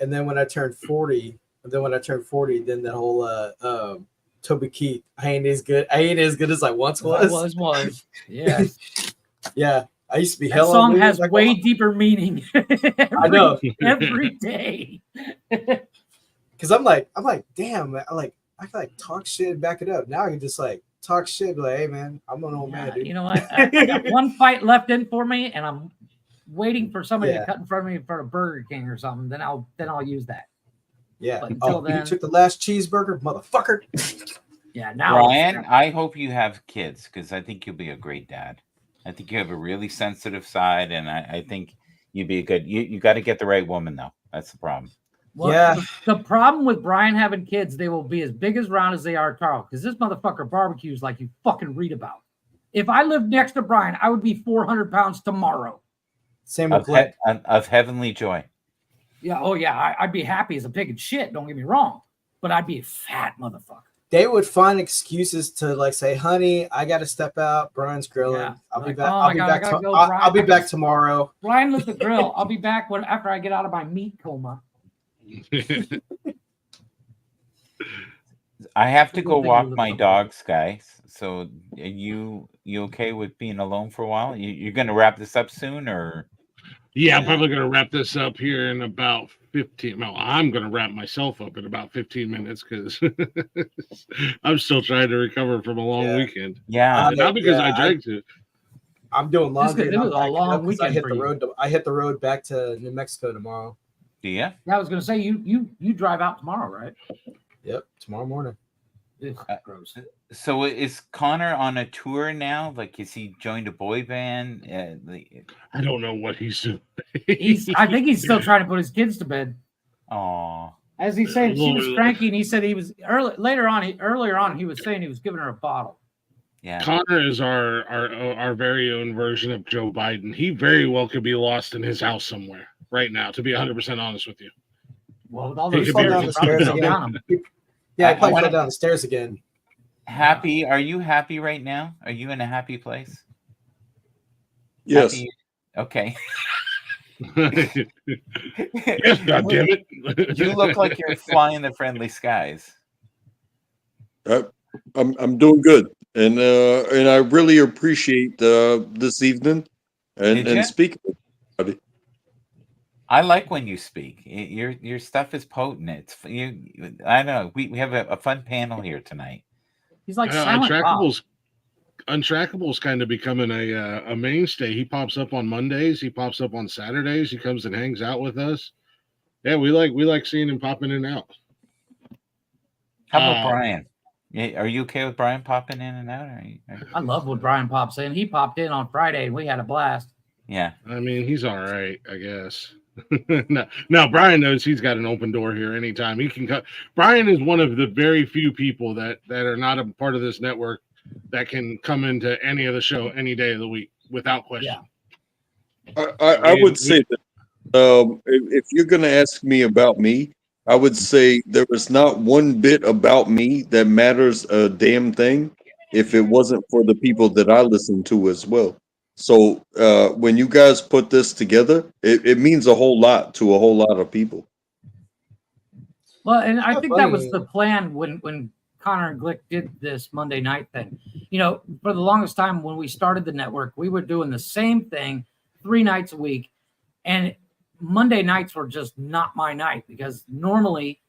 then when I turned 40, then that whole Toby Keith, I ain't as good as I once was. Was. Yeah. Yeah. I used to be That hell song on has like, way deeper meaning. I know. Every day. Because I'm like, damn, I can like talk shit and back it up. Now I can just like talk shit, be like, hey man, I'm an old man, dude. You know what? I got one fight left in for me, and I'm waiting for somebody Yeah. to cut in front of me for a Burger King or something. Then I'll use that. Yeah. But until Oh, then- you took the last cheeseburger, motherfucker. Yeah. Now. Brian, I hope you have kids because I think you'll be a great dad. I think you have a really sensitive side, and I think you'd be a good. You got to get the right woman though. That's the problem. Well, Yeah. The problem with Brian having kids, they will be as big as round as they are tall. Because this motherfucker barbecues like you fucking read about. If I lived next to Brian, I would be 400 pounds tomorrow. Same with Of, Blake. of heavenly joy. Yeah. Oh yeah. I'd be happy as a pig and shit. Don't get me wrong. But I'd be a fat motherfucker. They would find excuses to like say, honey, I gotta step out. Brian's grilling. Yeah. I'll be Like, back. oh, I'll be I back. gotta go, I'll Brian. be back tomorrow. Brian lit the grill. I'll be back after I get out of my meat coma. I have to Good go thing you walk live my up there. dogs, guys. So are you okay with being alone for a while? You're gonna wrap this up soon, or Yeah, I'm probably going to wrap this up here in about 15. Well, I'm going to wrap myself up in about 15 minutes because I'm still trying to recover from a long Yeah. weekend. yeah? Not because Yeah, I drank too. I'm doing laundry It and was I'm a backing long up because I weekend hit for the you. road. I hit the road back to New Mexico tomorrow. Do you? Yeah, I was gonna say you drive out tomorrow, right? Yep, tomorrow morning. Ugh, Uh, gross. So is Connor on a tour now? Like, is he joined a boy band? I don't know what he's doing. I think he's still trying to put his kids to bed. Oh, As he said, she was Well, cranky, and he said he was earlier on. He was saying he was giving her a bottle. yeah. Connor is our very own version of Joe Biden. He very well could be lost in his house somewhere right now, to be 100% honest with you. Well, with all He those could Fell be down stairs, the he probably stairs fell again. down 'em. Yeah, I I probably wanna- fell down the stairs again. Happy? Are you happy right now? Are you in a happy place? Yes. Happy? Okay. Yes, God damn it. You look like you're flying the friendly skies. I'm doing good, and I really appreciate this evening Did ya? and speaking. I like when you speak. Your stuff is potent. You. I know. We have a fun panel here tonight. He's like Silent Bob. Untrackable's kind of becoming a mainstay. He pops up on Mondays. He pops up on Saturdays. He comes and hangs out with us. Yeah, we like seeing him popping in and out. How about Brian? Are you okay with Brian popping in and out? I love when Brian pops in. He popped in on Friday, and we had a blast. Yeah. I mean, he's all right, I guess. Now, Brian knows he's got an open door here anytime. He can cut. Brian is one of the very few people that are not a part of this network that can come into any of the show any day of the week without question. Yeah. I would say that if you're going to ask me about me, I would say there is not one bit about me that matters a damn thing if it wasn't for the people that I listen to as well. So when you guys put this together, it means a whole lot to a whole lot of people. Well, and I Yeah, think that was funny. the plan when Connor and Glick did this Monday night thing. You know, for the longest time when we started the network, we were doing the same thing 3 nights a week. And Monday nights were just not my night because normally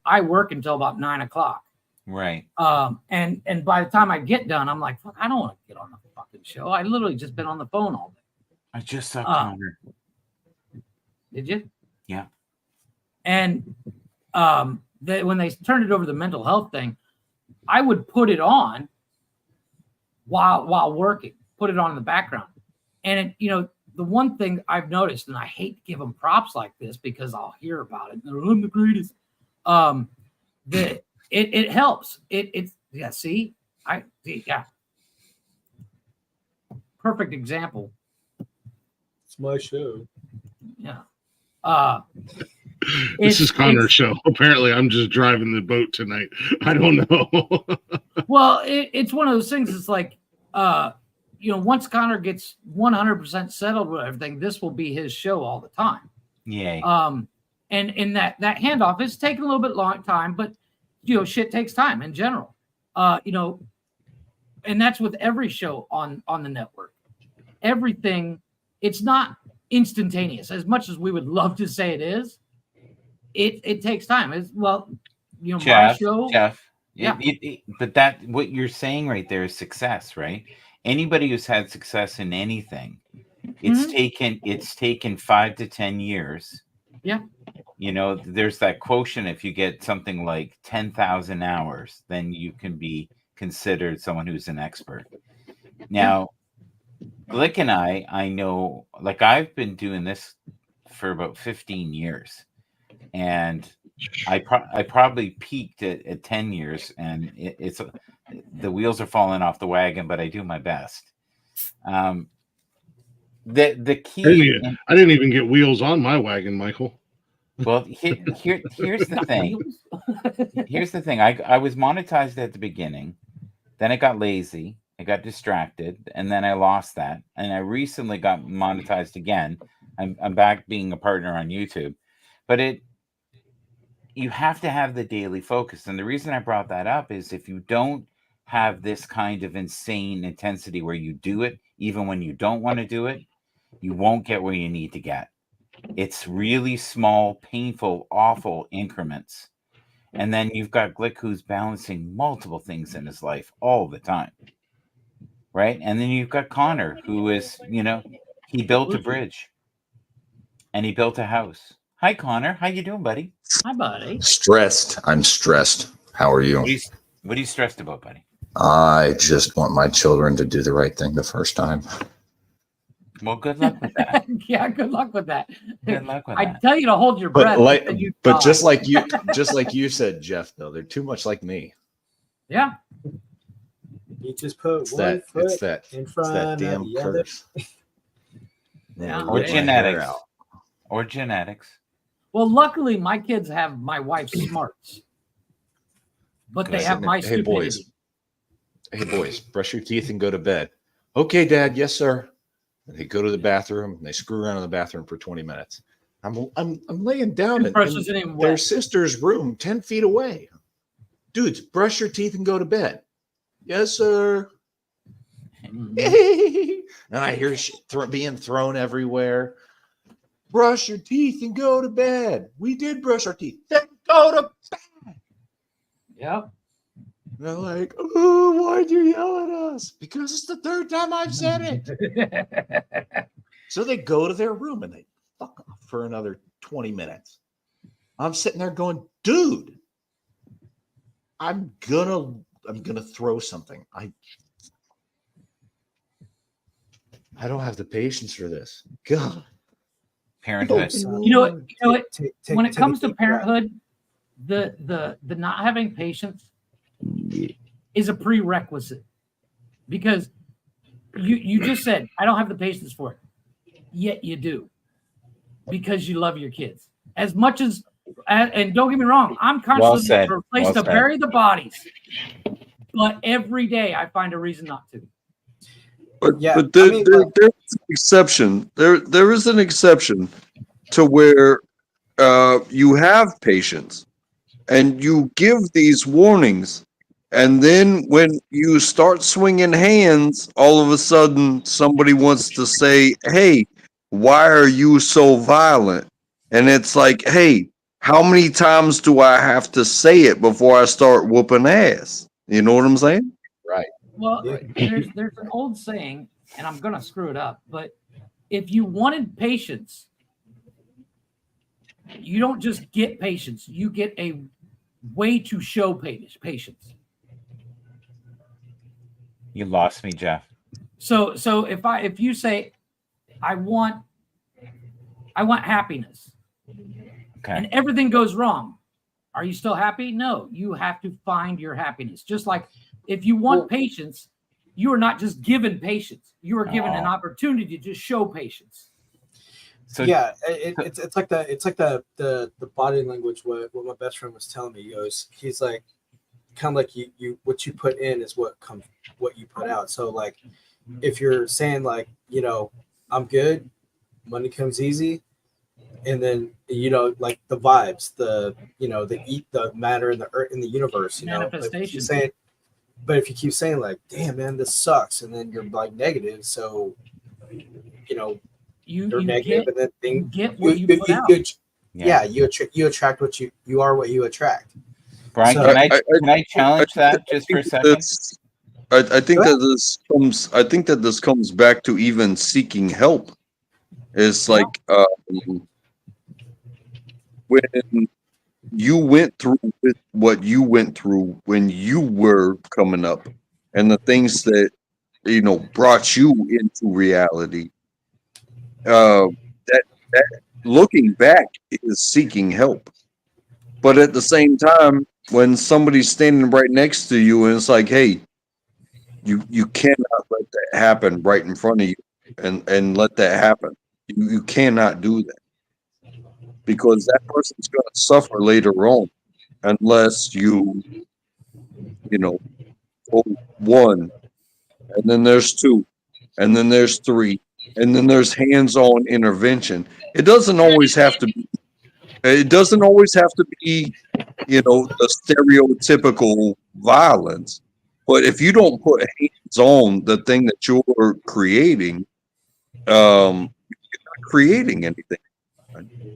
I work until about 9 o'clock. Right. And by the time I get done, I'm like, fuck, I don't want to get on the fucking show. I literally just been on the phone all day. I just saw Connor. Did you? Yeah. And when they turned it over to the mental health thing, I would put it on while working, put it on in the background. And the one thing I've noticed, and I hate to give them props like this because I'll hear about it. I'm the greatest. That it helps. It's yeah. See, yeah. Perfect example. It's my show. Yeah. This is Connor's show. Apparently, I'm just driving the boat tonight. I don't know. Well, it's one of those things. It's like, once Connor gets 100% settled with everything, this will be his show all the time. Yay. And in that handoff is taking a little bit long time, but shit takes time in general. And that's with every show on the network. Everything, it's not instantaneous as much as we would love to say it is. It takes time. It's my show. Jeff. Yeah. But that what you're saying right there is success, right? Anybody who's had success in anything, it's taken 5 to 10 years. Yeah. There's that quotient. If you get something like 10,000 hours, then you can be considered someone who's an expert. Now, Glick and I know, like I've been doing this for about 15 years, and I probably peaked at 10 years, and it's the wheels are falling off the wagon, but I do my best. The key. I didn't even get wheels on my wagon, Michael. Well, here's the thing. Here's the thing. I was monetized at the beginning, then I got lazy, I got distracted, and then I lost that. And I recently got monetized again. I'm back being a partner on YouTube, but you have to have the daily focus. And the reason I brought that up is if you don't have this kind of insane intensity where you do it, even when you don't want to do it, you won't get where you need to get. It's really small, painful, awful increments. And then you've got Glick who's balancing multiple things in his life all the time. Right? And then you've got Connor, who is, he built a bridge and he built a house. Hi, Connor. How you doing, buddy? Hi, buddy. Stressed. I'm stressed. How are you? What are you stressed about, buddy? I just want my children to do the right thing the first time. Well, good luck with that. Yeah, good luck with that. Good luck with I that. tell you to hold your breath. But just like you said, Jeff, though, they're too much like me. Yeah. You just put It's one that foot it's that in it's front that of damn the other. curse. Yeah. Or Rip my hair genetics. out. Or genetics. Well, luckily, my kids have my wife's smarts, but they have my Hey stupidity. boys, brush your teeth and go to bed. Okay, Dad. Yes, sir. And they go to the bathroom and they screw around in the bathroom for 20 minutes. I'm laying down in Toothbrush isn't even their wet. sister's room 10 feet away. Dudes, brush your teeth and go to bed. Yes, sir. Mhm. And I hear shit being thrown everywhere. Brush your teeth and go to bed. We did brush our teeth. Then go to bed. Yep. And they're like, oh, why'd you yell at us? Because it's the third time I've said it. So they go to their room and they fuck off for another 20 minutes. I'm sitting there going, dude, I'm gonna throw something. I don't have the patience for this. God. Parenthood. You know what? When it comes to take a deep breath. parenthood, the not having patience is a prerequisite, because you just said I don't have the patience for it, yet you do, because you love your kids as much as. And don't get me wrong, I'm constantly said. for a place Well to said. bury the bodies, but every day I find a reason not to. But, Yeah, but I mean, there's like- an exception. There is an exception to where you have patience and you give these warnings, and then when you start swinging hands, all of a sudden somebody wants to say, "Hey, why are you so violent?" And it's like, "Hey, how many times do I have to say it before I start whooping ass?" You know what I'm saying? Well, Yeah. there's an old saying, and I'm gonna screw it up, but if you wanted patience, you don't just get patience, you get a way to show patience. You lost me, Jeff. So if you say I want happiness, Okay. and everything goes wrong, are you still happy? No, you have to find your happiness. Just like if you want patience, you are not just given patience, you are given an Oh. opportunity to show patience. So Yeah, it's like the body language. What my best friend was telling me, he's like, kind of like you what you put in is what you put out. So like, if you're saying like, I'm good, money comes easy, and then like the vibes, the matter in the earth, in the universe, Manifestation. But if you keep saying like, damn man, this sucks, and then you're like negative, so you're You negative, and then things get what you put out. you attract what you are what you attract. Brian, So- can I challenge that just for a second? I think Go that this comes back to even seeking help. It's like when you went through what you went through when you were coming up, and the things that brought you into reality. That looking back is seeking help, but at the same time, when somebody's standing right next to you and it's like, hey, you cannot let that happen right in front of you, and let that happen. You cannot do that, because that person's going to suffer later on unless you go one, and then there's two, and then there's three, and then there's hands-on intervention. It doesn't always have to be the stereotypical violence. But if you don't put hands on the thing that you're creating, you're not creating anything.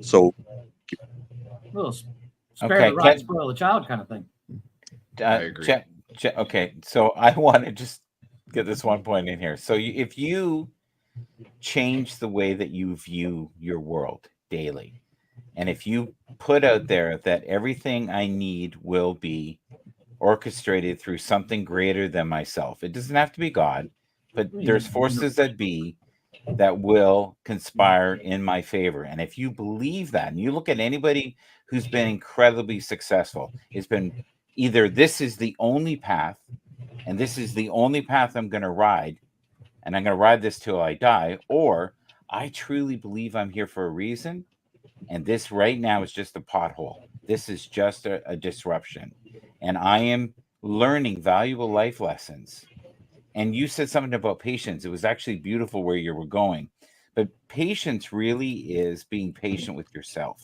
So, Well, spare Okay, the rod, Ken- spoil the child kind of thing. agree. Okay, so I want to just get this one point in here. So if you change the way that you view your world daily, and if you put out there that everything I need will be orchestrated through something greater than myself, it doesn't have to be God, but there's forces that be that will conspire in my favor. And if you believe that, and you look at anybody who's been incredibly successful, it's been either this is the only path, and this is the only path I'm going to ride, and I'm going to ride this till I die, or I truly believe I'm here for a reason, and this right now is just a pothole. This is just a disruption, and I am learning valuable life lessons. And you said something about patience. It was actually beautiful where you were going. But patience really is being patient with yourself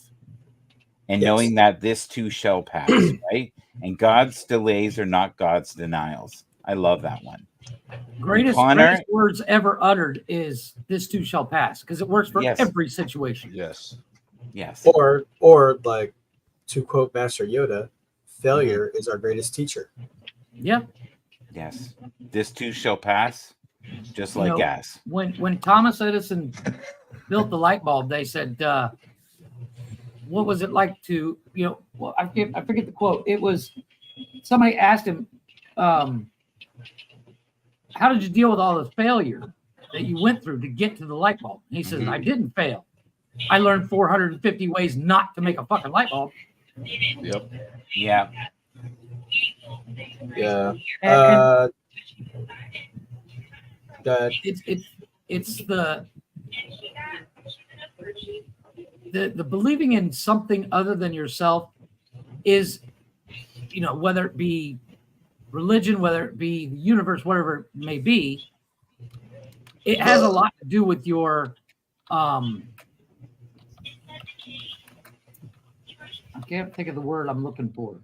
and knowing that this too shall pass, right? And God's delays are not God's denials. I love that one. Greatest words ever uttered is "this too shall pass" because it works for Yes. every situation. Yes. Yes. Or like to quote Master Yoda, failure is our greatest teacher. Yeah. Yes. This too shall pass, just like know, gas. When Thomas Edison built the light bulb, they said, what was it like to, well, I forget the quote. It was somebody asked him, how did you deal with all the failure that you went through to get to the light bulb? And he says, I didn't fail. I learned 450 ways not to make a fucking light bulb. Yep. Yeah. Yeah. And That it's the believing in something other than yourself is, whether it be religion, whether it be the universe, whatever it may be, it has a lot to do with your I can't think of the word I'm looking for.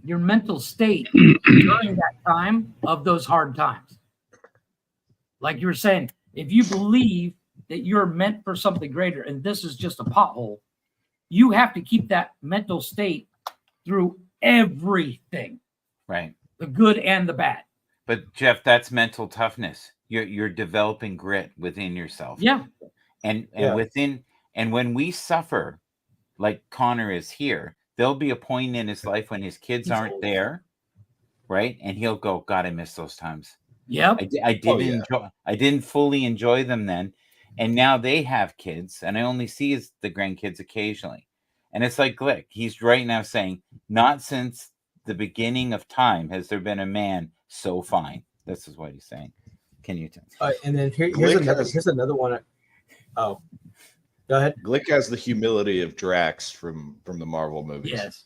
Your mental state during that time of those hard times. Like you were saying, if you believe that you're meant for something greater and this is just a pothole, you have to keep that mental state through everything, Right. the good and the bad. But Jeff, that's mental toughness. You're developing grit within yourself. Yeah. And Yeah. within, and when we suffer, like Connor is here, there'll be a point in his life when his kids aren't there, right? And he'll go, God, I miss those times. Yep. I didn't fully enjoy them then. And now they have kids, and I only see the grandkids occasionally. And it's like Glick. He's right now saying, not since the beginning of time has there been a man so fine. This is what he's saying. Can you tell? and then here's Glick another one. Oh, go ahead. Glick has the humility of Drax from the Marvel movies. Yes.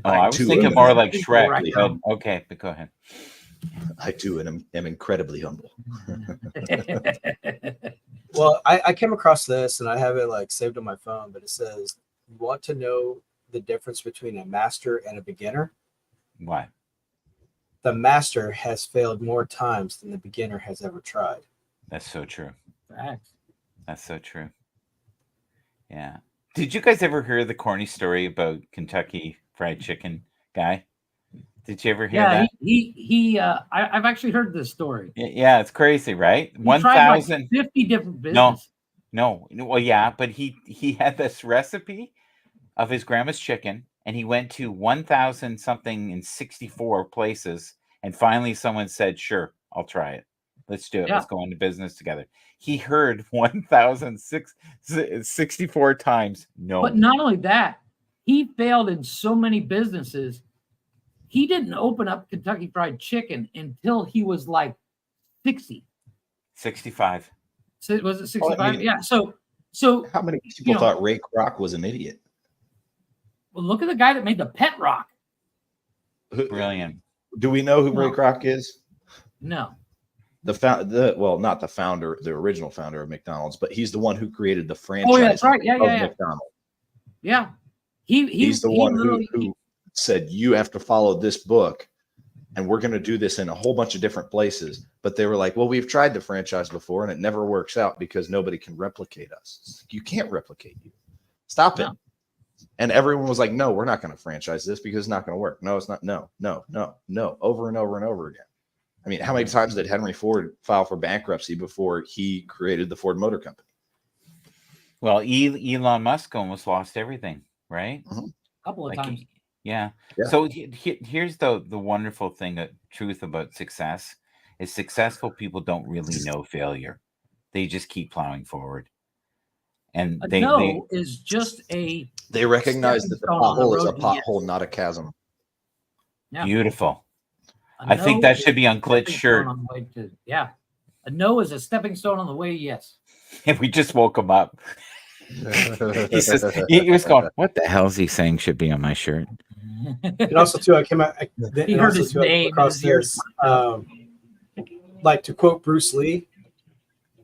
Oh, I was thinking more like Shrek. But, okay, but go ahead. I too am incredibly humble. Well, I came across this and I have it like saved on my phone, but it says, you want to know the difference between a master and a beginner? Why? The master has failed more times than the beginner has ever tried. That's so true. Facts. That's so true. Yeah. Did you guys ever hear the corny story about Kentucky Fried Chicken guy? Did you ever hear that? I've actually heard this story. Yeah, it's crazy, right? He 1,000. tried, 50 different businesses. No. Well, yeah, but he had this recipe of his grandma's chicken, and he went to 1,000 something in 64 places, and finally someone said, "Sure, I'll try it. Let's do it. Yeah. Let's go into business together." He heard 1,064 times no. But not only that, he failed in so many businesses. He didn't open up Kentucky Fried Chicken until he was like 60. 65. So was it 65? I mean- Yeah. So How many people thought Ray Kroc was an idiot? well, look at the guy that made the Pet Rock. Brilliant. Do we know who Ray No. Kroc is? No. Not the founder, the original founder of McDonald's, but he's the one who created the franchise. Oh, yeah, that's right. Yeah, of yeah, yeah. McDonald's. Yeah. He's the one literally- who said you have to follow this book, and we're going to do this in a whole bunch of different places. But they were like, well, we've tried the franchise before, and it never works out because nobody can replicate us. It's like, you can't replicate you. Stop it. No. And everyone was like, no, we're not going to franchise this because it's not going to work. No, it's not. No, over and over and over again. I mean, how many times did Henry Ford file for bankruptcy before he created the Ford Motor Company? Well, Elon Musk almost lost everything, right? a couple of Like, times. Yeah. Yeah. So here's the wonderful thing, truth about success is successful people don't really know failure. They just keep plowing forward. And A they no is just a They recognize that the Stepping stone on the pothole is a road to yes. pothole, not a chasm. Yeah. beautiful. a I think no that is should be on a Glitch's stepping shirt. stone on the way to- yeah. A no is a stepping stone on the way to yes. If we just woke him up. He says he was going, what the hell is he saying should be on my shirt? And also too, I came out. He and heard also, his too, I came name and across his ears this. Like to quote Bruce Lee,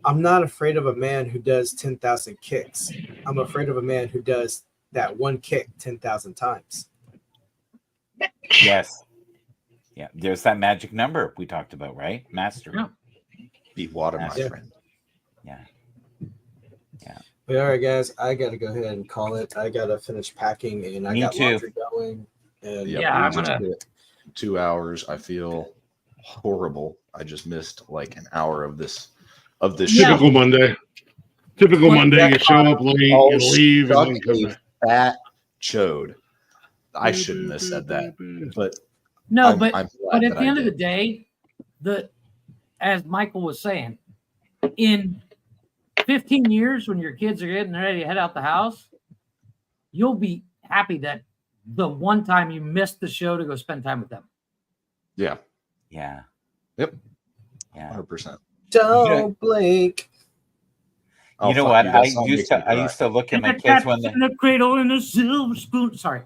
"I'm not afraid of a man who does 10,000 kicks. I'm afraid of a man who does that one kick 10,000 times." Yes. Yeah. There's that magic number we talked about, right? Mastery. Yeah. Beat water, my Yeah. friend. Yeah. But all right, guys, I gotta go ahead and call it. I gotta finish packing, and I Me got too. laundry going. And Yep, Yeah, we I'm just gonna- hit 2 hours. I feel horrible. I just missed like an hour of this Yeah. show. Typical Monday. Typical Well, Monday. You show up late, Oh, you leave, and suck then come a back. fat chode. I shouldn't have said that, but No, I'm but glad but at that the I end of the did. day, as Michael was saying, in 15 years when your kids are getting ready to head out the house, you'll be happy that the one time you missed the show to go spend time with them. Yeah, Yeah. Yep. Yeah. 100%. don't blink. Oh, You know fuck, what? that song makes me I cry. used to look at And my the kids when cat's they in the cradle and a silver spoon. Sorry.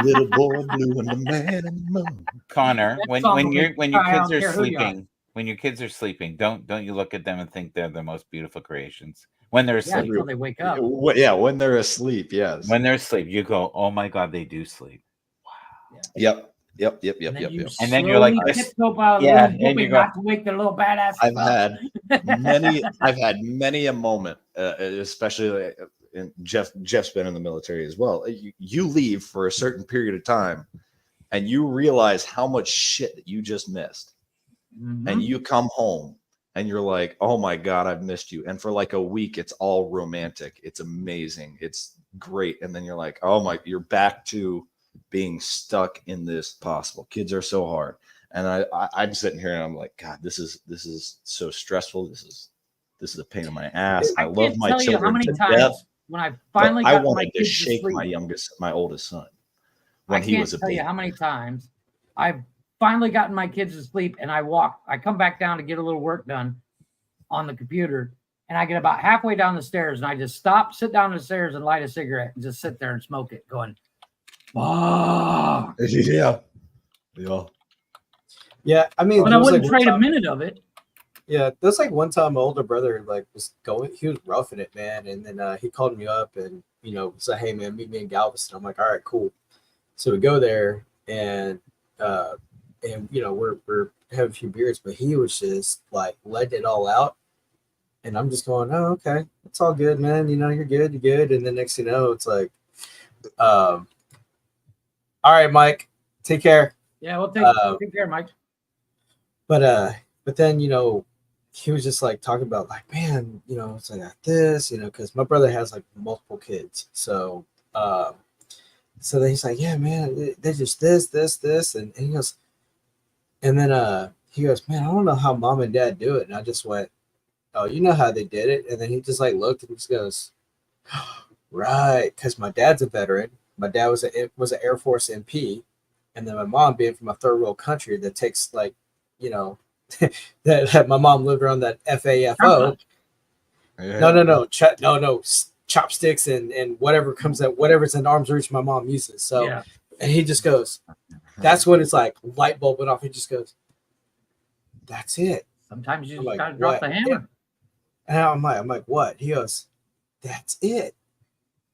Little boy blue and the man in the moon. Connor, That when song when will your make when you your cry, I kids don't are care who you are. sleeping, when your kids are sleeping, don't you look at them and think they're the most beautiful creations. When they're Yeah, asleep. until they wake up. Yeah, when they're asleep, yes. When they're asleep, you go, oh my god, they do sleep. Yep. And then you And then you're like, slowly this- tiptoe out of the yeah, room, and you hoping go- not to wake their little badass. I've had many a moment, especially Jeff's been in the military as well. You leave for a certain period of time, and you realize how much shit that you just missed, Mhm. and you come home and you're like, oh my god, I've missed you. And for like a week, it's all romantic. It's amazing. It's great. And then you're like, oh my, you're back to being stuck in this possible. Kids are so hard. And I'm sitting here and I'm like, God, this is so stressful. This is a pain in my ass. I love can't my tell you children how many to times death, when I but finally I got my wanted to kids to shake sleep. my oldest son I when he can't was a tell baby. you how many times I've finally gotten my kids to sleep, and I come back down to get a little work done on the computer, and I get about halfway down the stairs, and I just stop, sit down the stairs, and light a cigarette, and just sit there and smoke it, going, "Fuck!" Yeah. Yeah, I mean, But there I was, wouldn't like, one trade a time- minute of it. Yeah, there's like one time my older brother like was going, he was roughing it, man, and then he called me up and said, "Hey, man, meet me in Galveston." I'm like, "All right, cool." So we go there and we're having a few beers, but he was just like letting it all out, and I'm just going, "Oh, okay, it's all good, man. You're good, you're good." And then next thing you know, it's like, "All right, Mike, take care." Yeah, we'll take care, Mike. But then he was just like talking about like, man, it's like this, because my brother has like multiple kids, so then he's like, yeah, man, they're just this, and he goes, and then he goes, man, I don't know how mom and dad do it, and I just went, oh, you know how they did it, and then he just like looked and just goes, right, because my dad's a veteran, my dad was an Air Force MP, and then my mom being from a third world country that takes like, that my mom lived around that FAFO. No, chopsticks and whatever's in arm's reach my mom uses. So, Yeah. and he just goes, that's when it's like light bulb went off. He just goes, that's it. Sometimes you I'm just like, gotta drop what? the hammer. And I'm like, what? He goes, that's it.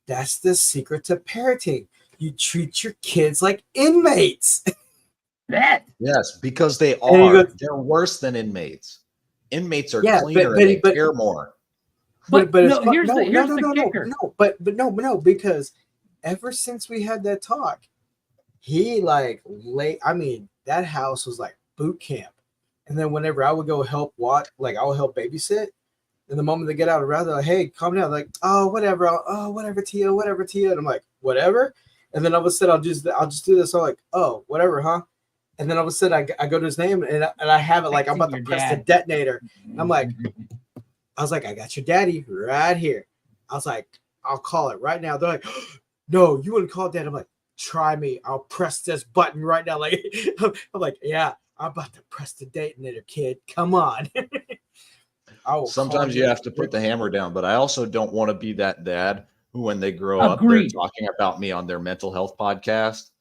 That's the secret to parenting. You treat your kids like inmates. That Yes, because they And you are. go- They're worse than inmates. Inmates are Yeah, cleaner but- and they but- care more. But it's no, fun- here's the kicker. no, because ever since we had that talk, he like I mean, that house was like boot camp. And then whenever I would go help watch, like I would help babysit, and the moment they get out of route, they're like, "Hey, calm down." Like, "Oh, whatever. Whatever, Tia. Whatever, Tia." And I'm like, "Whatever." And then all of a sudden, I'll just do this. I'm like, "Oh, whatever, huh?" And then all of a sudden, I go to his name and I have it like I'm about to Your press the dad. detonator. And I'm like, I was like, "I got your daddy right here." I was like, "I'll call it right now." They're like, "No, you wouldn't call dad." I'm like, "Try me. I'll press this button right now." Like, I'm like, "Yeah, I'm about to press the detonator, kid. Come on." I will Sometimes call you have to put the hammer down, but I also don't want to be that dad who, when they grow Agreed. up, they're talking about me on their mental health podcast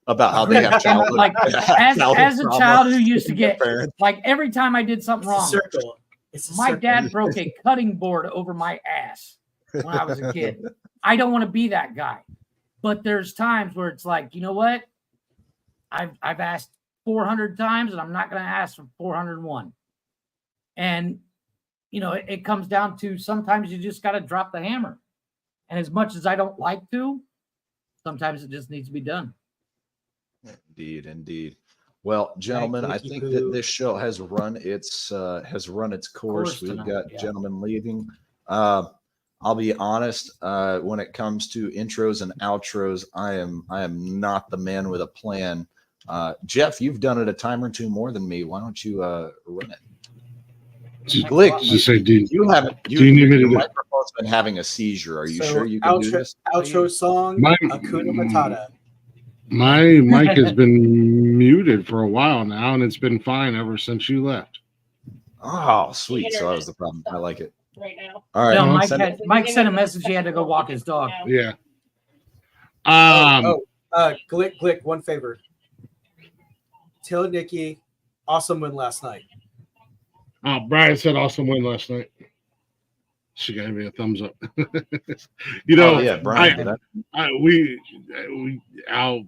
about how they have childhood. Like as a trauma child who used to from their get parents. like every time I did something It's a wrong, circle. It's a my circle. dad broke a cutting board over my ass when I was a kid. I don't want to be that guy. But there's times where it's like, you know what? I've asked 400 times and I'm not going to ask for 401. And you know, it comes down to sometimes you just got to drop the hammer. And as much as I don't like to, sometimes it just needs to be done. Indeed. Well, gentlemen, I Cookie think Poo. that this show has run its course. We've tonight, got yeah. gentlemen leaving. I'll be honest. When it comes to intros and outros, I am not the man with a plan. Jeff, you've done it a time or two more than me. Why don't you run it? Glick, Just say, do you haven't. you need me to your do- microphone's been having a seizure. Are you So, sure you can do this? Outro song, My- Hakuna Matata. my mic has been muted for a while now, and it's been fine ever since you left. Oh, sweet. So that was the problem. I like it. Right now. All right. No, Well, Mike sent a message. He had to go walk his dog. Yeah. Glick, one favor. Tell Nikki, awesome win last night. Brian said awesome win last night. She gave me a thumbs up. You know, Oh, yeah, Brian did that. Al,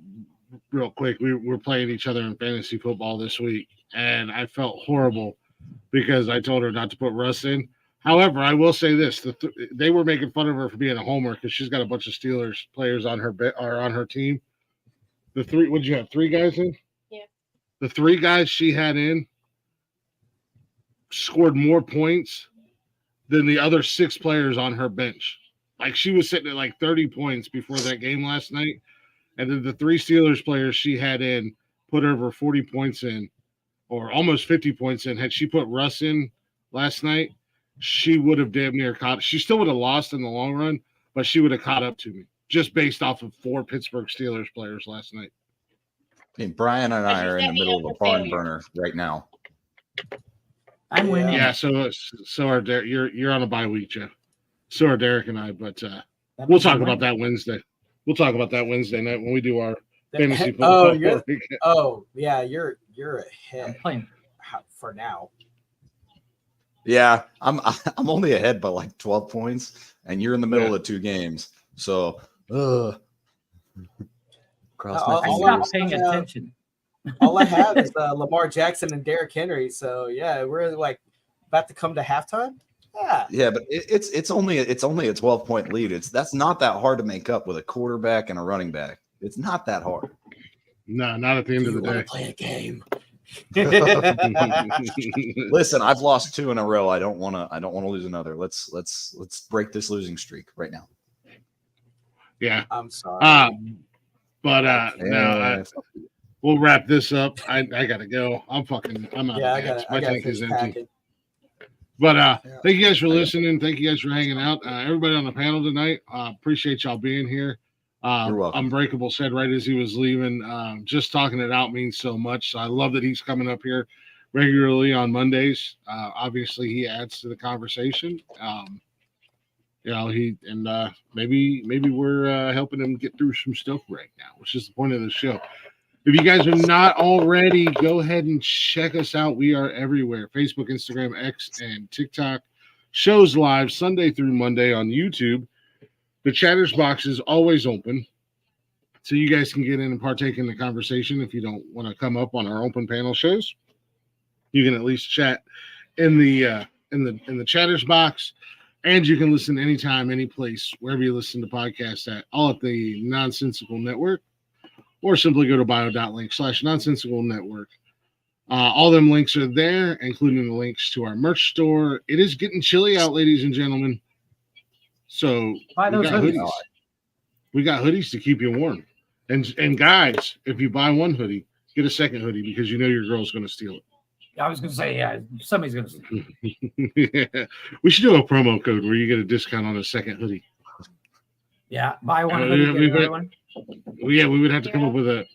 real quick, we were playing each other in fantasy football this week, and I felt horrible because I told her not to put Russ in. However, I will say this: they were making fun of her for being a homer because she's got a bunch of Steelers players on her team. The three, would you have 3 guys in? Yeah. The 3 guys she had in scored more points than the other 6 players on her bench. Like she was sitting at like 30 points before that game last night. And then the 3 Steelers players she had in put over 40 points in, or almost 50 points in. Had she put Russ in last night, she would have damn near caught. She still would have lost in the long run, but she would have caught up to me just based off of 4 Pittsburgh Steelers players last night. I mean, Brian and I are in the Set me middle up of a for barn failure. burner right now. I'm winning. Yeah, so are Derek. You're on a bye week, Jeff. So are Derek and I, but That we'll means talk I'm about winning. that Wednesday. We'll talk about that Wednesday night when we do our fantasy football. Yeah, you're I'm ahead playing. for now. Yeah, I'm only ahead by like 12 points, and you're in the middle of 2 games. So, cross I'll- I my I'll- stopped fingers. paying I'll- attention. All I have is Lamar Jackson and Derrick Henry. So yeah, we're like about to come to halftime. Yeah. Yeah, but it's only a 12-point lead. That's not that hard to make up with a quarterback and a running back. It's not that hard. No, not at the end of the day. Play a game. Listen, I've lost 2 in a row. I don't want to lose another. Let's break this losing streak right now. Yeah. I'm sorry. We'll wrap this up. I gotta go. I'm out yeah, of gas. I My got tank is fish empty. packing. But thank you guys for listening. Thank you guys for hanging out. Everybody on the panel tonight, appreciate y'all being here. You're welcome. Unbreakable said right as he was leaving, just talking it out means so much. So I love that he's coming up here regularly on Mondays. Obviously, he adds to the conversation. Maybe we're helping him get through some stuff right now, which is the point of the show. If you guys are not already, go ahead and check us out. We are everywhere: Facebook, Instagram, X, and TikTok. Shows live Sunday through Monday on YouTube. The Chatters box is always open, so you guys can get in and partake in the conversation. If you don't want to come up on our open panel shows, you can at least chat in the Chatters box, and you can listen anytime, any place, wherever you listen to podcasts at, all at the Nonsensical Network, or simply go to bio.link/Nonsensical Network. All them links are there, including the links to our merch store. It is getting chilly out, ladies and gentlemen. So Buy those hoodies. We got hoodies to keep you warm. And guys, if you buy one hoodie, get a second hoodie because you know your girl's going to steal it. I was going to say, yeah, somebody's going to steal it. Yeah. We should do a promo code where you get a discount on a second hoodie. Yeah, buy one hoodie, get another one. Yeah, we would have to come up with a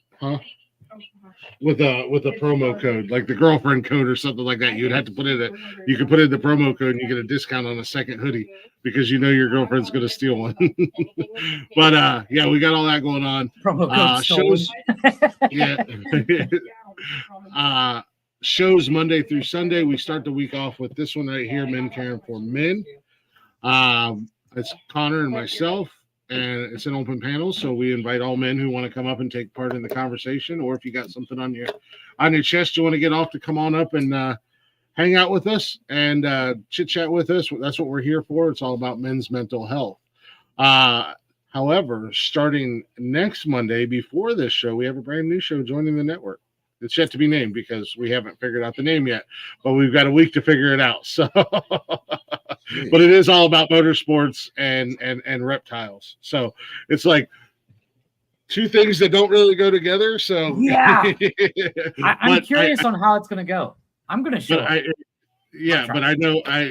with a promo code, like the girlfriend code or something like that. You'd have to put in you could put in the promo code and you get a discount on a second hoodie because you know your girlfriend's going to steal one. But yeah, we got all that going on. Promo code shows, yeah. Shows Monday through Sunday. We start the week off with this one right here, Men Caring for Men. It's Connor and myself, and it's an open panel, so we invite all men who want to come up and take part in the conversation, or if you got something on your chest you want to get off, to come on up and hang out with us and chit chat with us. That's what we're here for. It's all about men's mental health. However, starting next Monday before this show, we have a brand new show joining the network. It's yet to be named because we haven't figured out the name yet, but we've got a week to figure it out. So, but it is all about motorsports and reptiles. So it's like two things that don't really go together. So yeah, I'm curious on how it's going to go. I'm going to show. But I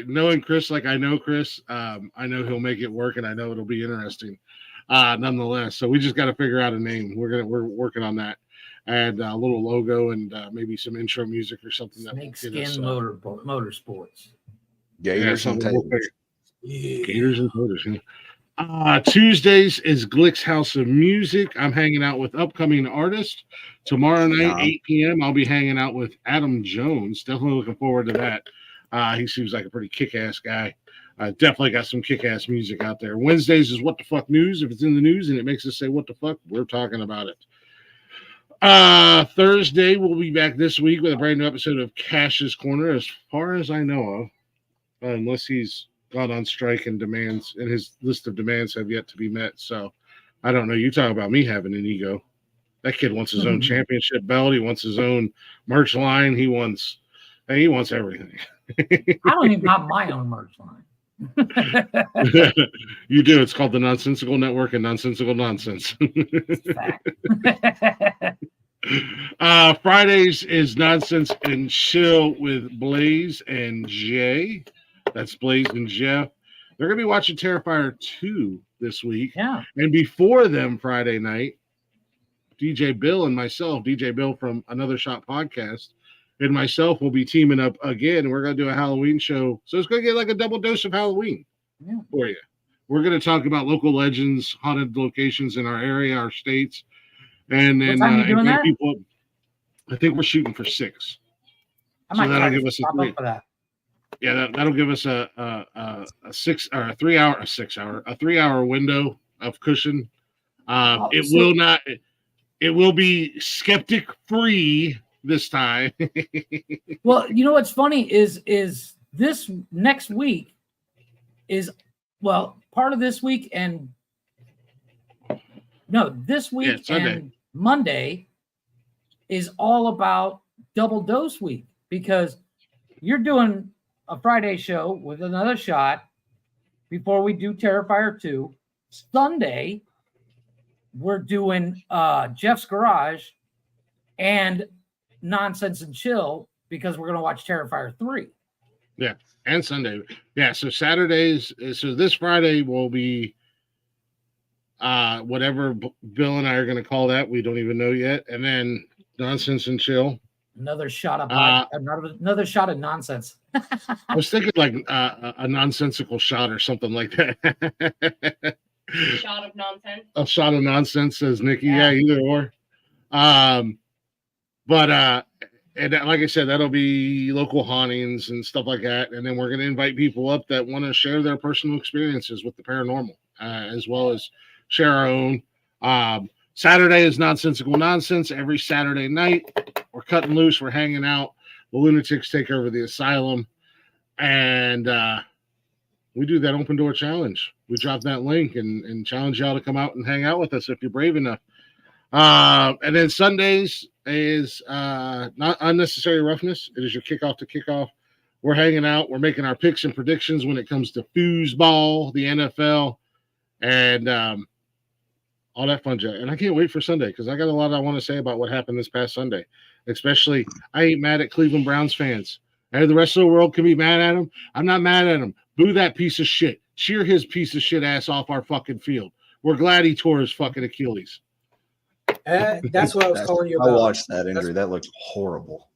know Chris, like I know Chris, I know he'll make it work, and I know it'll be interesting. Nonetheless, so we just got to figure out a name. We're working on that. And a little logo and maybe some intro music or something. Snakeskin Motorsports. Gators and Taters. Gators and Taters. Tuesdays is Glick's House of Music. I'm hanging out with upcoming artists. Tomorrow night, 8 p.m., I'll be hanging out with Adam Jones. Definitely looking forward to that. He seems like a pretty kick-ass guy. Definitely got some kick-ass music out there. Wednesdays is What the Fuck News. If it's in the news and it makes us say what the fuck, we're talking about it. Thursday, we'll be back this week with a brand new episode of Cash's Corner, as far as I know of, unless he's gone on strike and demands, and his list of demands have yet to be met. So I don't know. You talk about me having an ego. That kid wants his own championship belt. He wants his own merch line. He wants everything. I don't even have my own merch line. You do. It's called the Nonsensical Network and Nonsensical Nonsense. Fridays is Nonsense and Chill with Blaze and Jay. That's Blaze and Jeff. They're going to be watching Terrifier 2 this week. Yeah. And before them, Friday night, DJ Bill and myself, DJ Bill from Another Shot Podcast, and myself will be teaming up again. We're going to do a Halloween show. So it's going to get like a double dose of Halloween for you. We're going to talk about local legends, haunted locations in our area, our states. And then people, I think we're shooting for 6. I might that'll give us a 3. For that. Yeah, that'll give us a 6 or a 3 hour, a 6 hour, a 3 hour window of cushion. It will be skeptic free this time. Well, you know what's funny is this next week is part of this week and this week and Monday is all about Double Dose Week, because you're doing a Friday show with Another Shot before we do Terrifier 2. Sunday, we're doing Jeff's Garage and Nonsense and Chill because we're going to watch Terrifier 3. Yeah, and Sunday. Yeah, so Saturdays. So this Friday will be whatever Bill and I are going to call that. We don't even know yet. And then Nonsense and Chill. Another shot of another shot of nonsense. I was thinking like a nonsensical shot or something like that. Shot of nonsense. A shot of nonsense, says Nikki. Yeah, either or. But and like I said, that'll be local hauntings and stuff like that. And then we're going to invite people up that want to share their personal experiences with the paranormal as well as share our own. Saturday is Nonsensical Nonsense. Every Saturday night, we're cutting loose. We're hanging out. The lunatics take over the asylum. And we do that open door challenge. We drop that link and challenge y'all to come out and hang out with us if you're brave enough. And then Sundays is not Unnecessary Roughness. It is your kickoff to kickoff. We're hanging out. We're making our picks and predictions when it comes to foosball, the NFL, and all that fun jazz. And I can't wait for Sunday because I got a lot I want to say about what happened this past Sunday. Especially, I ain't mad at Cleveland Browns fans. And the rest of the world can be mad at him. I'm not mad at him. Boo that piece of shit. Cheer his piece of shit ass off our fucking field. We're glad he tore his fucking Achilles. And that's what I was calling you about. I watched that injury. That looked horrible.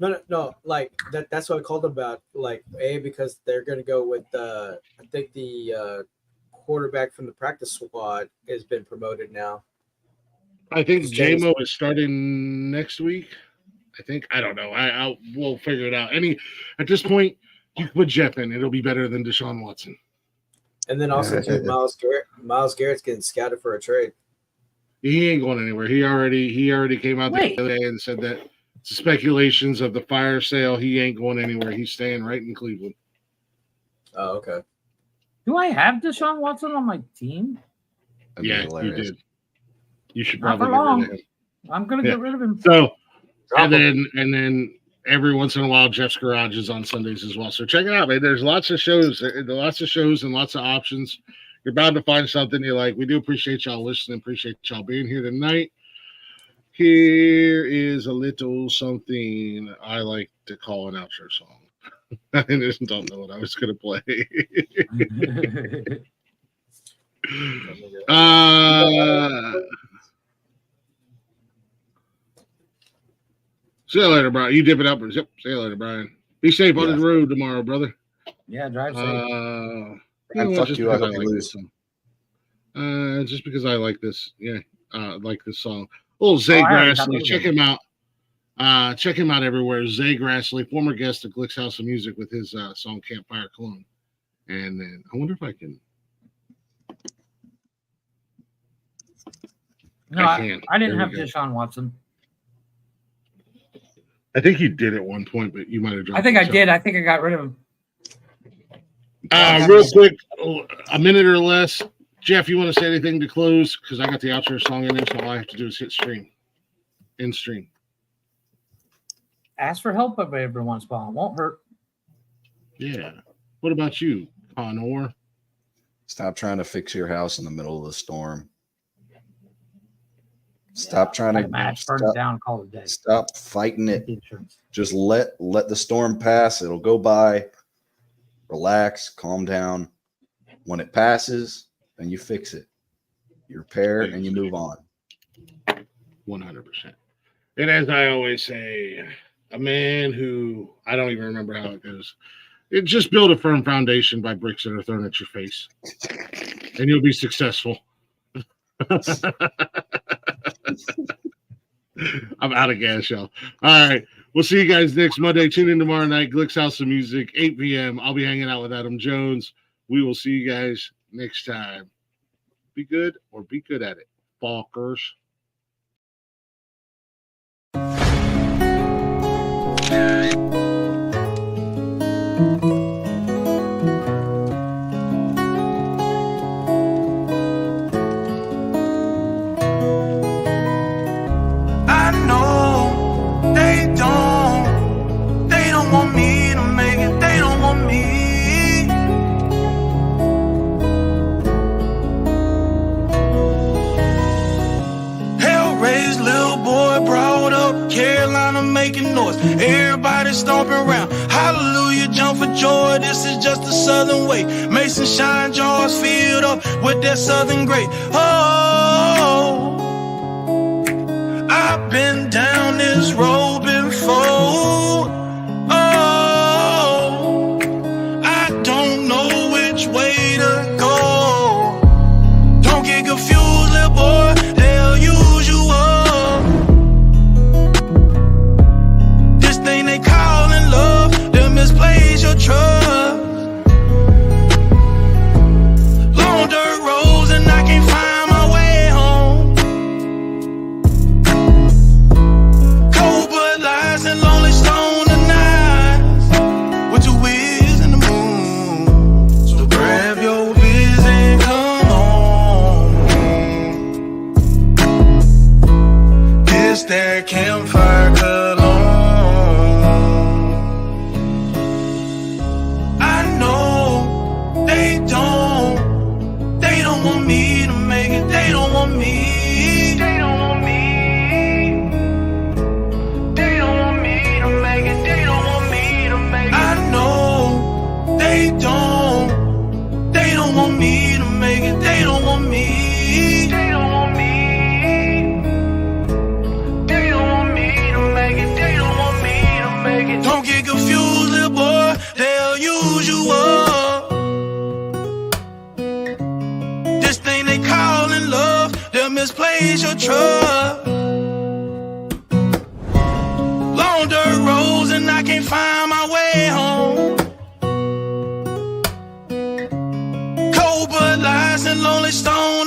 No. Like that's what I called about. Like, because they're gonna go with I think the quarterback from the practice squad has been promoted now. I think J-Mo is starting next week. I don't know. We'll figure it out. At this point, you can put Jeff in. It'll be better than Deshaun Watson. And then also too, Myles Garrett's getting scouted for a trade. He ain't going anywhere. He already came out the other day and said that it's speculations of the fire sale. He ain't going anywhere. He's staying right in Cleveland. Oh, okay. Do I have Deshaun Watson on my team? Yeah, you did. You should Not probably for get rid long. of him. I'm gonna get rid of him. So, and then every once in a while, Jeff's Garage is on Sundays as well. So check it out, man. There's lots of shows and lots of options. You're bound to find something you like. We do appreciate y'all listening. Appreciate y'all being here tonight. Here is a little something I like to call an outro song. I just don't know what I was going to play. See you later, Brian. You dip it up. Yep. See you later, Brian. Be safe on the road tomorrow, brother. Yeah, drive safe. And fuck you, I hope you lose. Just because I like this, like this song. Little Zay Grassley, check him out. Check him out everywhere. Zay Grassley, former guest at Glick's House of Music with his song Campfire Cologne. And then I wonder if I can. No, I didn't have Deshaun Watson. I think you did at one point, but you might have dropped. I think I did. I think I got rid of him. Real quick, a minute or less. Jeff, you want to say anything to close? Because I got the outro song in there, so all I have to do is hit stream. In stream. Ask for help every once in a while. It won't hurt. Yeah. What about you, Connor? Stop trying to fix your house in the middle of the storm. Stop trying to burn it down, call it a day. Stop fighting it. Just let the storm pass. It'll go by. Relax, calm down. When it passes, then you fix it. You repair and you move on. 100%. And as I always say, a man who I don't even remember how it goes. It just build a firm foundation by bricks that are thrown at your face, and you'll be successful. I'm out of gas, y'all. All right. We'll see you guys next Monday. Tune in tomorrow night. Glick's House of Music, 8 p.m. I'll be hanging out with Adam Jones. We will see you guys next time. Be good or be good at it, Falkers. Making noise, everybody stomping around. Hallelujah, jump for joy. This is just the Southern way. Mason shine jars filled up with that Southern grape. Oh, I've been down this road before. Oh, I don't know which way to go. Don't get confused, little boy. They'll use you up. They callin' love, they'll misplace your trust. Long dirt road. It's that campfire cologne. I know they don't want me to make it. They don't want me. They don't want me. They don't want me to make it. They don't want me to make it. I know they don't want me to make it. They don't want me. They don't want me. They don't want me to make it. They don't want me to make it. Don't get confused, little boy. They'll use you up. This thing they callin' love, they'll misplace your trust. Long dirt roads and I can't find my way home. Cold Bud Lights and Lonely Stone